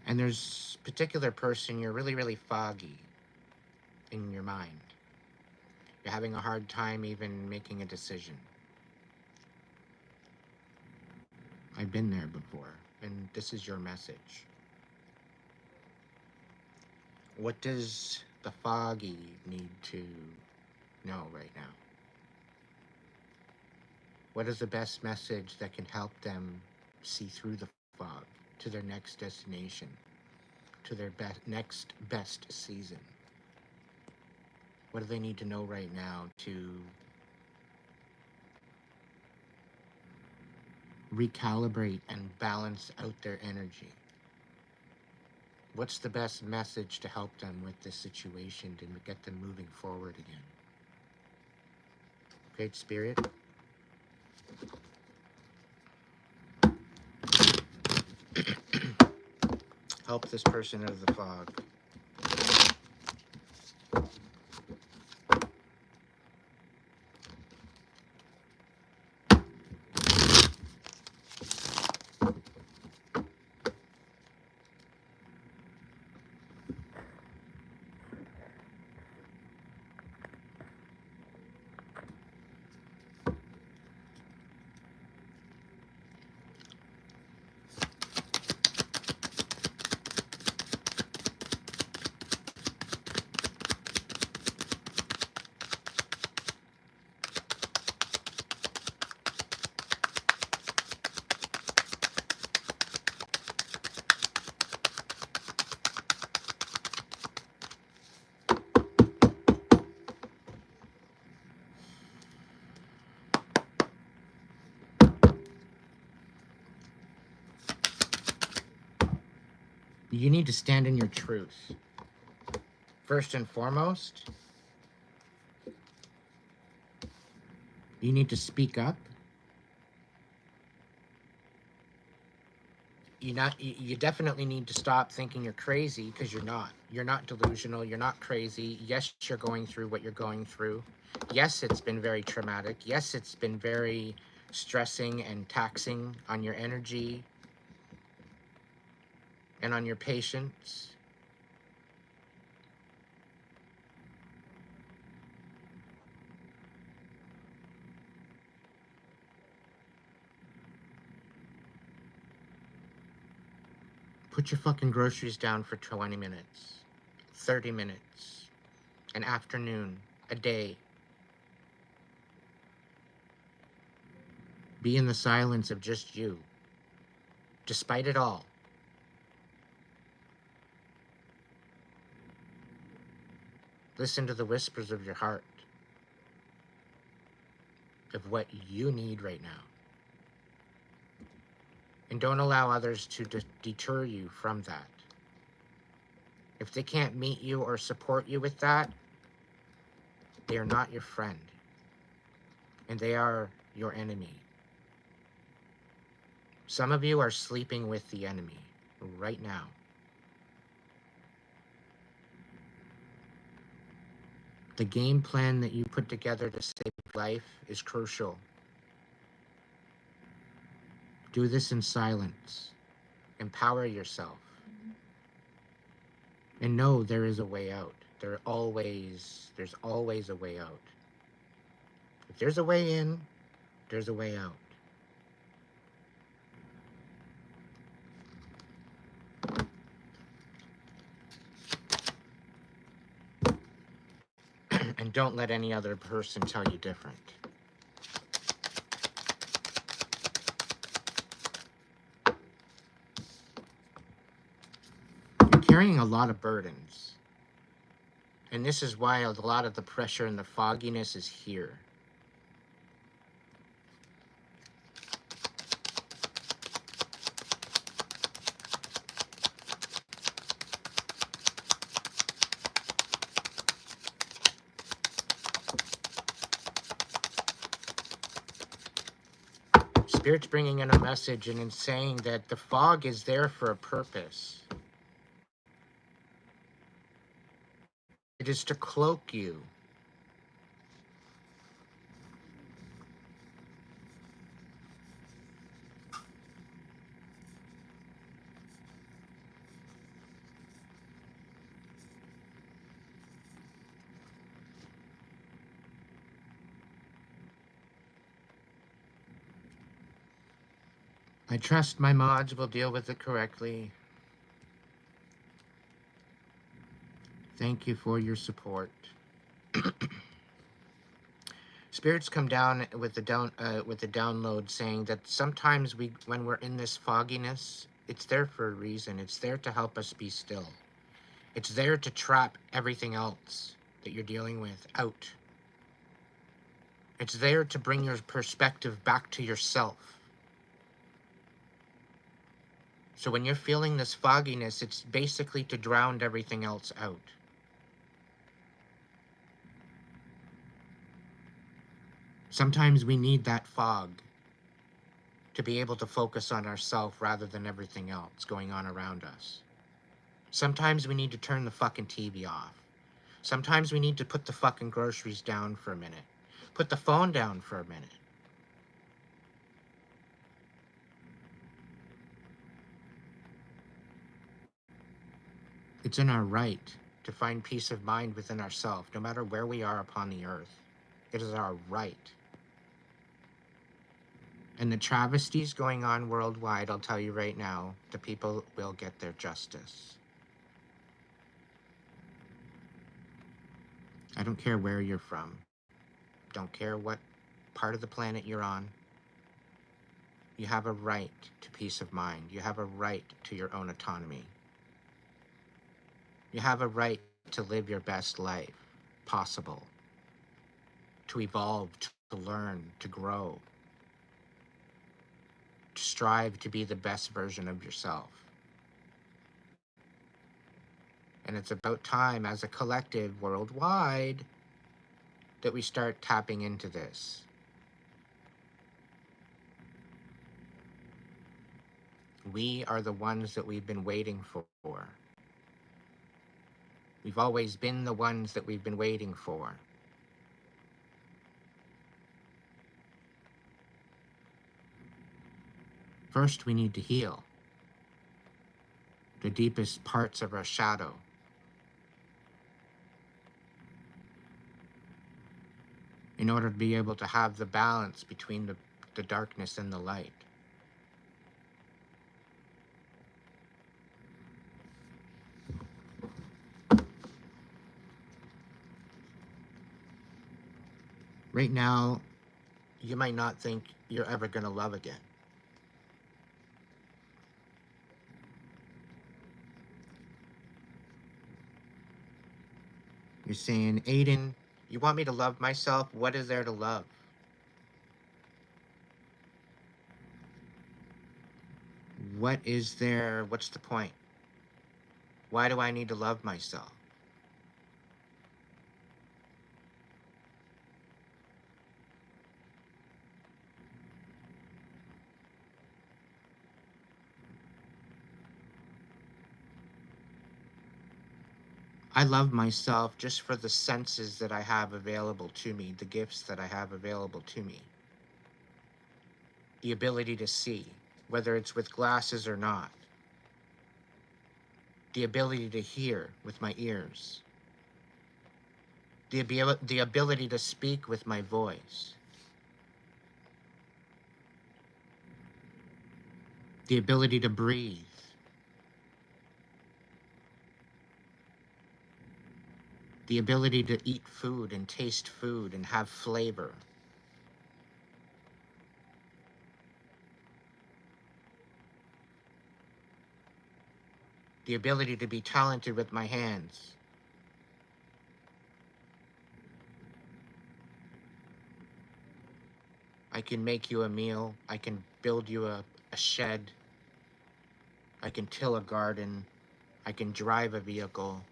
And there's a particular person, you're really, really foggy in your mind. You're having a hard time even making a decision. I've been there before, and this is your message. What does the foggy need to know right now? What is the best message that can help them see through the fog to their next destination, to their next best season? What do they need to know right now to recalibrate and balance out their energy? What's the best message to help them with this situation to get them moving forward again? Great Spirit, help this person out of the fog. You need to stand in your truth. First and foremost, you need to speak up. You definitely need to stop thinking you're crazy, because you're not. You're not delusional. You're not crazy. Yes, you're going through what you're going through. Yes, it's been very traumatic. Yes, it's been very stressing and taxing on your energy and on your patience. Put your fucking groceries down for 20 minutes, 30 minutes, an afternoon, a day. Be in the silence of just you, despite it all. Listen to the whispers of your heart, of what you need right now. And don't allow others to deter you from that. If they can't meet you or support you with that, they are not your friend. And they are your enemy. Some of you are sleeping with the enemy right now. The game plan that you put together to save life is crucial. Do this in silence. Empower yourself. And know there is a way out. There's always a way out. If there's a way in, there's a way out. And don't let any other person tell you different. You're carrying a lot of burdens. And this is why a lot of the pressure and the fogginess is here. Spirit's bringing in a message and in saying that the fog is there for a purpose. It is to cloak you. I trust my mods will deal with it correctly. Thank you for your support. Spirits come down with the download saying that sometimes when we're in this fogginess, it's there for a reason. It's there to help us be still. It's there to trap everything else that you're dealing with out. It's there to bring your perspective back to yourself. So when you're feeling this fogginess, it's basically to drown everything else out. Sometimes we need that fog to be able to focus on ourselves rather than everything else going on around us. Sometimes we need to turn the fucking TV off. Sometimes we need to put the fucking groceries down for a minute. Put the phone down for a minute. It's in our right to find peace of mind within ourselves, no matter where we are upon the earth. It is our right. And the travesties going on worldwide, I'll tell you right now, the people will get their justice. I don't care where you're from. Don't care what part of the planet you're on. You have a right to peace of mind. You have a right to your own autonomy. You have a right to live your best life possible, to evolve, to learn, to grow, to strive to be the best version of yourself. And it's about time, as a collective worldwide, that we start tapping into this. We are the ones that we've been waiting for. We've always been the ones that we've been waiting for. First, we need to heal the deepest parts of our shadow. In order to be able to have the balance between the darkness and the light. Right now, you might not think you're ever going to love again. You're saying, Aiden, you want me to love myself? What is there to love? What is there? What's the point? Why do I need to love myself? I love myself just for the senses that I have available to me, the gifts that I have available to me. The ability to see, whether it's with glasses or not. The ability to hear with my ears. The ability to speak with my voice. The ability to breathe. The ability to eat food and taste food and have flavor. The ability to be talented with my hands. I can make you a meal. I can build you a shed. I can till a garden. I can drive a vehicle.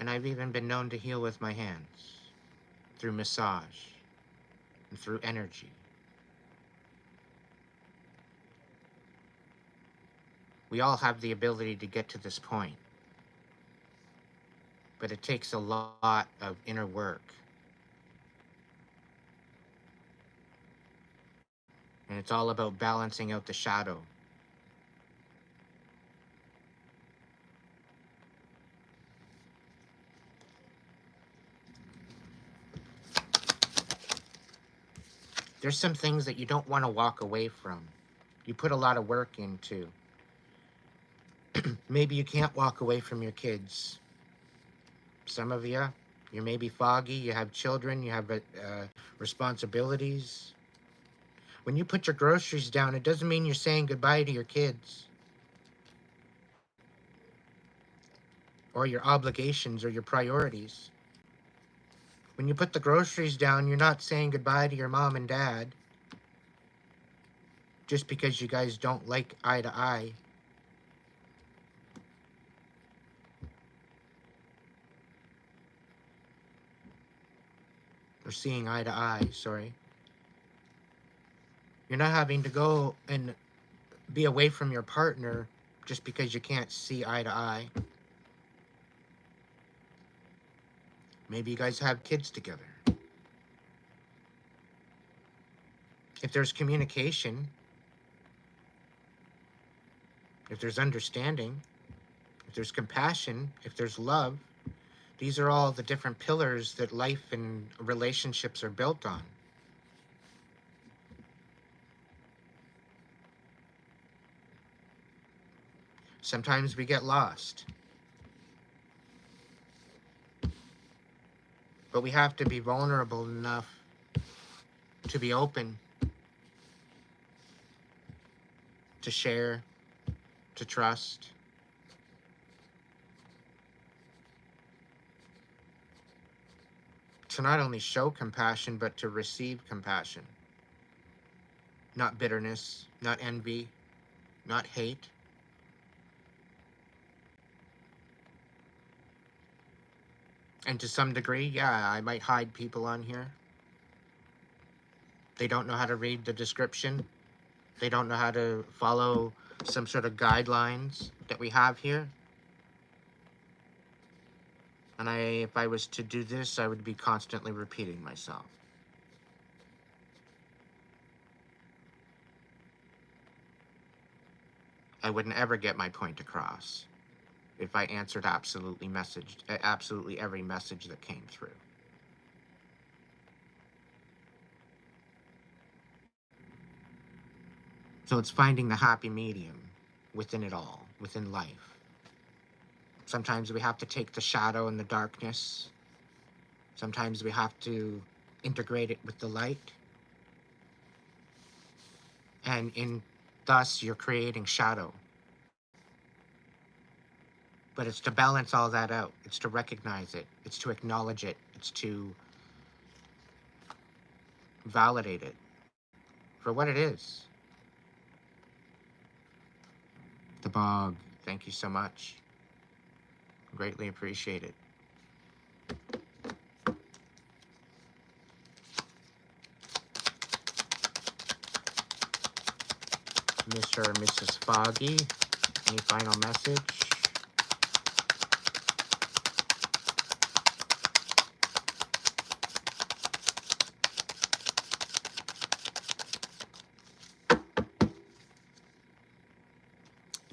And I've even been known to heal with my hands, through massage, and through energy. We all have the ability to get to this point, but it takes a lot of inner work. And it's all about balancing out the shadow. There's some things that you don't want to walk away from. You put a lot of work into. Maybe you can't walk away from your kids. Some of you, you're maybe foggy, you have children, you have responsibilities. When you put your groceries down, it doesn't mean you're saying goodbye to your kids. Or your obligations or your priorities. When you put the groceries down, you're not saying goodbye to your mom and dad just because you guys don't like eye to eye. Or seeing eye to eye, sorry. You're not having to go and be away from your partner just because you can't see eye to eye. Maybe you guys have kids together. If there's communication, if there's understanding, if there's compassion, if there's love, these are all the different pillars that life and relationships are built on. Sometimes we get lost. But we have to be vulnerable enough to be open, to share, to trust. To not only show compassion, but to receive compassion. Not bitterness, not envy, not hate. And to some degree, yeah, I might hide people on here. They don't know how to read the description. They don't know how to follow some sort of guidelines that we have here. And if I was to do this, I would be constantly repeating myself. I wouldn't ever get my point across if I answered absolutely every message that came through. So it's finding the happy medium within it all, within life. Sometimes we have to take the shadow and the darkness. Sometimes we have to integrate it with the light. And thus you're creating shadow. But it's to balance all that out. It's to recognize it. It's to acknowledge it. It's to validate it for what it is. The Bog, thank you so much. Greatly appreciate it. Mr. or Mrs. Foggy, any final message?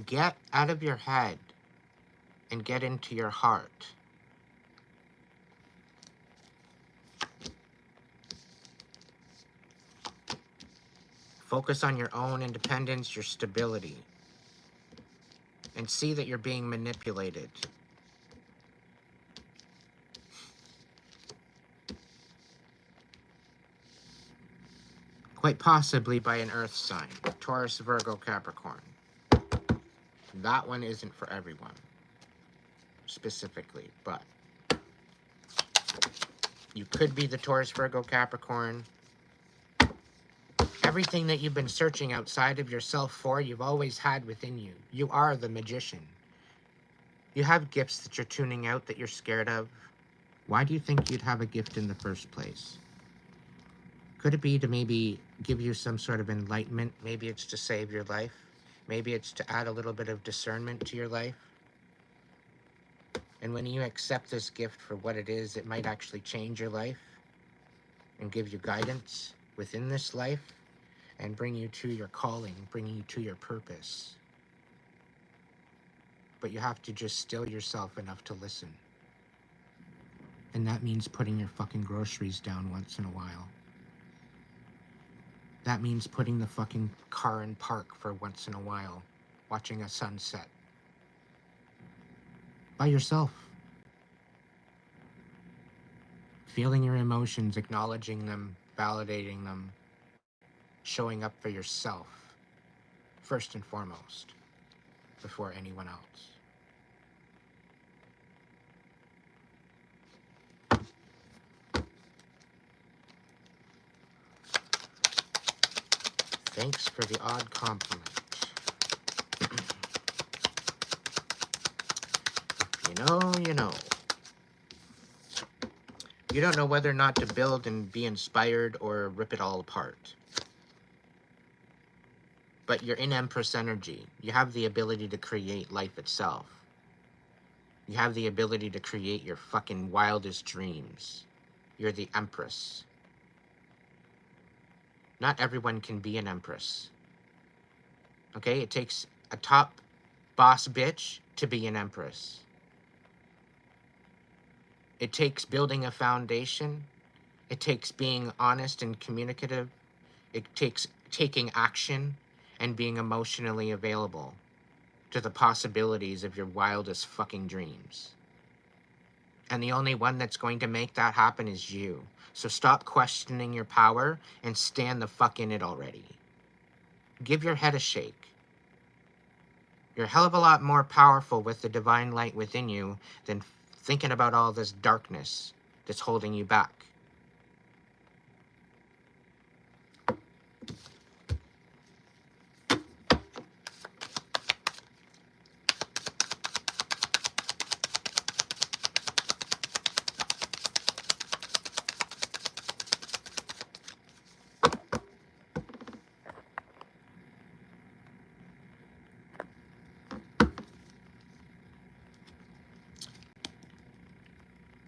Get out of your head and get into your heart. Focus on your own independence, your stability, and see that you're being manipulated. Quite possibly by an earth sign, Taurus, Virgo, Capricorn. That one isn't for everyone, specifically, but you could be the Taurus, Virgo, Capricorn. Everything that you've been searching outside of yourself for, you've always had within you. You are the magician. You have gifts that you're tuning out that you're scared of. Why do you think you'd have a gift in the first place? Could it be to maybe give you some sort of enlightenment? Maybe it's to save your life. Maybe it's to add a little bit of discernment to your life. And when you accept this gift for what it is, it might actually change your life and give you guidance within this life and bring you to your calling, bring you to your purpose. But you have to just still yourself enough to listen. And that means putting your fucking groceries down once in a while. That means putting the fucking car in park for once in a while, watching a sunset. By yourself. Feeling your emotions, acknowledging them, validating them, showing up for yourself, first and foremost, before anyone else. Thanks for the odd compliment. You know, you know. You don't know whether or not to build and be inspired or rip it all apart. But you're in Empress energy. You have the ability to create life itself. You have the ability to create your fucking wildest dreams. You're the Empress. Not everyone can be an Empress. Okay? It takes a top boss bitch to be an Empress. It takes building a foundation. It takes being honest and communicative. It takes taking action and being emotionally available to the possibilities of your wildest fucking dreams. And the only one that's going to make that happen is you. So stop questioning your power and stand the fuck in it already. Give your head a shake. You're a hell of a lot more powerful with the divine light within you than thinking about all this darkness that's holding you back.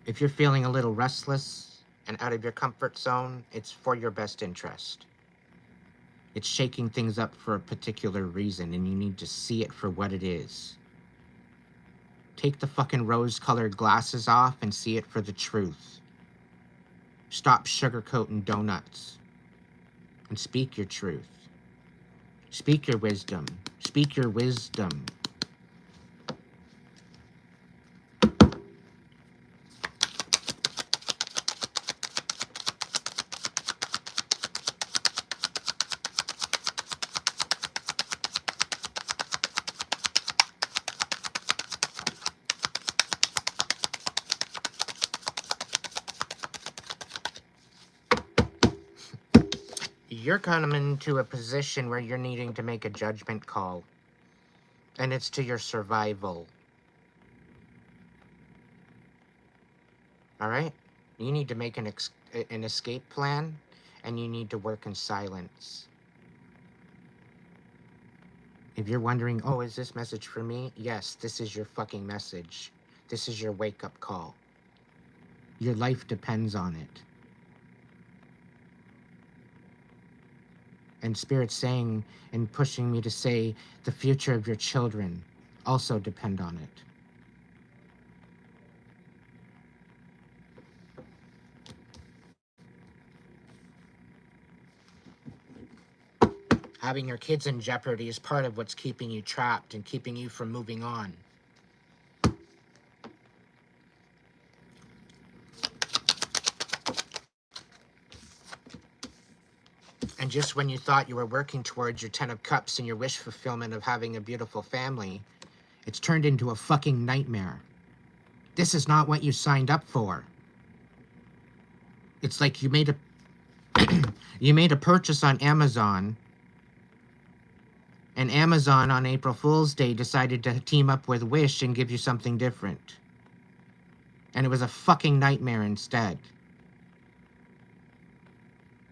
If you're feeling a little restless and out of your comfort zone, it's for your best interest. It's shaking things up for a particular reason, and you need to see it for what it is. Take the fucking rose-colored glasses off and see it for the truth. Stop sugarcoating donuts and speak your truth. Speak your wisdom. Speak your wisdom. You're coming to a position where you're needing to make a judgment call. And it's to your survival. Alright? You need to make an escape plan, and you need to work in silence. If you're wondering, oh, is this message for me? Yes, this is your fucking message. This is your wake-up call. Your life depends on it. And Spirit's saying and pushing me to say the future of your children also depend on it. Having your kids in jeopardy is part of what's keeping you trapped and keeping you from moving on. And just when you thought you were working towards your 10 of Cups and your wish fulfillment of having a beautiful family, it's turned into a fucking nightmare. This is not what you signed up for. It's like you made a purchase on Amazon, and Amazon on April Fool's Day decided to team up with Wish and give you something different. And it was a fucking nightmare instead.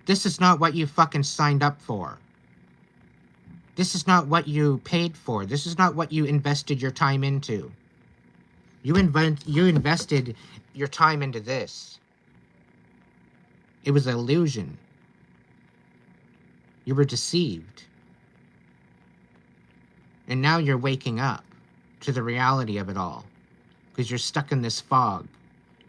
This is not what you fucking signed up for. This is not what you paid for. This is not what you invested your time into. You invested your time into this. It was an illusion. You were deceived. And now you're waking up to the reality of it all. Because you're stuck in this fog.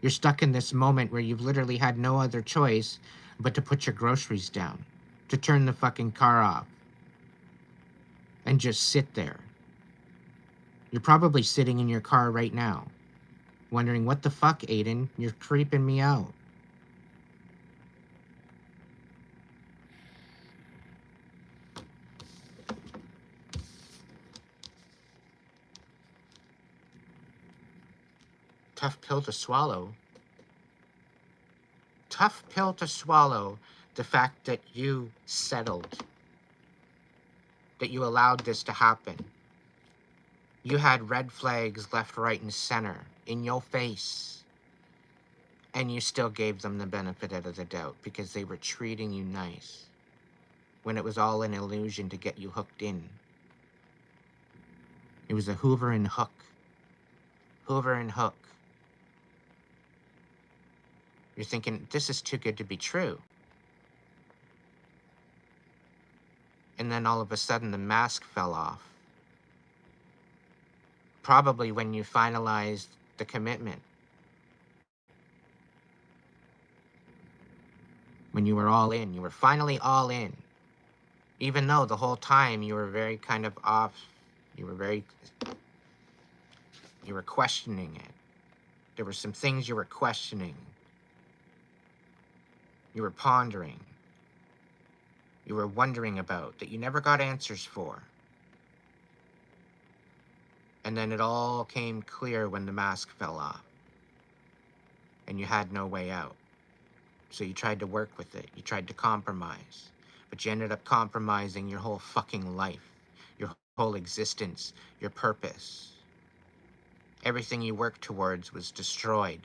You're stuck in this moment where you've literally had no other choice but to put your groceries down, to turn the fucking car off, and just sit there. You're probably sitting in your car right now, wondering, what the fuck, Aiden? You're creeping me out. Tough pill to swallow. Tough pill to swallow, the fact that you settled. that you allowed this to happen. You had red flags left, right, and center in your face. And you still gave them the benefit of the doubt because they were treating you nice when it was all an illusion to get you hooked in. It was a Hoover and hook. Hoover and hook. You're thinking, this is too good to be true. And then all of a sudden the mask fell off. Probably when you finalized the commitment. When you were all in. You were finally all in. Even though the whole time you were very kind of off. You were questioning it. There were some things you were questioning. You were pondering. You were wondering about that you never got answers for. And then it all came clear when the mask fell off. And you had no way out. So you tried to work with it. You tried to compromise. But you ended up compromising your whole fucking life. Your whole existence. Your purpose. Everything you worked towards was destroyed.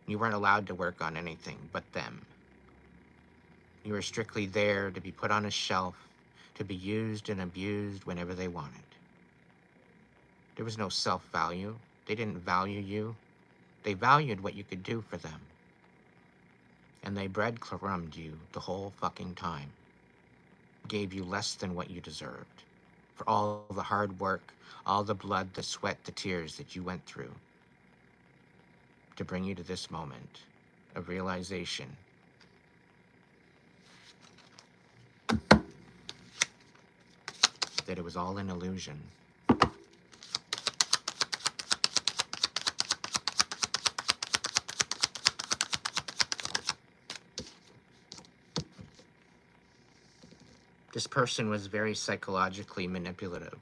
You weren't allowed to work on anything but them. You were strictly there to be put on a shelf, to be used and abused whenever they wanted. There was no self-value. They didn't value you. They valued what you could do for them. And they breadcrumbed you the whole fucking time. Gave you less than what you deserved. For all the hard work, all the blood, the sweat, the tears that you went through. To bring you to this moment of realization. That it was all an illusion. This person was very psychologically manipulative.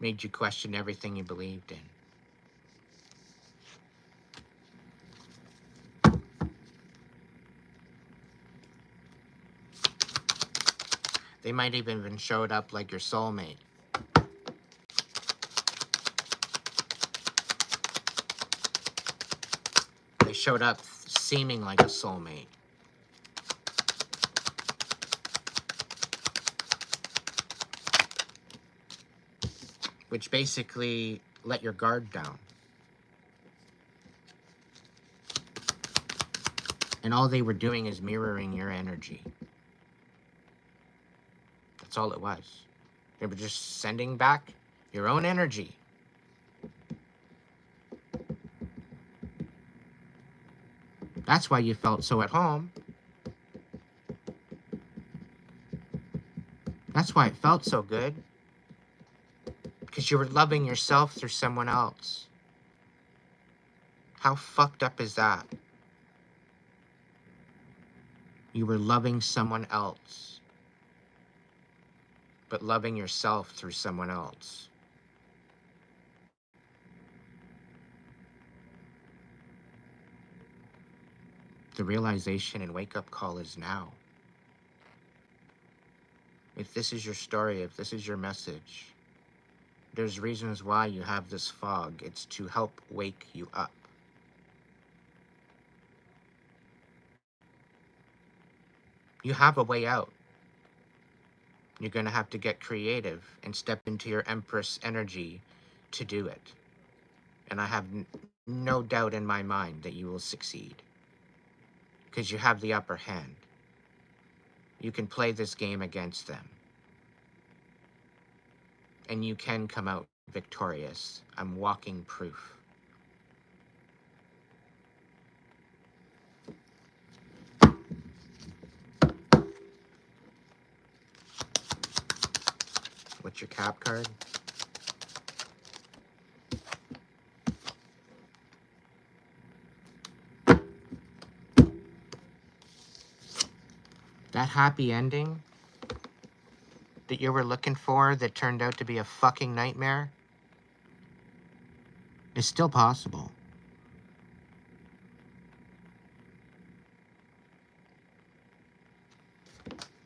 Made you question everything you believed in. They might even showed up like your soulmate. They showed up seeming like a soulmate. Which basically let your guard down. And all they were doing is mirroring your energy. That's all it was. They were just sending back your own energy. That's why you felt so at home. That's why it felt so good. Because you were loving yourself through someone else. How fucked up is that? You were loving someone else. But loving yourself through someone else. The realization and wake-up call is now. If this is your story, if this is your message, there's reasons why you have this fog. It's to help wake you up. You have a way out. You're going to have to get creative and step into your Empress energy to do it. And I have no doubt in my mind that you will succeed. Because you have the upper hand. You can play this game against them. And you can come out victorious. I'm walking proof. What's your cap card? That happy ending that you were looking for that turned out to be a fucking nightmare is still possible.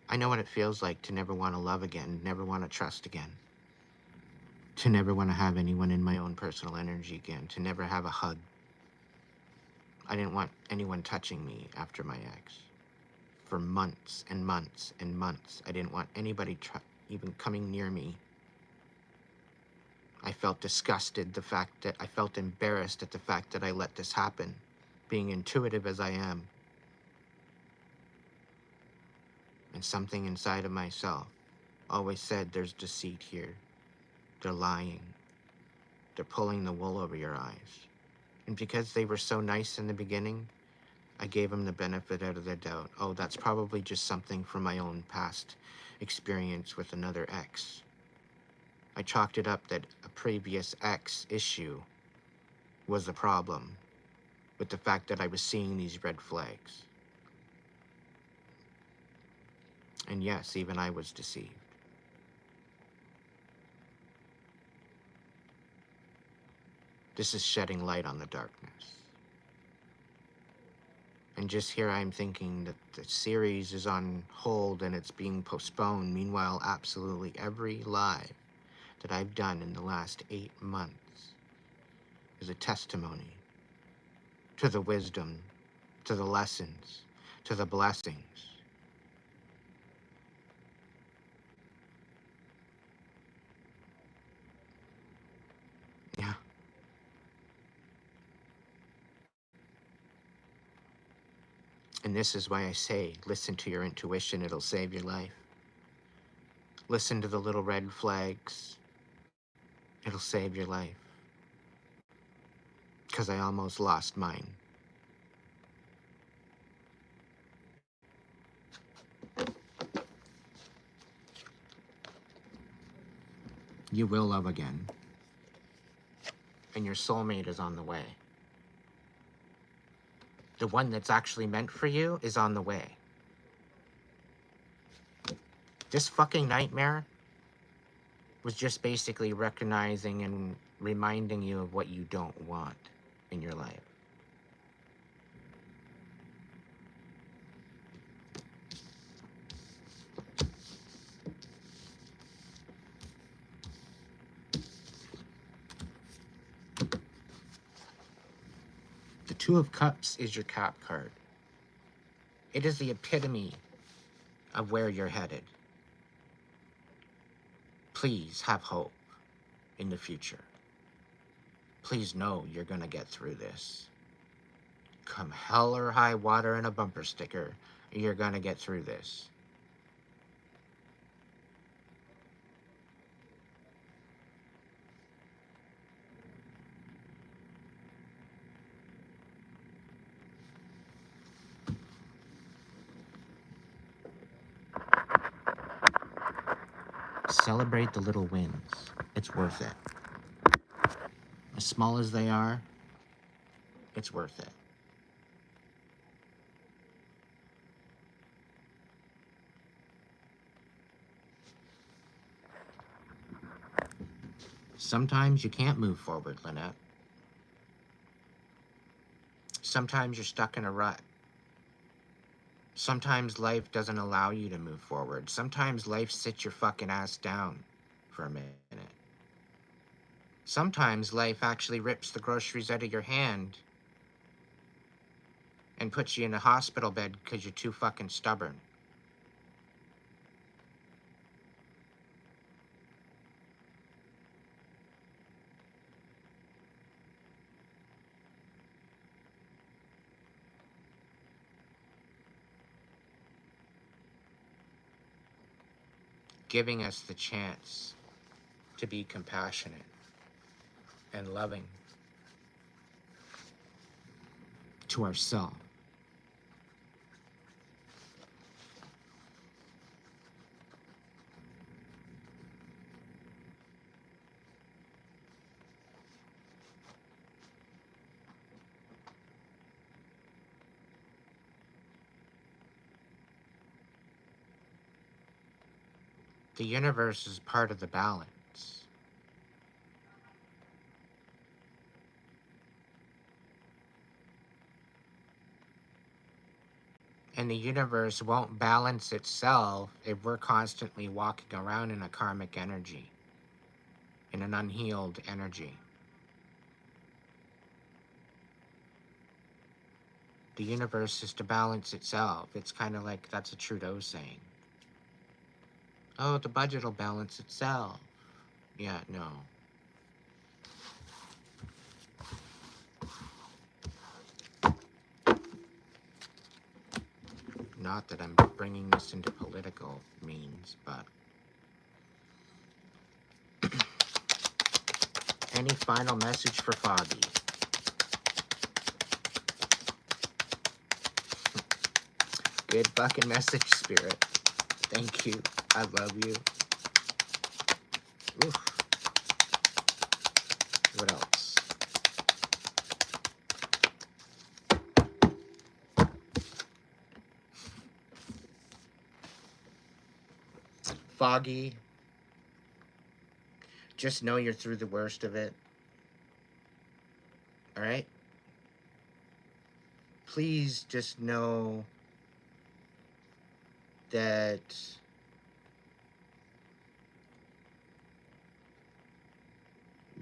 I know what it feels like to never want to love again, never want to trust again, to never want to have anyone in my own personal energy again, to never have a hug. I didn't want anyone touching me after my ex. For months and months and months, I didn't want anybody even coming near me. I felt disgusted, I felt embarrassed at the fact that I let this happen, being intuitive as I am. And something inside of myself always said, there's deceit here. They're lying. They're pulling the wool over your eyes. And because they were so nice in the beginning, I gave them the benefit out of the doubt. Oh, that's probably just something from my own past experience with another ex. I chalked it up that a previous ex issue was the problem with the fact that I was seeing these red flags. And yes, even I was deceived. This is shedding light on the darkness. And just here I'm thinking that the series is on hold and it's being postponed. Meanwhile, absolutely every live that I've done in the last 8 months is a testimony to the wisdom, to the lessons, to the blessings. Yeah. And this is why I say, listen to your intuition, it'll save your life. Listen to the little red flags, it'll save your life. Because I almost lost mine. You will love again. And your soulmate is on the way. The one that's actually meant for you is on the way. This fucking nightmare was just basically recognizing and reminding you of what you don't want in your life. The Two of Cups is your Cap card. It is the epitome of where you're headed. Please have hope in the future. Please know you're going to get through this. Come hell or high water and a bumper sticker, you're going to get through this. Celebrate the little wins. It's worth it. As small as they are, it's worth it. Sometimes you can't move forward, Lynette. Sometimes you're stuck in a rut. Sometimes life doesn't allow you to move forward. Sometimes life sits your fucking ass down for a minute. Sometimes life actually rips the groceries out of your hand and puts you in a hospital bed because you're too fucking stubborn. Giving us the chance to be compassionate and loving to ourselves. The universe is part of the balance. And the universe won't balance itself if we're constantly walking around in a karmic energy, in an unhealed energy. The universe is to balance itself. It's kind of like, that's a Trudeau saying. Oh, the budget will balance itself. Yeah, no. Not that I'm bringing this into political means, but any final message for Foggy? Good fucking message, Spirit. Thank you. I love you. Oof. What else? Foggy, just know you're through the worst of it. All right? Please just know that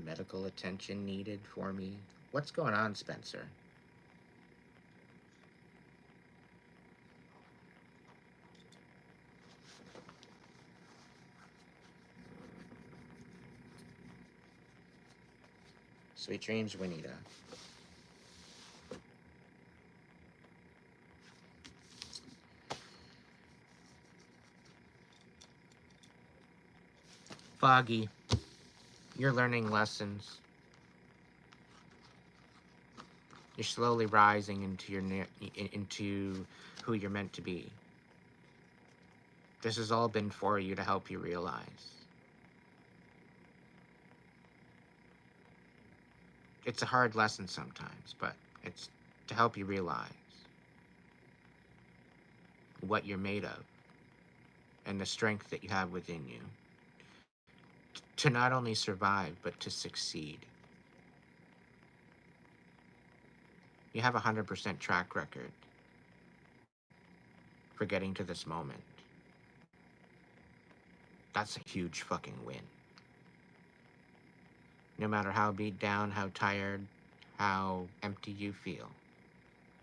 medical attention needed for me. What's going on, Spencer? Sweet dreams, Winita. Foggy, you're learning lessons. You're slowly rising into who you're meant to be. This has all been for you to help you realize. It's a hard lesson sometimes, but it's to help you realize what you're made of and the strength that you have within you to not only survive, but to succeed. You have a 100% track record for getting to this moment. That's a huge fucking win. No matter how beat down, how tired, how empty you feel,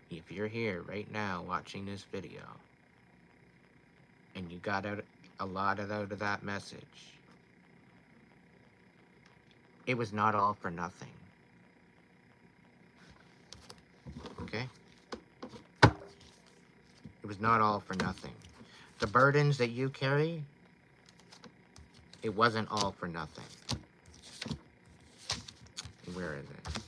if you're here right now watching this video and you got out a lot out of that message, it was not all for nothing. Okay? It was not all for nothing. The burdens that you carry, it wasn't all for nothing. Where is it?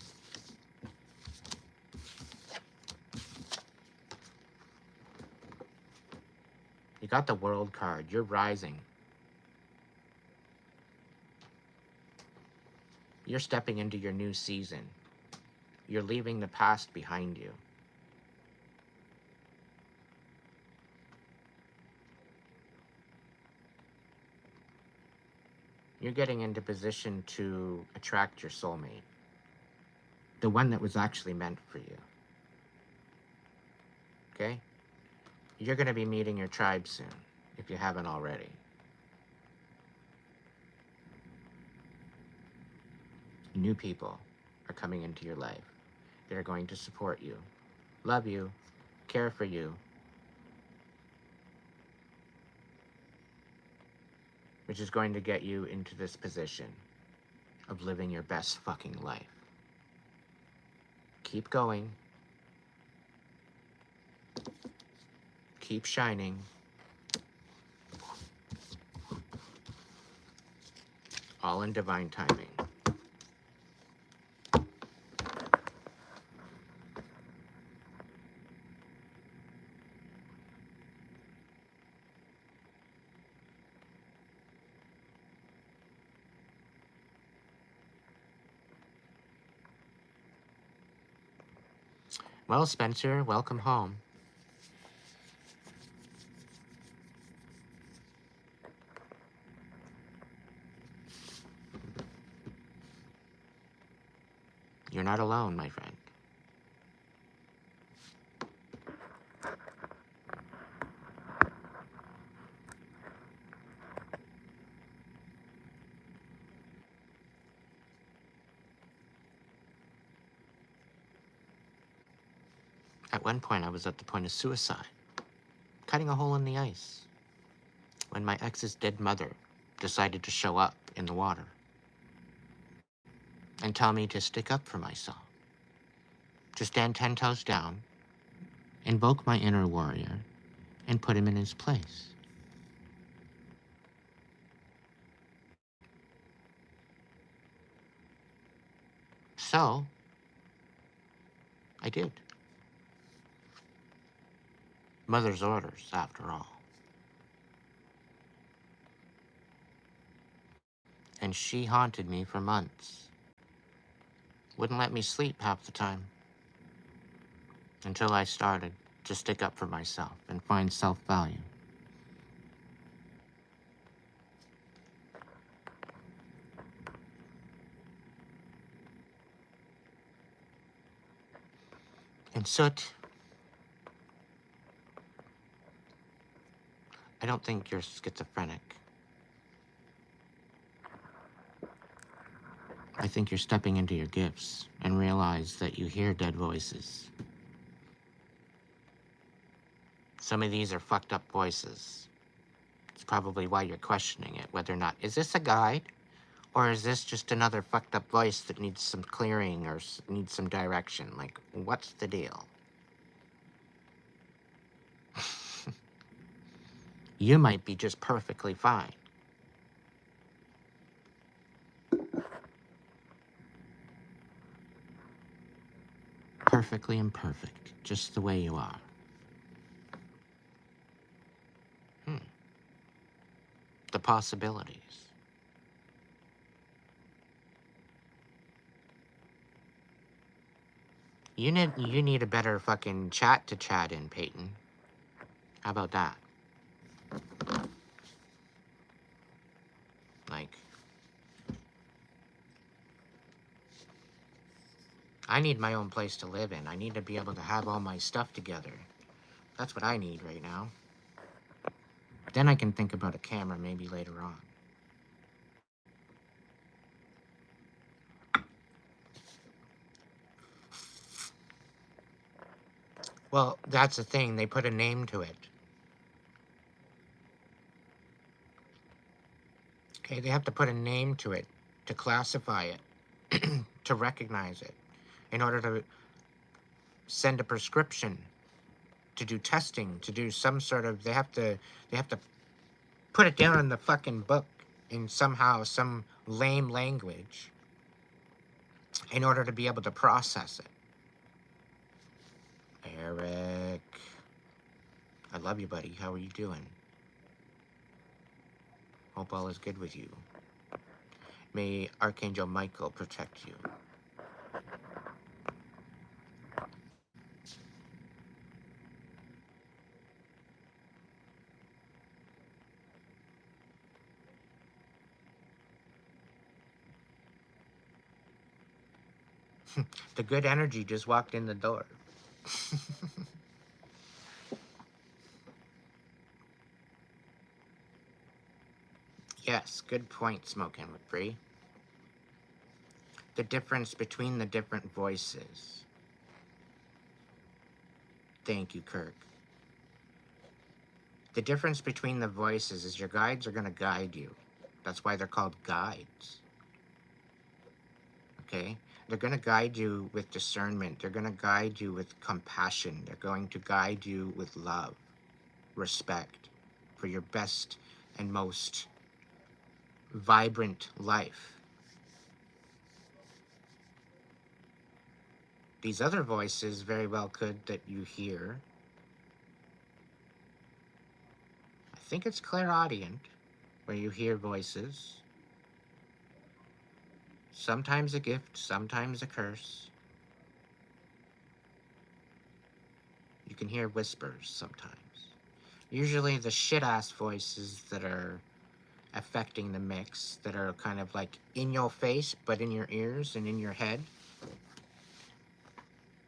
You got the World card. You're rising. You're stepping into your new season. You're leaving the past behind you. You're getting into position to attract your soulmate. The one that was actually meant for you. Okay? You're going to be meeting your tribe soon, if you haven't already. New people are coming into your life. They're going to support you, love you, care for you, which is going to get you into this position of living your best fucking life. Keep going. Keep shining. All in divine timing. Well, Spencer, welcome home. You're not alone, my friend. At one point, I was at the point of suicide, cutting a hole in the ice, when my ex's dead mother decided to show up in the water and tell me to stick up for myself, to stand 10 toes down, invoke my inner warrior, and put him in his place. So, I did. Mother's orders, after all. And she haunted me for months. Wouldn't let me sleep half the time. Until I started to stick up for myself and find self-value. And Soot, I don't think you're schizophrenic. I think you're stepping into your gifts and realize that you hear dead voices. Some of these are fucked up voices. It's probably why you're questioning it, whether or not, is this a guide? Or is this just another fucked up voice that needs some clearing or needs some direction? Like, what's the deal? You might be just perfectly fine. Perfectly imperfect, just the way you are. The possibilities. You need a better fucking chat to chat in, Peyton. How about that? Like, I need my own place to live in. I need to be able to have all my stuff together. That's what I need right now. Then I can think about a camera maybe later on. Well, that's the thing. They put a name to it. Okay, they have to put a name to it, to classify it, to recognize it, in order to send a prescription, to do testing, to do some sort of, they have to put it down in the fucking book in somehow, some lame language, in order to be able to process it. Eric, I love you, buddy. How are you doing? Hope all is good with you. May Archangel Michael protect you. The good energy just walked in the door. Yes, good point, Smokin' with Bree. The difference between the different voices. Thank you, Kirk. The difference between the voices is your guides are going to guide you. That's why they're called guides. Okay? They're going to guide you with discernment. They're going to guide you with compassion. They're going to guide you with love, respect for your best and most vibrant life. These other voices very well could that you hear. I think it's clairaudient, where you hear voices. Sometimes a gift, sometimes a curse. You can hear whispers sometimes. Usually the shit-ass voices that are affecting the mix, that are kind of like in your face, but in your ears and in your head.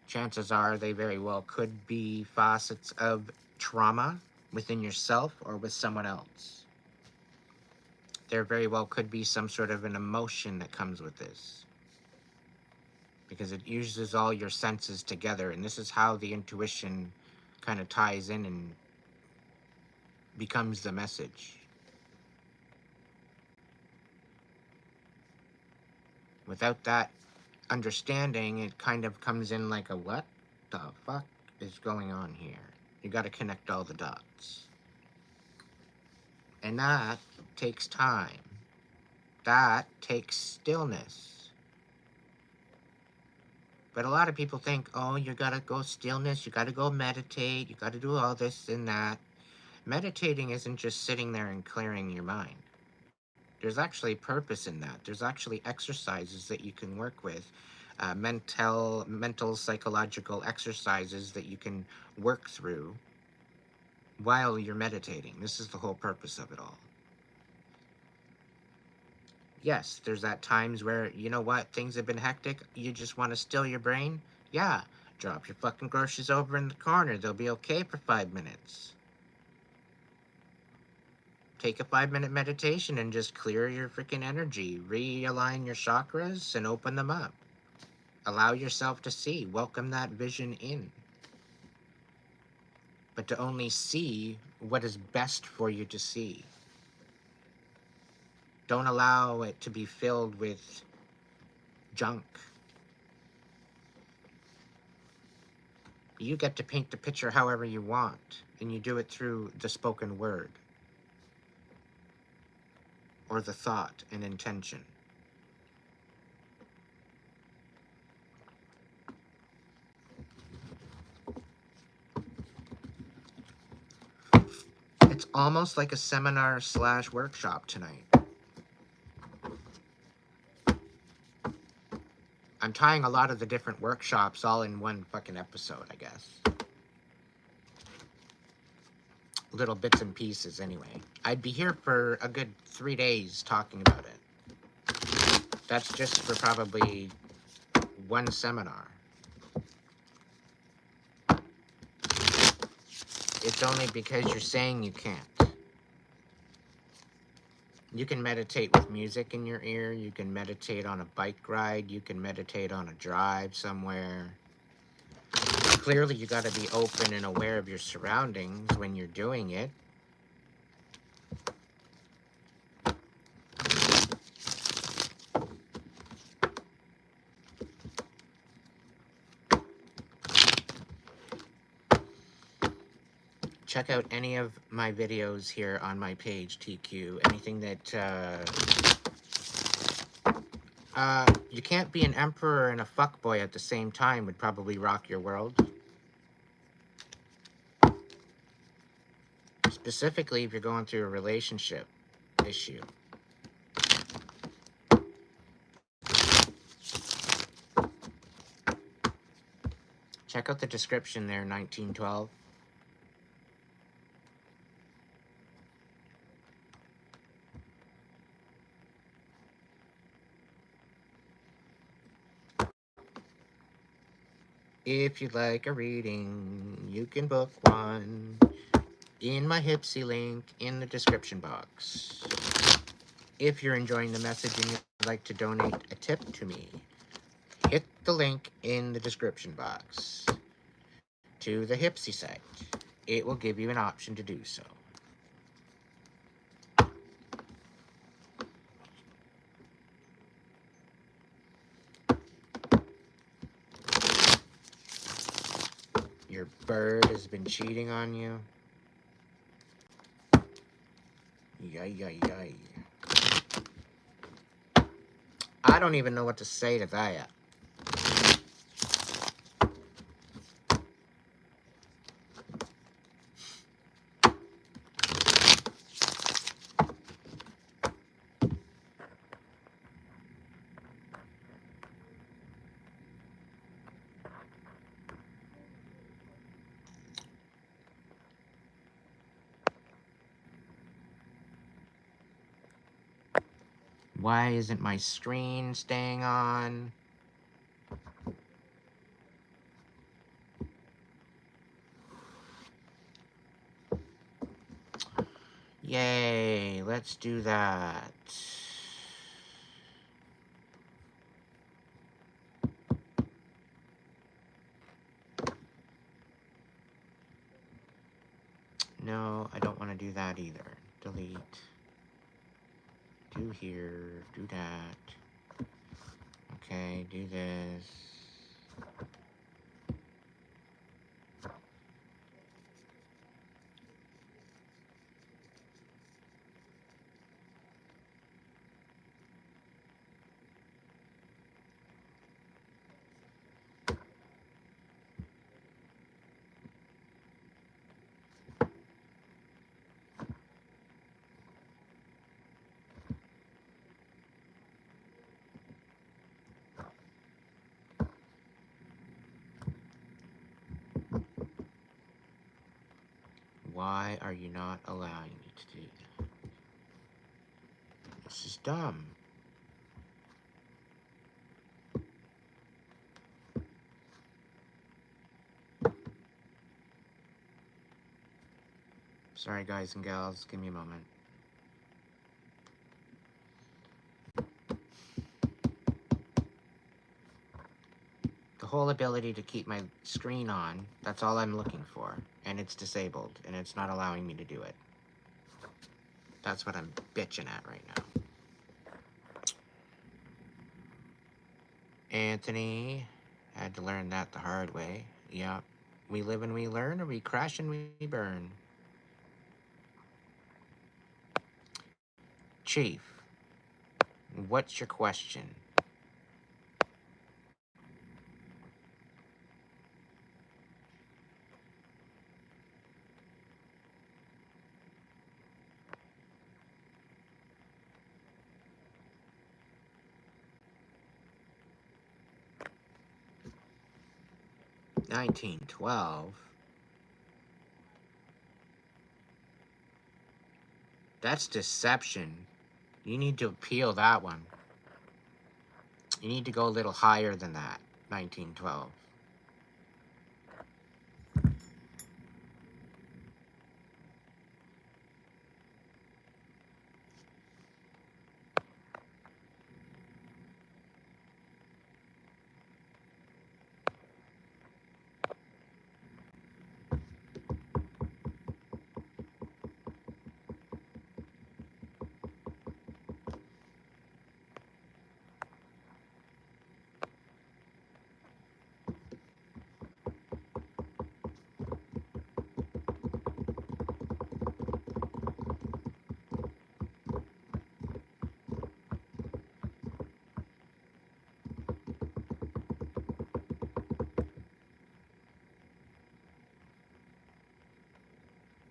Chances are they very well could be facets of trauma within yourself or with someone else. There very well could be some sort of an emotion that comes with this. because it uses all your senses together, and this is how the intuition kind of ties in and becomes the message. Without that understanding, it kind of comes in like a what the fuck is going on here? You got to connect all the dots. And that takes time. That takes stillness. But a lot of people think, oh, you gotta go stillness, you gotta go meditate, you gotta do all this and that. Meditating isn't just sitting there and clearing your mind. There's actually purpose in that. There's actually exercises that you can work with, mental, psychological exercises that you can work through while you're meditating. This is the whole purpose of it all. Yes, there's at times where, you know what, things have been hectic, you just want to still your brain. Yeah, drop your fucking groceries over in the corner. They'll be okay for 5 minutes. Take a 5-minute meditation and just clear your freaking energy. Realign your chakras and open them up. Allow yourself to see. Welcome that vision in. But to only see what is best for you to see. Don't allow it to be filled with junk. You get to paint the picture however you want, and you do it through the spoken word, or the thought and intention. It's almost like a seminar / workshop tonight. I'm tying a lot of the different workshops all in one fucking episode, I guess. Little bits and pieces, anyway. I'd be here for a good 3 days talking about it. That's just for probably one seminar. It's only because you're saying you can't. You can meditate with music in your ear. You can meditate on a bike ride. You can meditate on a drive somewhere. Clearly, you got to be open and aware of your surroundings when you're doing it. Check out any of my videos here on my page, TQ. Anything that, you can't be an emperor and a fuckboy at the same time would probably rock your world. Specifically if you're going through a relationship issue. Check out the description there, 1912. If you'd like a reading, you can book one in my Hipsy link in the description box. If you're enjoying the message and you'd like to donate a tip to me, hit the link in the description box to the Hipsy site. It will give you an option to do so. Your bird has been cheating on you. Yay, yay, yay. I don't even know what to say to that. Why isn't my screen staying on? Yay, let's do that. that either. Delete. Do here. Do that. Okay, do this. Why are you not allowing me to do that? This is dumb. Sorry, guys and gals. Give me a moment. The whole ability to keep my screen on, that's all I'm looking for. And it's disabled, and it's not allowing me to do it. That's what I'm bitching at right now. Anthony, had to learn that the hard way. Yeah, we live and we learn, or we crash and we burn. Chief, what's your question? $19.12. That's deception. You need to appeal that one. You need to go a little higher than that. $19.12.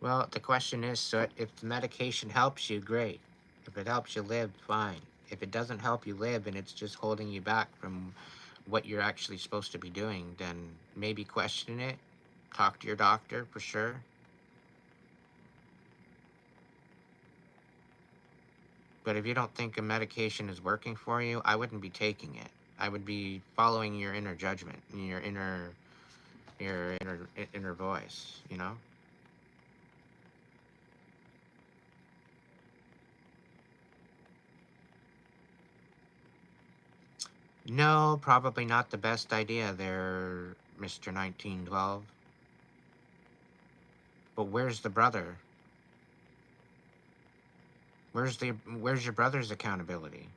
Well, the question is, so if the medication helps you, great. If it helps you live, fine. If it doesn't help you live and it's just holding you back from what you're actually supposed to be doing, then maybe question it. Talk to your doctor for sure. But if you don't think a medication is working for you, I wouldn't be taking it. I would be following your inner judgment and your inner voice, you know? No, probably not the best idea there, Mr. 1912. But where's the brother? Where's your brother's accountability?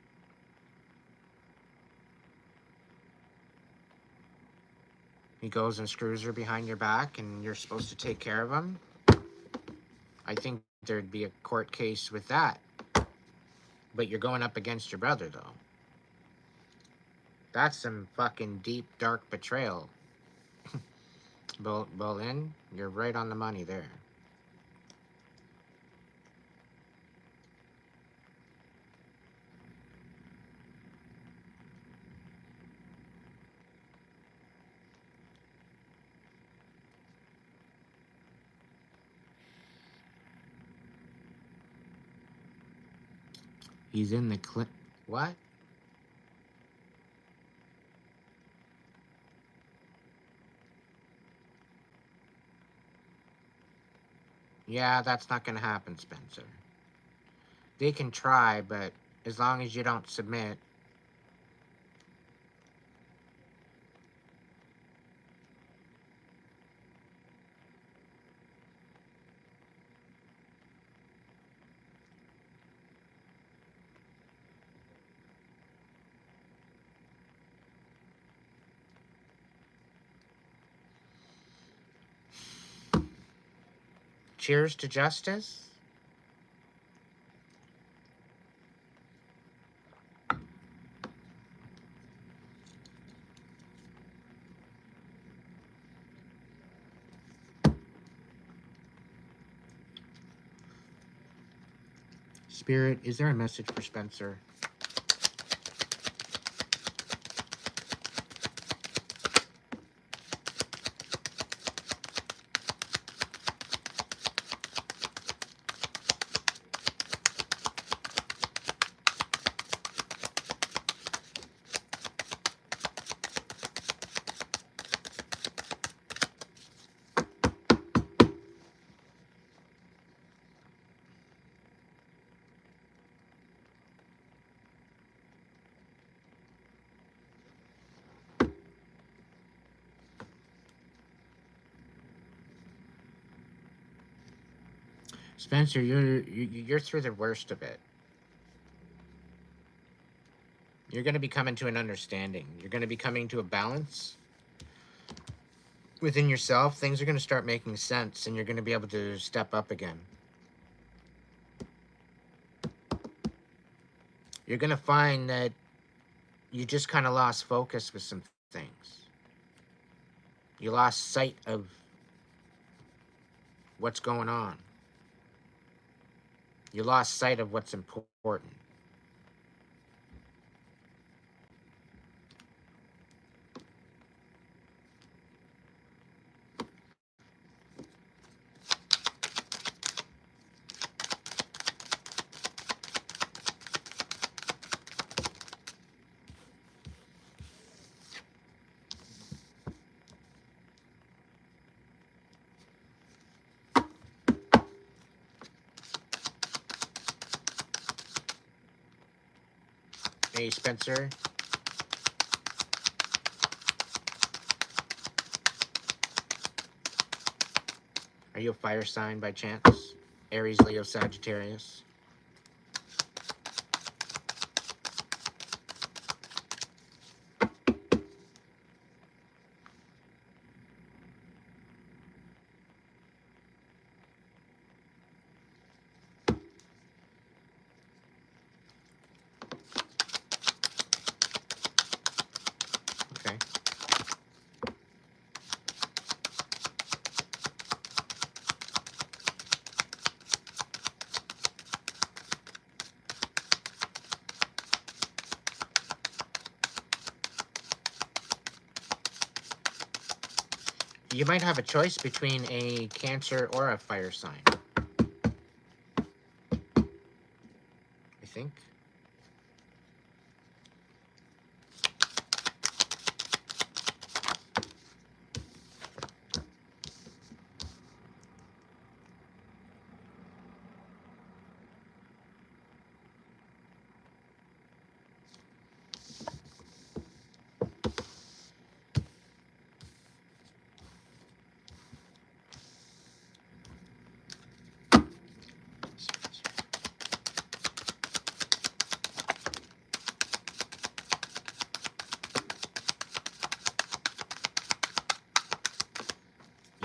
He goes and screws her behind your back and you're supposed to take care of him? I think there'd be a court case with that. But you're going up against your brother, though. That's some fucking deep, dark betrayal. Bolin, you're right on the money there. He's in the What? Yeah, that's not gonna happen, Spencer. They can try, but as long as you don't submit. Cheers to justice. Spirit, is there a message for Spencer? Spencer, you're through the worst of it. You're going to be coming to an understanding. You're going to be coming to a balance within yourself. Things are going to start making sense, and you're going to be able to step up again. You're going to find that you just kind of lost focus with some things. You lost sight of what's going on. You lost sight of what's important. Hey, Spencer. Are you a fire sign by chance? Aries, Leo, Sagittarius. Okay. You might have a choice between a Cancer or a fire sign. I think.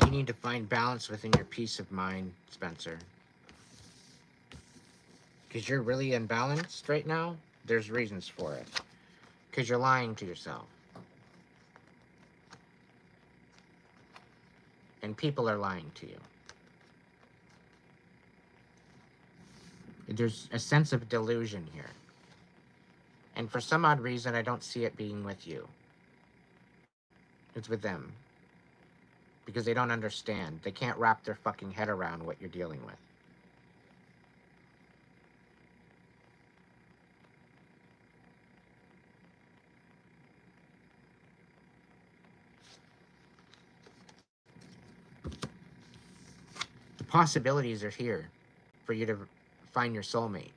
You need to find balance within your peace of mind, Spencer. Because you're really imbalanced right now. There's reasons for it. Because you're lying to yourself. And people are lying to you. There's a sense of delusion here. And for some odd reason, I don't see it being with you. It's with them. Because they don't understand. They can't wrap their fucking head around what you're dealing with. The possibilities are here for you to find your soulmate.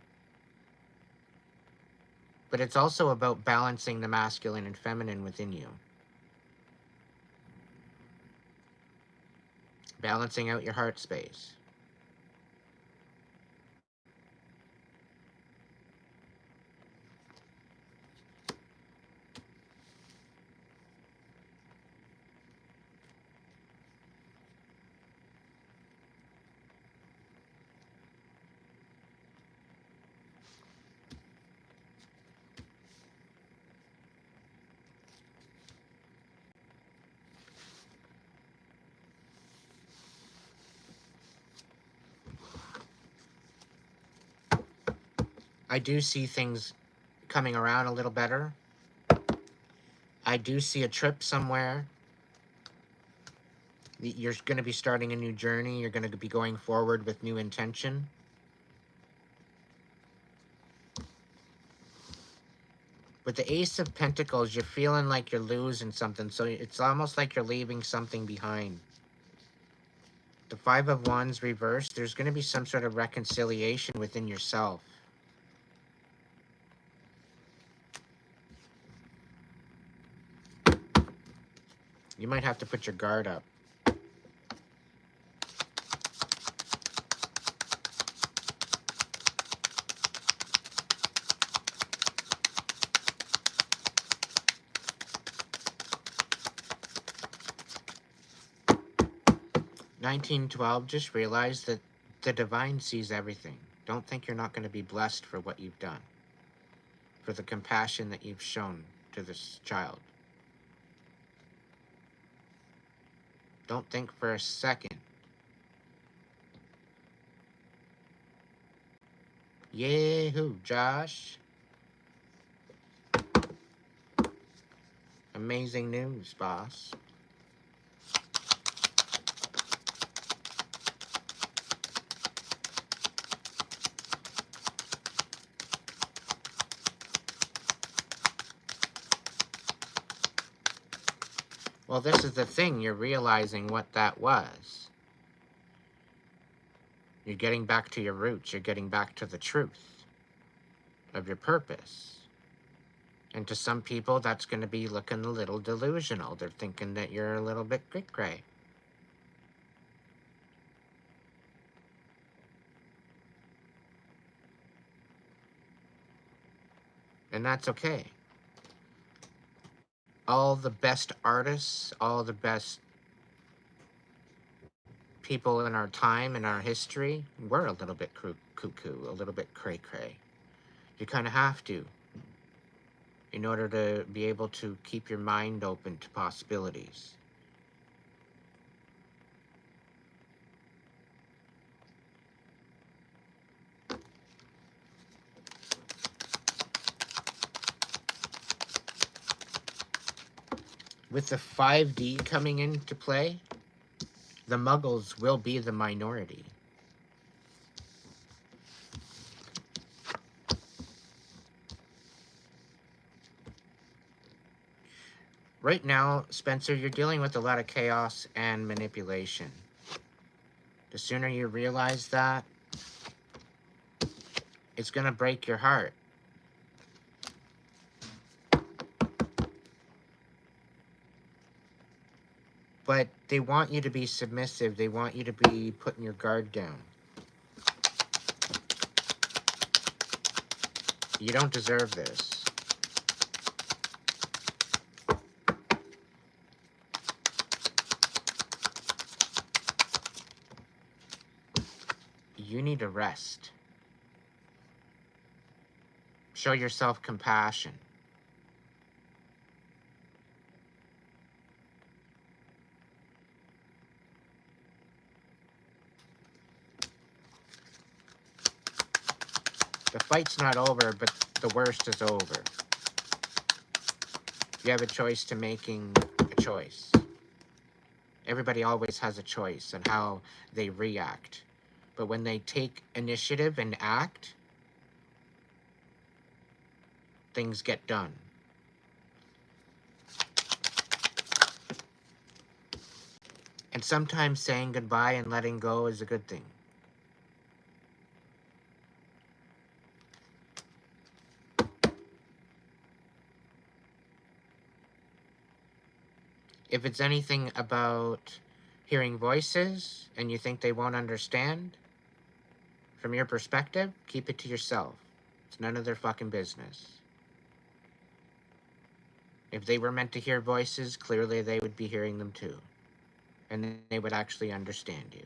But it's also about balancing the masculine and feminine within you. Balancing out your heart space. I do see things coming around a little better. I do see a trip somewhere. You're going to be starting a new journey. You're going to be going forward with new intention. With the Ace of Pentacles, you're feeling like you're losing something. So it's almost like you're leaving something behind. The Five of Wands reversed, there's going to be some sort of reconciliation within yourself. You might have to put your guard up. $1912, just realize that the divine sees everything. Don't think you're not going to be blessed for what you've done, for the compassion that you've shown to this child. Don't think for a second. Yahoo, Josh. Amazing news, boss. Well, this is the thing. You're realizing what that was. You're getting back to your roots. You're getting back to the truth of your purpose. And to some people, that's going to be looking a little delusional. They're thinking that you're a little bit cray-cray. And that's okay. All the best artists, all the best people in our time, in our history, we're a little bit cuckoo, a little bit cray-cray. You kind of have to, in order to be able to keep your mind open to possibilities. With the 5D coming into play, the Muggles will be the minority. Right now, Spencer, you're dealing with a lot of chaos and manipulation. The sooner you realize that, it's going to break your heart. But they want you to be submissive. They want you to be putting your guard down. You don't deserve this. You need to rest. Show yourself compassion. The fight's not over, but the worst is over. You have a choice to making a choice. Everybody always has a choice on how they react. But when they take initiative and act, things get done. And sometimes saying goodbye and letting go is a good thing. If it's anything about hearing voices and you think they won't understand, from your perspective, keep it to yourself. It's none of their fucking business. If they were meant to hear voices, clearly they would be hearing them too. And they would actually understand you.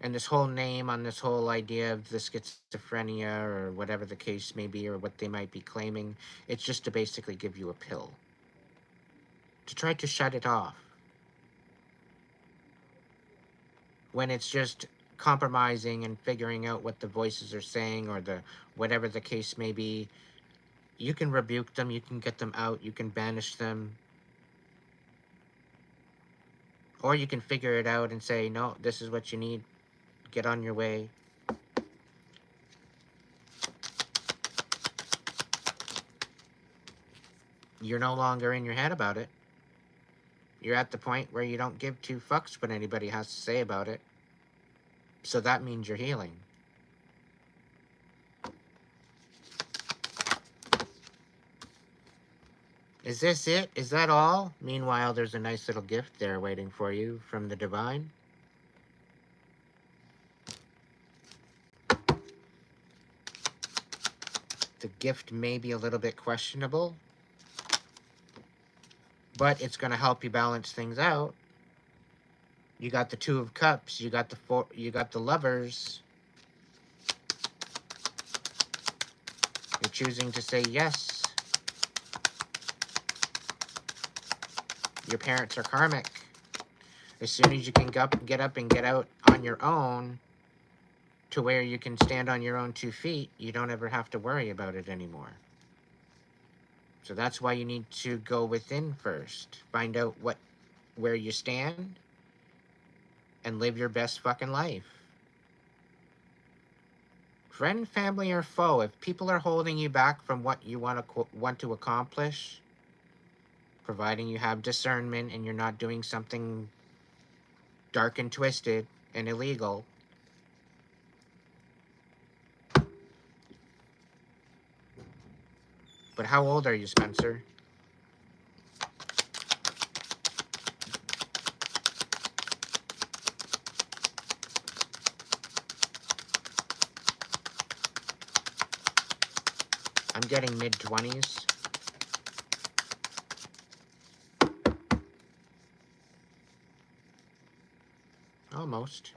And this whole name on this whole idea of the schizophrenia or whatever the case may be or what they might be claiming, it's just to basically give you a pill. To try to shut it off. When it's just compromising and figuring out what the voices are saying, or the whatever the case may be, you can rebuke them, you can get them out, you can banish them, or you can figure it out and say, no, this is what you need, get on your way. You're no longer in your head about it. You're at the point where you don't give two fucks what anybody has to say about it. So that means you're healing. Is this it? Is that all? Meanwhile, there's a nice little gift there waiting for you from the divine. The gift may be a little bit questionable, but it's going to help you balance things out. You got the Two of Cups, you got the Lovers. You're choosing to say yes. Your parents are karmic. As soon as you can get up and get out on your own to where you can stand on your own 2 feet, you don't ever have to worry about it anymore. So that's why you need to go within first. Find out where you stand and live your best fucking life. Friend, family, or foe, if people are holding you back from what you want to accomplish, providing you have discernment and you're not doing something dark and twisted and illegal, but how old are you, Spencer? I'm getting mid-20s. Almost.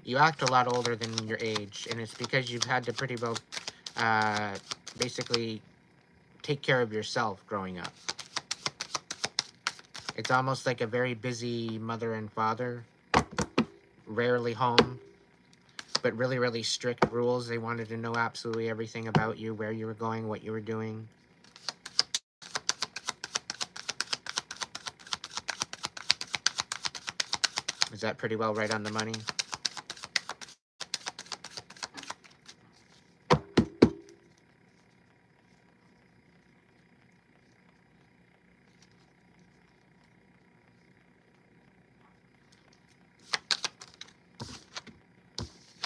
You act a lot older than your age, and it's because you've had to pretty well basically take care of yourself growing up. It's almost like a very busy mother and father, rarely home, but really, really strict rules. They wanted to know absolutely everything about you, where you were going, what you were doing. Is that pretty well right on the money?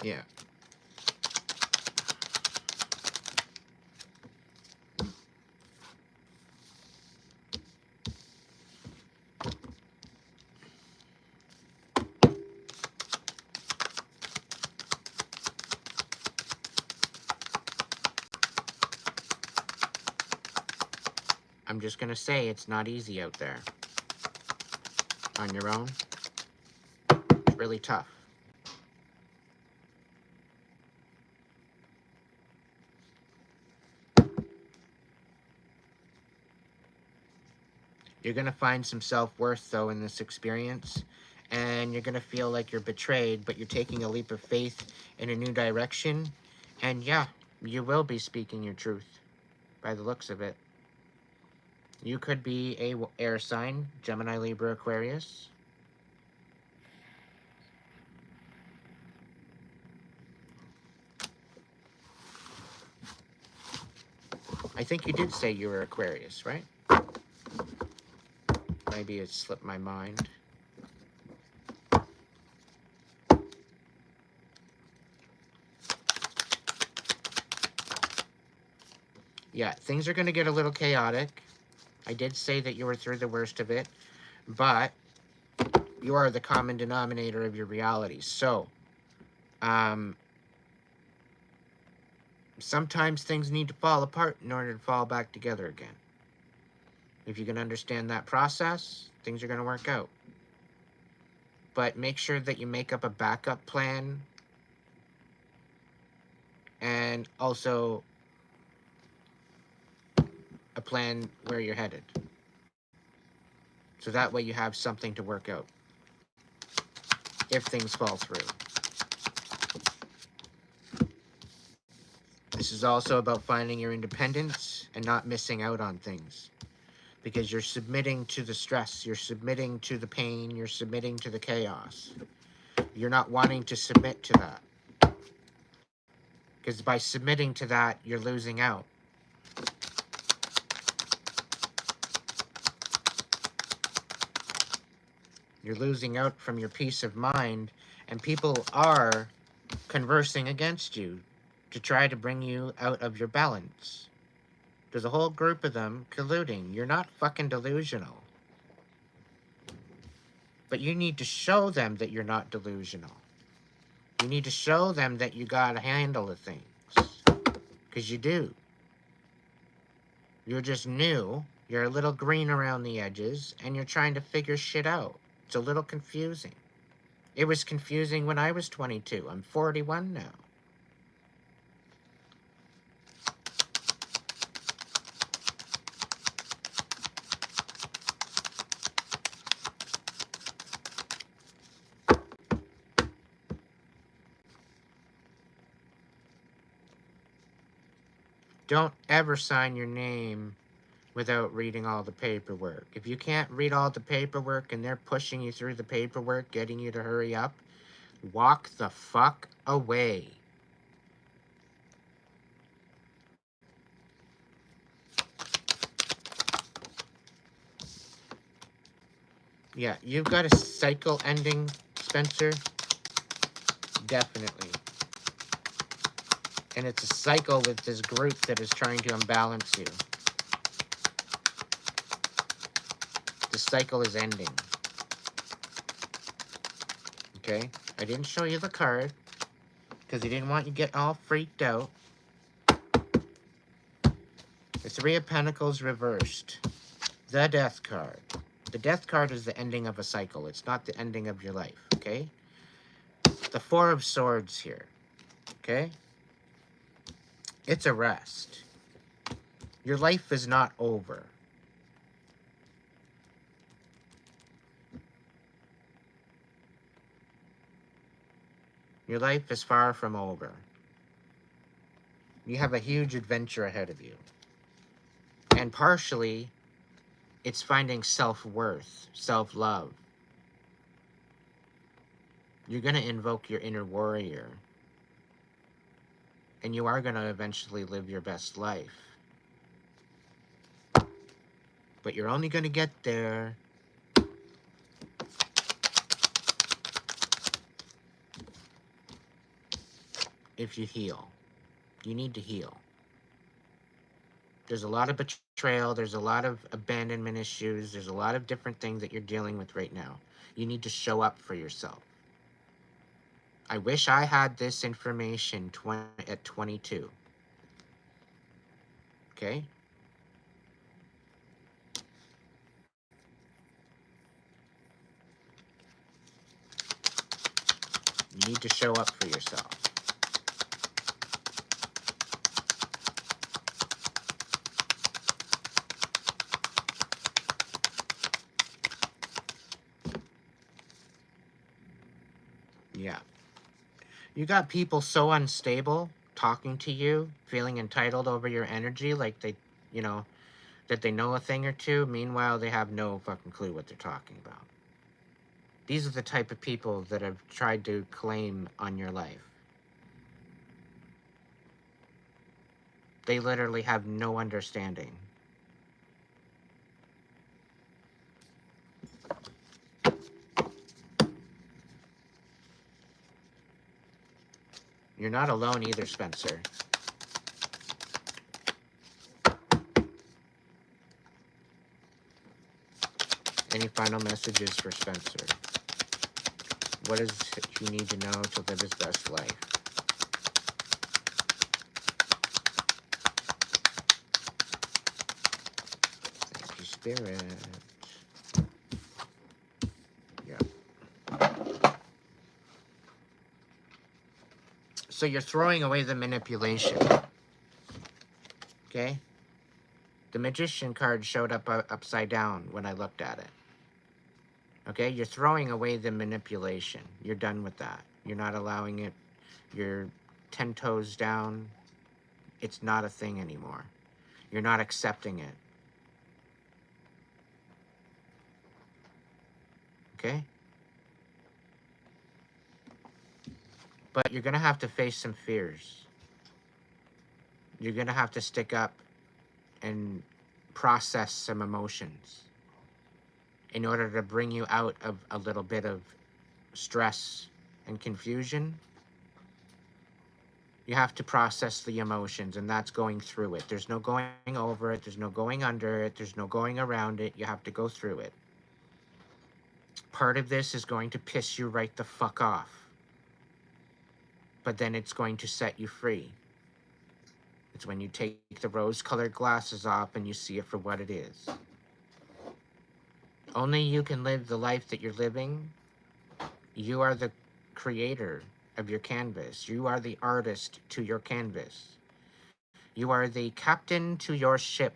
Yeah. I'm just going to say it's not easy out there. On your own. It's really tough. You're going to find some self-worth, though, in this experience. And you're going to feel like you're betrayed, but you're taking a leap of faith in a new direction. And yeah, you will be speaking your truth, by the looks of it. You could be a air sign, Gemini, Libra, Aquarius. I think you did say you were Aquarius, right? Maybe it slipped my mind. Yeah, things are going to get a little chaotic. I did say that you were through the worst of it, but you are the common denominator of your reality. So, sometimes things need to fall apart in order to fall back together again. If you can understand that process, things are going to work out. But make sure that you make up a backup plan, and also a plan where you're headed. So that way you have something to work out. if things fall through. This is also about finding your independence and not missing out on things. Because you're submitting to the stress, you're submitting to the pain, you're submitting to the chaos. You're not wanting to submit to that. Because by submitting to that, you're losing out. You're losing out from your peace of mind, and people are conversing against you to try to bring you out of your balance. There's a whole group of them colluding. You're not fucking delusional. But you need to show them that you're not delusional. You need to show them that you got a handle of things. Because you do. You're just new. You're a little green around the edges, and you're trying to figure shit out. It's a little confusing. It was confusing when I was 22. I'm 41 now. Don't ever sign your name without reading all the paperwork. If you can't read all the paperwork and they're pushing you through the paperwork, getting you to hurry up, walk the fuck away. Yeah, you've got a cycle ending, Spencer. Definitely. And it's a cycle with this group that is trying to unbalance you. The cycle is ending. Okay? I didn't show you the card because I didn't want you to get all freaked out. The Three of Pentacles reversed. The Death card. The Death card is the ending of a cycle. It's not the ending of your life. Okay? The Four of Swords here. Okay? It's a rest. Your life is not over. Your life is far from over. You have a huge adventure ahead of you. And partially, it's finding self-worth, self-love. You're going to invoke your inner warrior. And you are going to eventually live your best life. But you're only going to get there if you heal. You need to heal. There's a lot of betrayal. There's a lot of abandonment issues. There's a lot of different things that you're dealing with right now. You need to show up for yourself. I wish I had this information at 22. Okay? You need to show up for yourself. Yeah. You got people so unstable talking to you, feeling entitled over your energy, like they, you know, that they know a thing or two. Meanwhile, they have no fucking clue what they're talking about. These are the type of people that have tried to claim on your life. They literally have no understanding. You're not alone either, Spencer. Any final messages for Spencer? What does he need to know to live his best life? Thank you, Spirit. Yeah. So you're throwing away the manipulation. Okay? The Magician card showed up upside down when I looked at it. Okay? You're throwing away the manipulation. You're done with that. You're not allowing it. You're 10 toes down. It's not a thing anymore. You're not accepting it. Okay? But you're going to have to face some fears. You're going to have to stick up and process some emotions in order to bring you out of a little bit of stress and confusion. You have to process the emotions, and that's going through it. There's no going over it. There's no going under it. There's no going around it. You have to go through it. Part of this is going to piss you right the fuck off. But then it's going to set you free. It's when you take the rose-colored glasses off and you see it for what it is. Only you can live the life that you're living. You are the creator of your canvas. You are the artist to your canvas. You are the captain to your ship.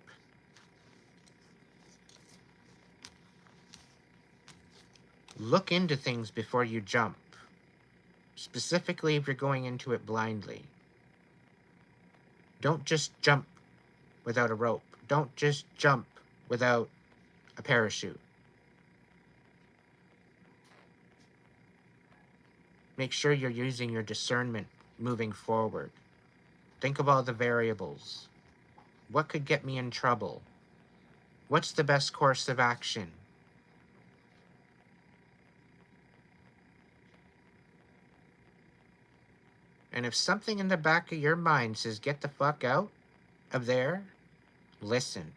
Look into things before you jump. Specifically if you're going into it blindly. Don't just jump without a rope. Don't just jump without a parachute. Make sure you're using your discernment moving forward. Think of all the variables. What could get me in trouble? What's the best course of action? And if something in the back of your mind says, get the fuck out of there, listen.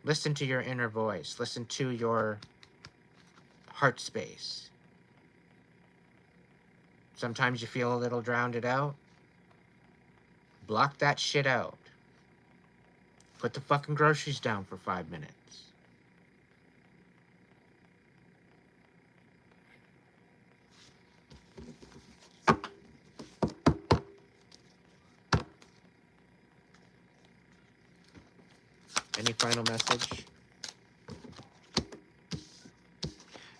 Listen to your inner voice. Listen to your heart space. Sometimes you feel a little drowned out. Block that shit out. Put the fucking groceries down for 5 minutes. Any final message?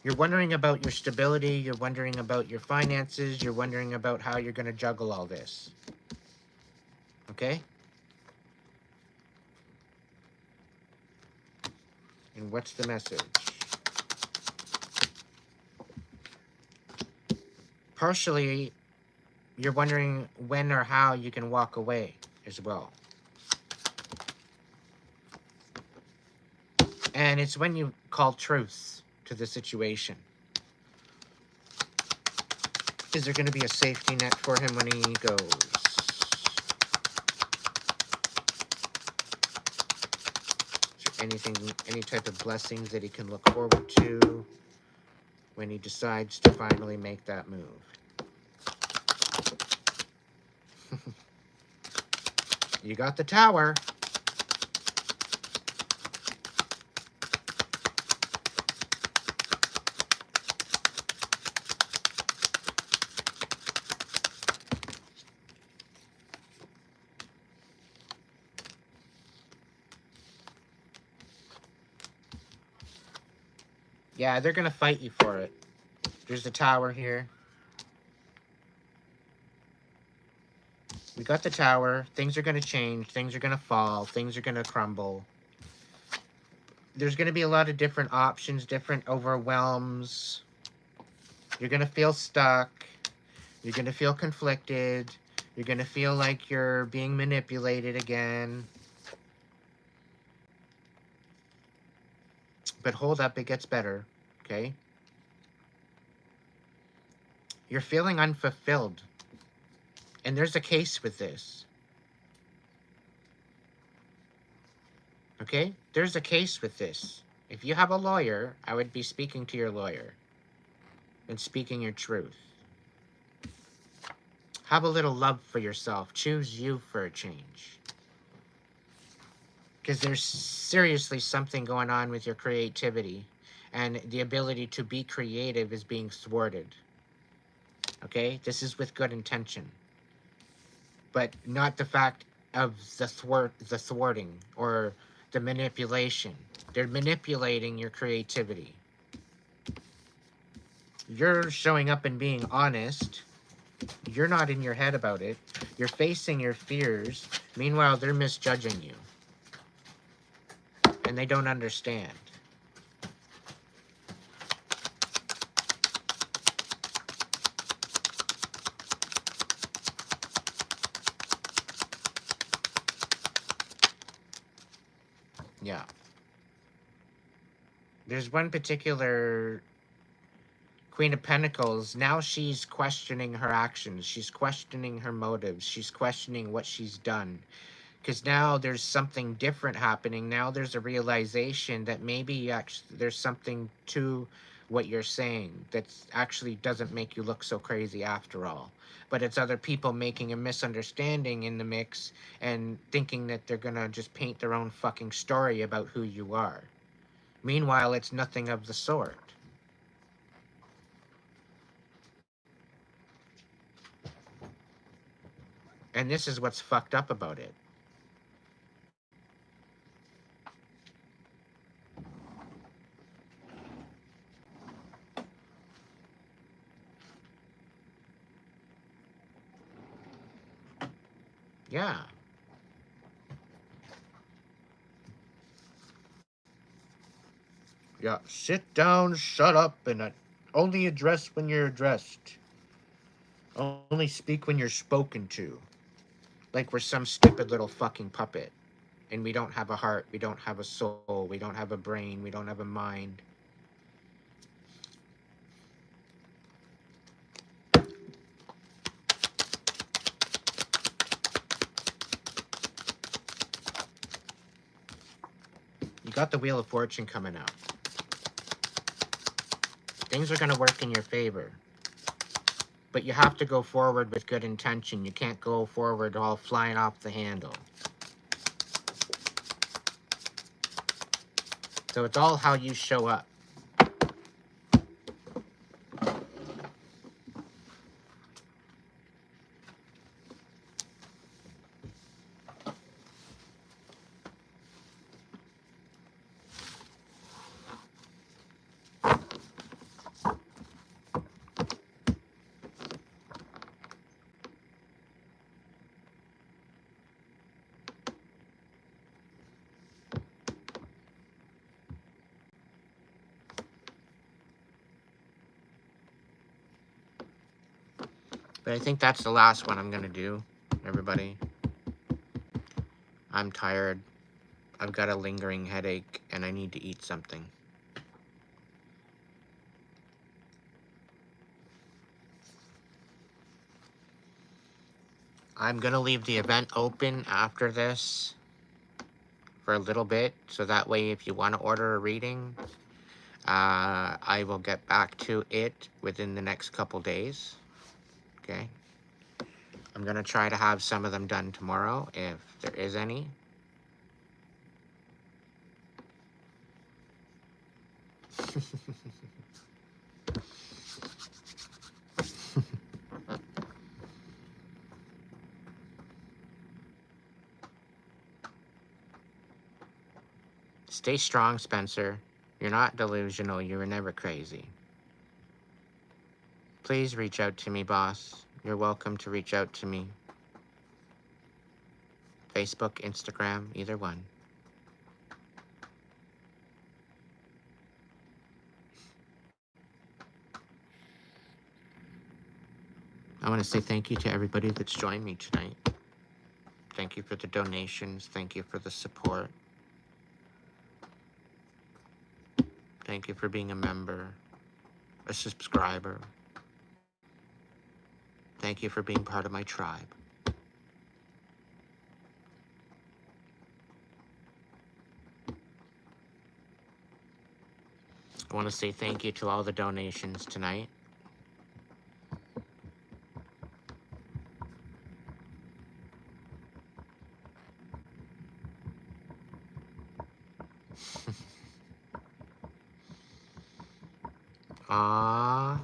You're wondering about your stability. You're wondering about your finances. You're wondering about how you're going to juggle all this. Okay? And what's the message? Partially, you're wondering when or how you can walk away as well. And it's when you call truth to the situation. Is there going to be a safety net for him when he goes? Is there anything, any type of blessings that he can look forward to when he decides to finally make that move? You got the Tower. Yeah, they're going to fight you for it. There's the Tower here. We got the Tower. Things are going to change. Things are going to fall. Things are going to crumble. There's going to be a lot of different options, different overwhelms. You're going to feel stuck. You're going to feel conflicted. You're going to feel like you're being manipulated again. But hold up, it gets better, okay? You're feeling unfulfilled. And there's a case with this. Okay? There's a case with this. If you have a lawyer, I would be speaking to your lawyer and speaking your truth. Have a little love for yourself. Choose you for a change. Because there's seriously something going on with your creativity, and the ability to be creative is being thwarted. Okay? This is with good intention. But not the fact of the thwarting or the manipulation. They're manipulating your creativity. You're showing up and being honest. You're not in your head about it. You're facing your fears. Meanwhile, they're misjudging you. And they don't understand. Yeah. There's one particular Queen of Pentacles. Now she's questioning her actions. She's questioning her motives. She's questioning what she's done. Because now there's something different happening. Now there's a realization that maybe actually there's something to what you're saying that actually doesn't make you look so crazy after all. But it's other people making a misunderstanding in the mix and thinking that they're going to just paint their own fucking story about who you are. Meanwhile, it's nothing of the sort. And this is what's fucked up about it. Yeah. Yeah. Sit down, shut up, and only address when you're addressed. Only speak when you're spoken to. Like we're some stupid little fucking puppet. And we don't have a heart, we don't have a soul, we don't have a brain, we don't have a mind. You got the Wheel of Fortune coming out. Things are going to work in your favor. But you have to go forward with good intention. You can't go forward all flying off the handle. So it's all how you show up. But I think that's the last one I'm going to do, everybody. I'm tired. I've got a lingering headache, and I need to eat something. I'm going to leave the event open after this for a little bit, so that way if you want to order a reading, I will get back to it within the next couple days. Okay? I'm going to try to have some of them done tomorrow, if there is any. Stay strong, Spencer. You're not delusional. You were never crazy. Please reach out to me, boss. You're welcome to reach out to me. Facebook, Instagram, either one. I want to say thank you to everybody that's joined me tonight. Thank you for the donations. Thank you for the support. Thank you for being a member, a subscriber. Thank you for being part of my tribe. I want to say thank you to all the donations tonight. Ah,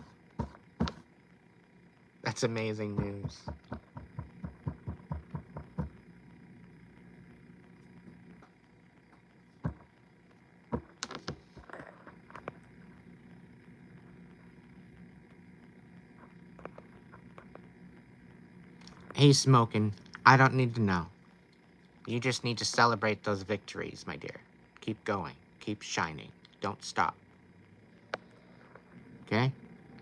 that's amazing news. He's smoking. I don't need to know. You just need to celebrate those victories, my dear. Keep going. Keep shining. Don't stop. Okay?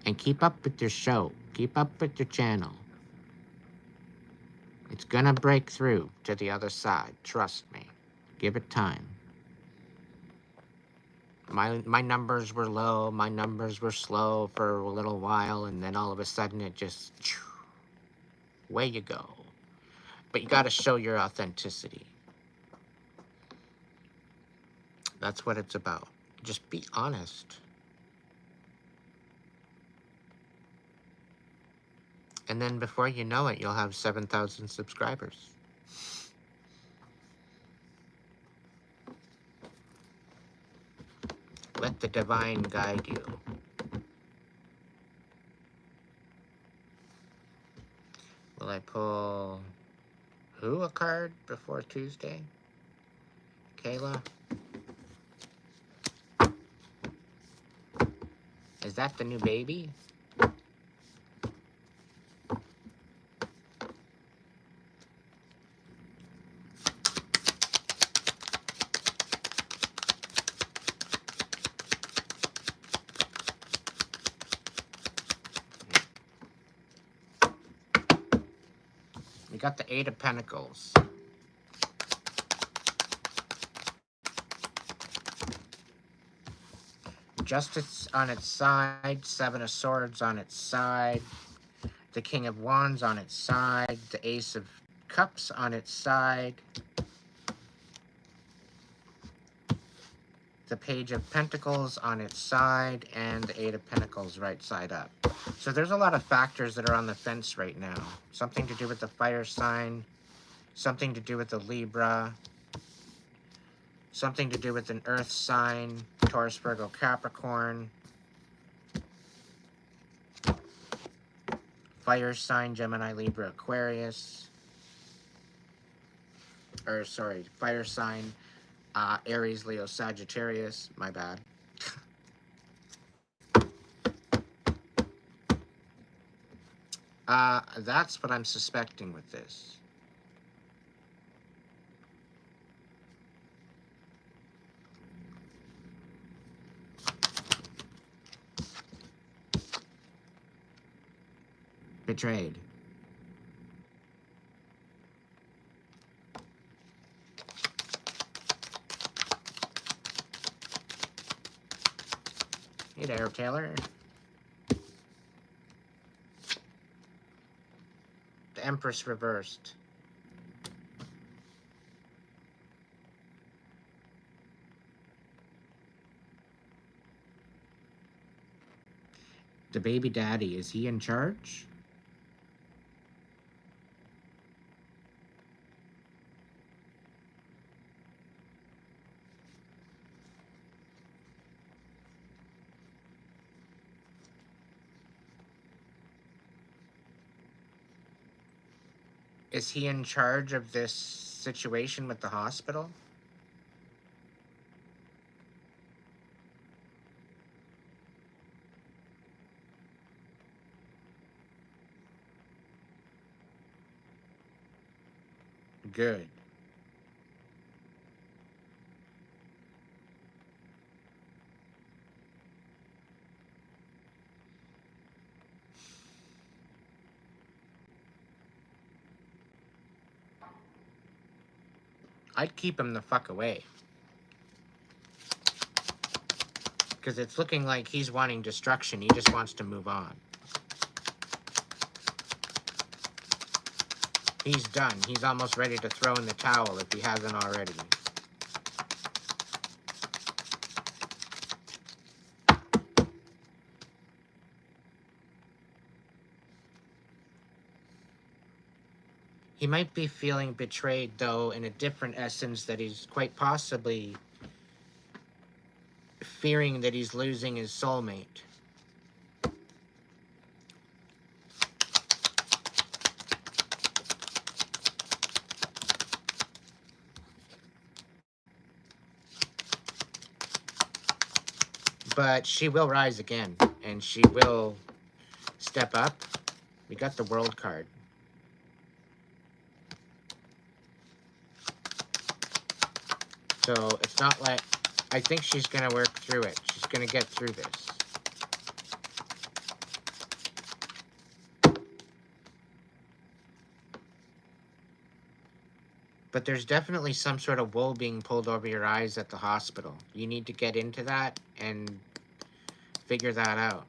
And keep up with your show. Keep up with your channel. It's gonna break through to the other side. Trust me. Give it time. My numbers were low. My numbers were slow for a little while. And then all of a sudden it just... Way you go. But you gotta show your authenticity. That's what it's about. Just be honest. And then before you know it, you'll have 7,000 subscribers. Let the divine guide you. Will I pull who a card before Tuesday? Kayla? Is that the new baby? We got the Eight of Pentacles. Justice on its side, Seven of Swords on its side, the King of Wands on its side, the Ace of Cups on its side, the Page of Pentacles on its side, and the Eight of Pentacles right side up. So there's a lot of factors that are on the fence right now. Something to do with the fire sign, something to do with the Libra, something to do with an earth sign, Taurus, Virgo, Capricorn, fire sign, Gemini, Libra, Aquarius, or sorry, fire sign, Aries, Leo, Sagittarius, my bad. That's what I'm suspecting with this. Betrayed. Hey there, Taylor. The Empress reversed. The baby daddy, is he in charge? Is he in charge of this situation with the hospital? Good. I'd keep him the fuck away. Because it's looking like he's wanting destruction. He just wants to move on. He's done. He's almost ready to throw in the towel if he hasn't already. He might be feeling betrayed, though, in a different essence, that he's quite possibly fearing that he's losing his soulmate. But she will rise again, and she will step up. We got the World card. So it's not like, I think she's going to work through it. She's going to get through this. But there's definitely some sort of wool being pulled over your eyes at the hospital. You need to get into that and figure that out.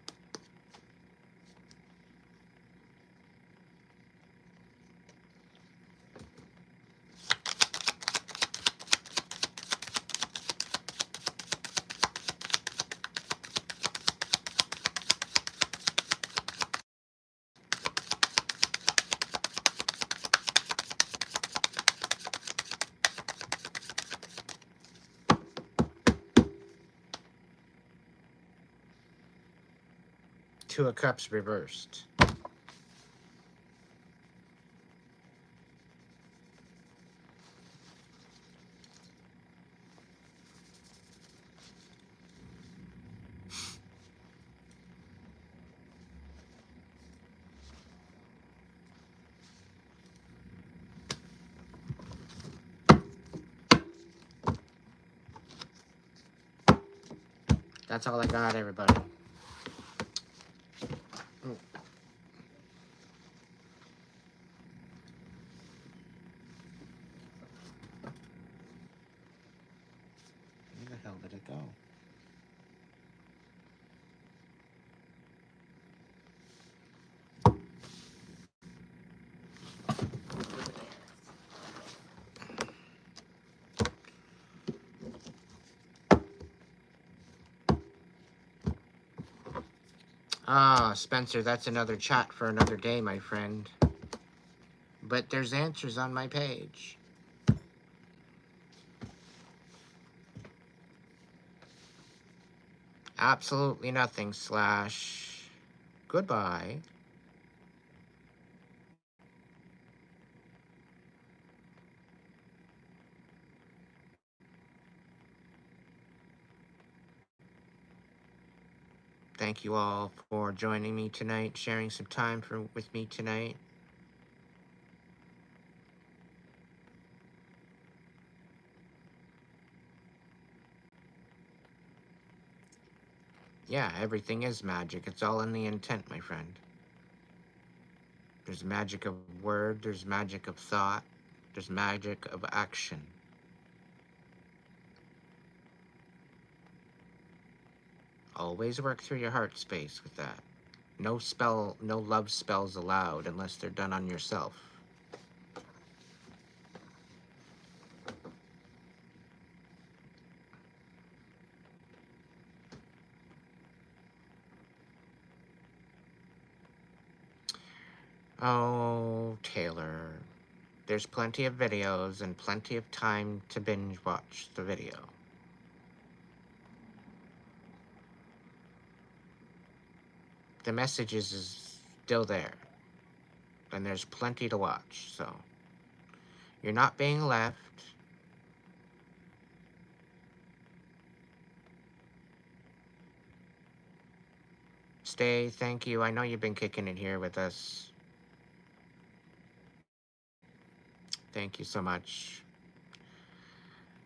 Two of Cups reversed. That's all I got, everybody. Where the hell did it go? Ah, Spencer, that's another chat for another day, my friend. But there's answers on my page. Absolutely nothing, slash. Goodbye. Thank you all for joining me tonight, sharing some time with me tonight. Yeah, everything is magic. It's all in the intent, my friend. There's magic of word, there's magic of thought, there's magic of action. Always work through your heart space with that. No love spells allowed unless they're done on yourself. Oh, Taylor. There's plenty of videos and plenty of time to binge watch the video. The message is still there. And there's plenty to watch, so you're not being left. Stay, thank you. I know you've been kicking it here with us. Thank you so much.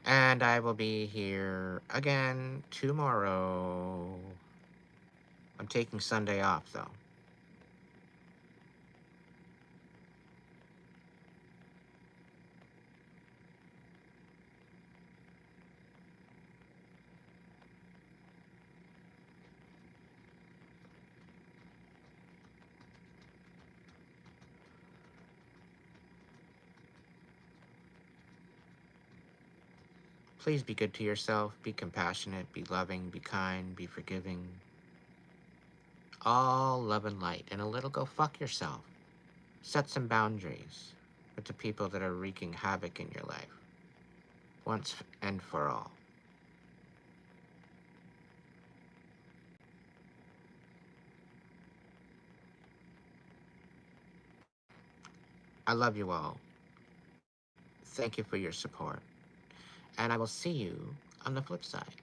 And I will be here again tomorrow. I'm taking Sunday off, though. Please be good to yourself, be compassionate, be loving, be kind, be forgiving. All love and light, and a little go fuck yourself. Set some boundaries with the people that are wreaking havoc in your life, once and for all. I love you all. Thank you for your support. And I will see you on the flip side.